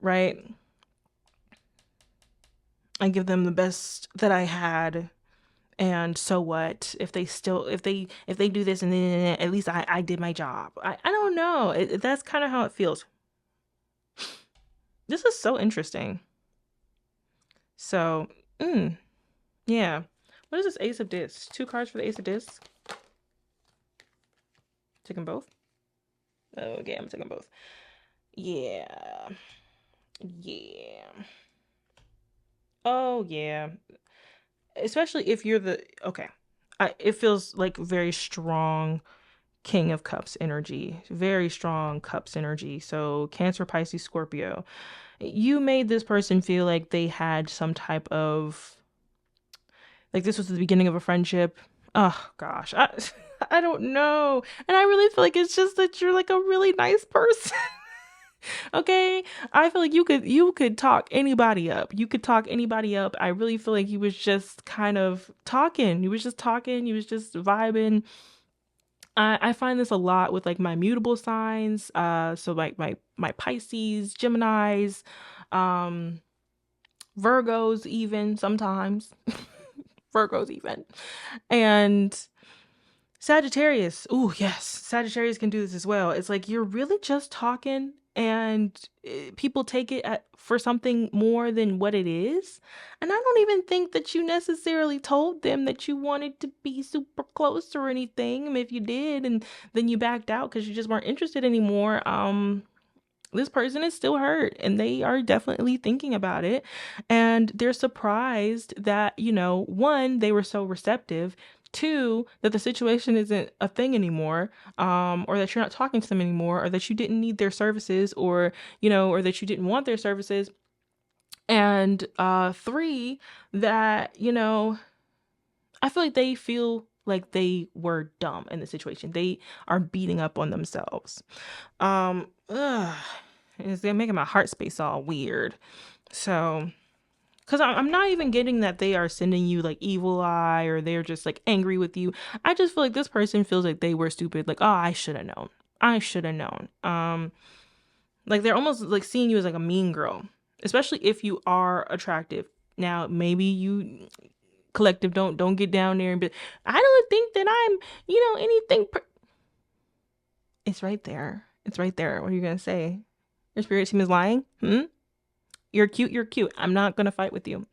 right, I give them the best that I had. And so what if they do this, and then at least I did my job. I don't know. That's kind of how it feels. This is so interesting. So, yeah. What is this Ace of Discs? 2 cards for the Ace of Discs. Take them both. Okay, I'm taking both. Yeah. Oh yeah. Especially if you're it feels like very strong King of Cups energy, very strong Cups energy. So Cancer, Pisces, Scorpio, you made this person feel like they had some type of, like this was the beginning of a friendship. Oh gosh, I don't know. And I really feel like it's just that you're like a really nice person. Okay, I feel like you could talk anybody up. You could talk anybody up. I really feel like he was just kind of talking. He was just talking. He was just vibing. I find this a lot with like my mutable signs. So like my Pisces, Geminis, um, Virgos, even sometimes. Virgos, even. And Sagittarius. Ooh, yes. Sagittarius can do this as well. It's like you're really just talking and people take it for something more than what it is. And I don't even think that you necessarily told them that you wanted to be super close or anything. I mean, if you did and then you backed out because you just weren't interested anymore, this person is still hurt and they are definitely thinking about it, and they're surprised that, one, they were so receptive, two, that the situation isn't a thing anymore, or that you're not talking to them anymore, or that you didn't need their services, or or that you didn't want their services, and three, that I feel like they feel like they were dumb in the situation. They are beating up on themselves. Ugh, it's making my heart space all weird. So, because I'm not even getting that they are sending you like evil eye or they're just like angry with you. I just feel like this person feels like they were stupid. Like, oh, I should have known. I should have known. Like they're almost like seeing you as like a mean girl, especially if you are attractive. Now, maybe you collective don't get down there and be, I don't think that I'm, anything. It's right there. It's right there. What are you gonna say? Your spirit team is lying? You're cute. You're cute. I'm not gonna fight with you.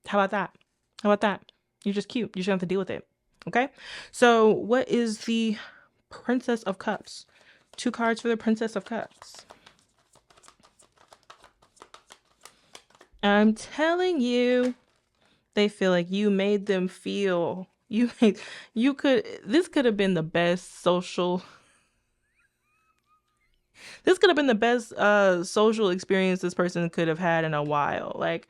How about that? How about that? You're just cute. You just have to deal with it. Okay. So, what is the Princess of Cups? 2 cards for the Princess of Cups. I'm telling you, they feel like you made them feel. This could have been the best social. This could have been the best social experience this person could have had in a while. Like,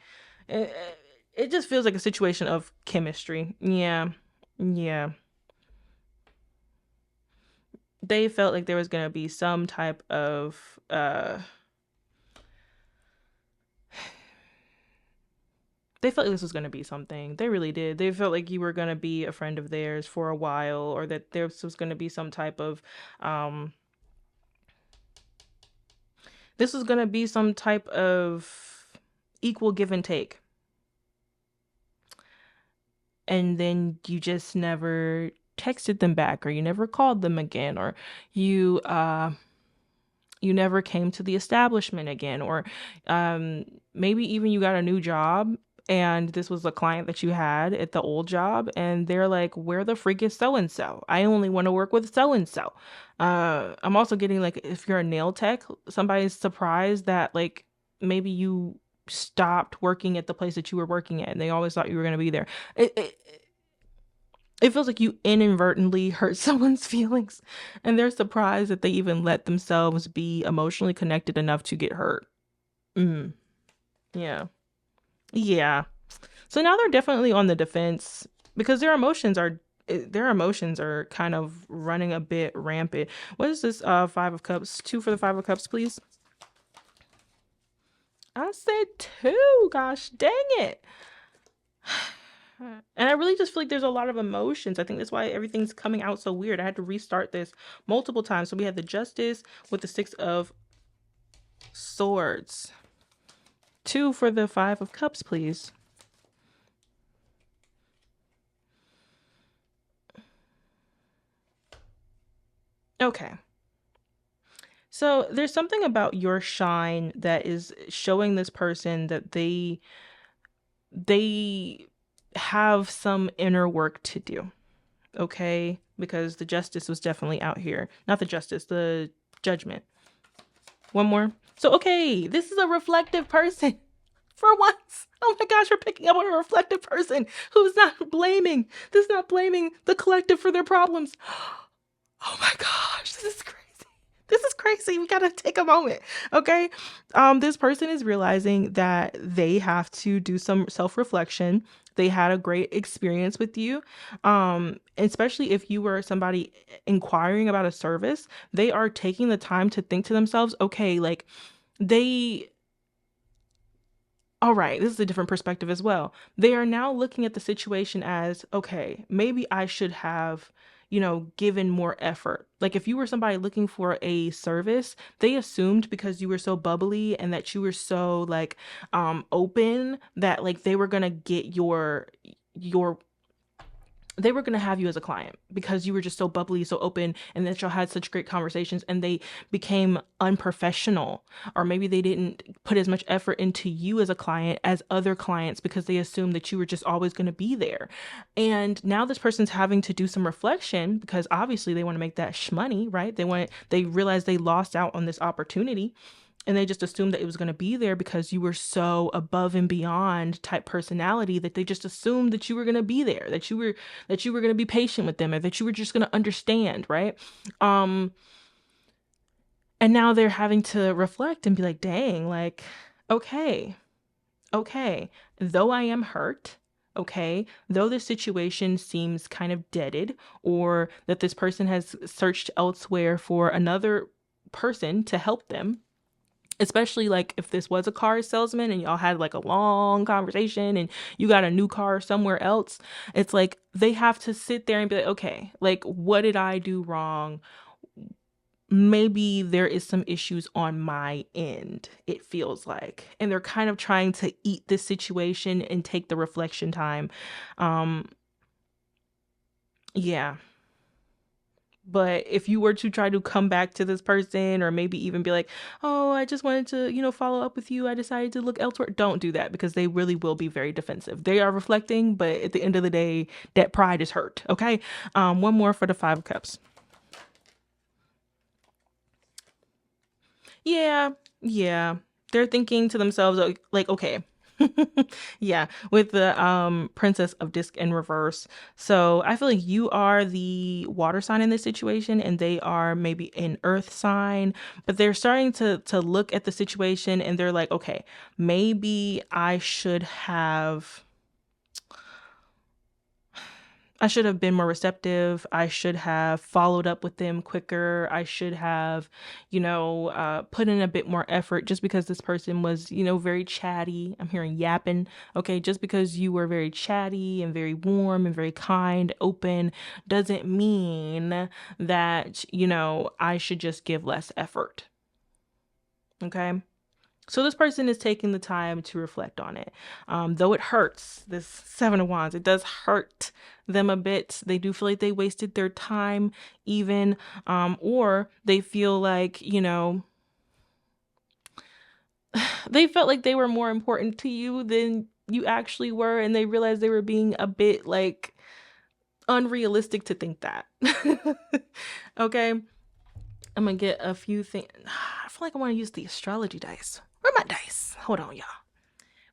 it just feels like a situation of chemistry. Yeah. Yeah. They felt like there was going to be some type of they felt like this was going to be something. They really did. They felt like you were going to be a friend of theirs for a while, or that there was going to be some type of this was going to be some type of equal give and take. And then you just never texted them back, or you never called them again, or you never came to the establishment again, or maybe even you got a new job and this was a client that you had at the old job and they're like, where the freak is so and so? I only want to work with so and so. I'm also getting like, if you're a nail tech, somebody's surprised that like maybe you stopped working at the place that you were working at and they always thought you were going to be there. It feels like you inadvertently hurt someone's feelings and they're surprised that they even let themselves be emotionally connected enough to get hurt. Yeah. Yeah. So now they're definitely on the defense because their emotions are kind of running a bit rampant. What is this 5 of Cups? 2 for the 5 of Cups, please. I said 2. Gosh, dang it. And I really just feel like there's a lot of emotions. I think that's why everything's coming out so weird. I had to restart this multiple times. So we had the Justice with the 6 of Swords. 2 for the 5 of Cups, please. Okay. So there's something about your shine that is showing this person that they have some inner work to do. Okay? Because the Justice was definitely out here. Not the Justice, the Judgment. One more. So, okay, this is a reflective person. For once. Oh my gosh, we're picking up on a reflective person who's not blaming the collective for their problems. Oh my gosh, this is crazy. This is crazy. We gotta take a moment. Okay. This person is realizing that they have to do some self-reflection. They had a great experience with you. Especially if you were somebody inquiring about a service, they are taking the time to think to themselves, okay, like all right, this is a different perspective as well. They are now looking at the situation as, okay, maybe I should have, given more effort. Like if you were somebody looking for a service, they assumed because you were so bubbly and that you were so like open that like they were going to get your they were going to have you as a client because you were just so bubbly, so open, and that y'all had such great conversations, and they became unprofessional. Or maybe they didn't put as much effort into you as a client as other clients because they assumed that you were just always going to be there. And now this person's having to do some reflection because obviously they want to make that money, right? They realize they lost out on this opportunity, and they just assumed that it was going to be there because you were so above and beyond type personality that they just assumed that you were going to be there, that you were going to be patient with them, or that you were just going to understand, right? um and now they're having to reflect and be like, dang, like, okay, though I am hurt, okay, though this situation seems kind of deaded, or that this person has searched elsewhere for another person to help them, especially like if this was a car salesman and y'all had like a long conversation and you got a new car somewhere else, it's like they have to sit there and be like, okay, like what did I do wrong? Maybe there is some issues on my end, it feels like. And they're kind of trying to eat this situation and take the reflection time. Um, yeah. But if you were to try to come back to this person, or maybe even be like, oh, I just wanted to, follow up with you, I decided to look elsewhere. Don't do that, because they really will be very defensive. They are reflecting, but at the end of the day, that pride is hurt. Okay. One more for the Five of Cups. Yeah. Yeah. They're thinking to themselves, like, okay. Yeah, with the Princess of Disc in reverse. So I feel like you are the water sign in this situation and they are maybe an earth sign, but they're starting to look at the situation and they're like, okay, maybe I should have been more receptive. I should have followed up with them quicker. I should have, put in a bit more effort, just because this person was, very chatty. I'm hearing yapping. Okay. Just because you were very chatty and very warm and very kind, open, doesn't mean that, I should just give less effort. Okay. So this person is taking the time to reflect on it. Though it hurts, this Seven of Wands, it does hurt them a bit. They do feel like they wasted their time even, or they feel like, they felt like they were more important to you than you actually were. And they realized they were being a bit like unrealistic to think that. Okay. I'm gonna get a few things. I feel like I want to use the astrology dice. Where are my dice? Hold on, y'all.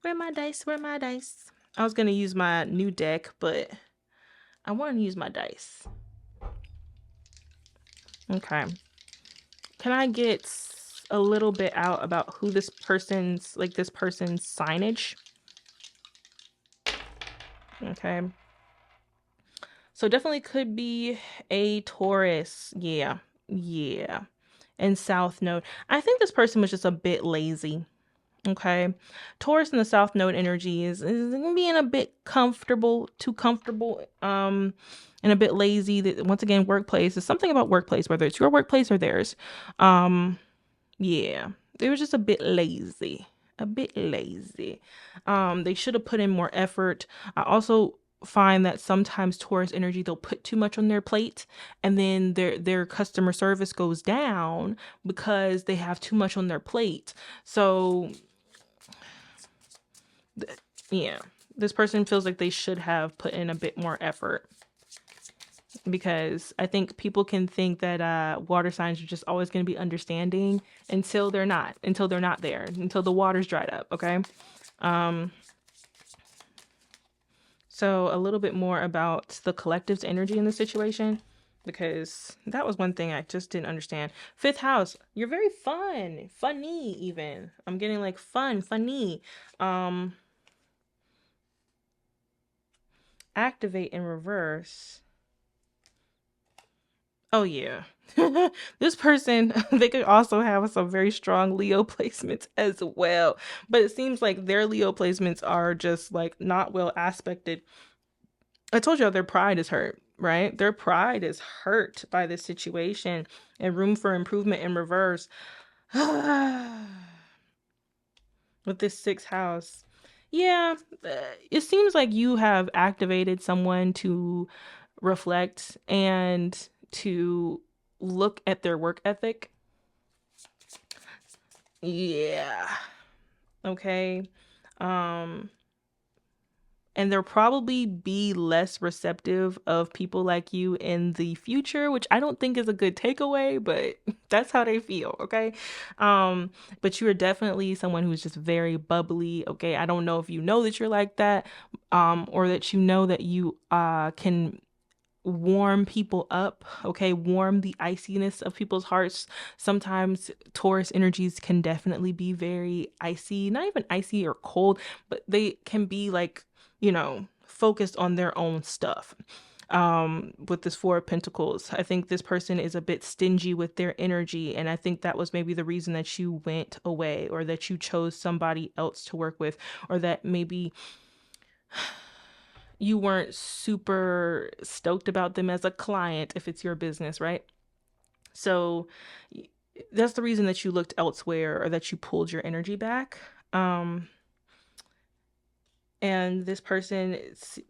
Where are my dice? Where are my dice? I was gonna use my new deck, but I want to use my dice. Okay. Can I get a little bit out about who this person's signage? Okay. So definitely could be a Taurus. Yeah. Yeah. And South Node. I think this person was just a bit lazy. Okay. Taurus in the South Node energy is being a bit too comfortable, and a bit lazy. That, once again, workplace is something about workplace, whether it's your workplace or theirs. Yeah, they were just a bit lazy. A bit lazy. They should have put in more effort. I also find that sometimes Taurus energy, they'll put too much on their plate, and then their customer service goes down because they have too much on their plate. So yeah, this person feels like they should have put in a bit more effort, because I think people can think that water signs are just always going to be understanding until they're not there, until the water's dried up. Okay. So a little bit more about the collective's energy in the situation, because that was one thing I just didn't understand. Fifth house, you're very funny even. I'm getting like funny. Activate in reverse. Oh yeah. This person, they could also have some very strong Leo placements as well. But it seems like their Leo placements are just like not well aspected. I told y'all their pride is hurt. right? Their pride is hurt by this situation and room for improvement in reverse. With this sixth house. Yeah, it seems like you have activated someone to reflect and to look at their work ethic. Yeah. Okay. Um, and they'll probably be less receptive of people like you in the future, which I don't think is a good takeaway, but that's how they feel. Okay. But you are definitely someone who's just very bubbly. Okay. I don't know if you know that you're like that, or that you know that you can warm people up. Okay, warm the iciness of people's hearts. Sometimes Taurus energies can definitely be very icy, not even icy or cold, but they can be like, focused on their own stuff. With this Four of Pentacles, I think this person is a bit stingy with their energy, and I think that was maybe the reason that you went away, or that you chose somebody else to work with, or that maybe you weren't super stoked about them as a client if it's your business, right? So that's the reason that you looked elsewhere, or that you pulled your energy back. And this person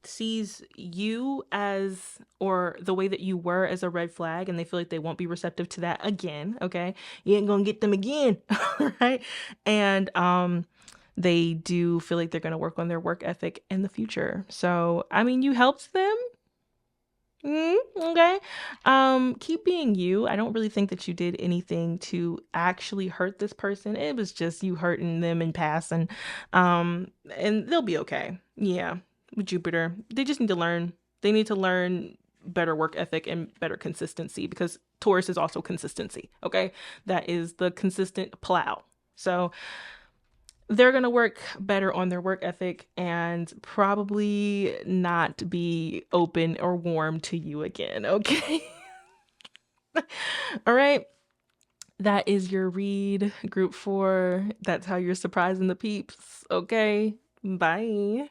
sees you as, or the way that you were, as a red flag, and they feel like they won't be receptive to that again. Okay, you ain't gonna get them again. Right? And they do feel like they're going to work on their work ethic in the future. So I mean, you helped them. Okay. Keep being you. I don't really think that you did anything to actually hurt this person. It was just you hurting them in passing. And they'll be okay. Yeah. With Jupiter, they just need to learn. They need to learn better work ethic and better consistency, because Taurus is also consistency. Okay. That is the consistent plow. So they're going to work better on their work ethic and probably not be open or warm to you again. Okay. All right. That is your read, group 4. That's how you're surprising the peeps. Okay. Bye.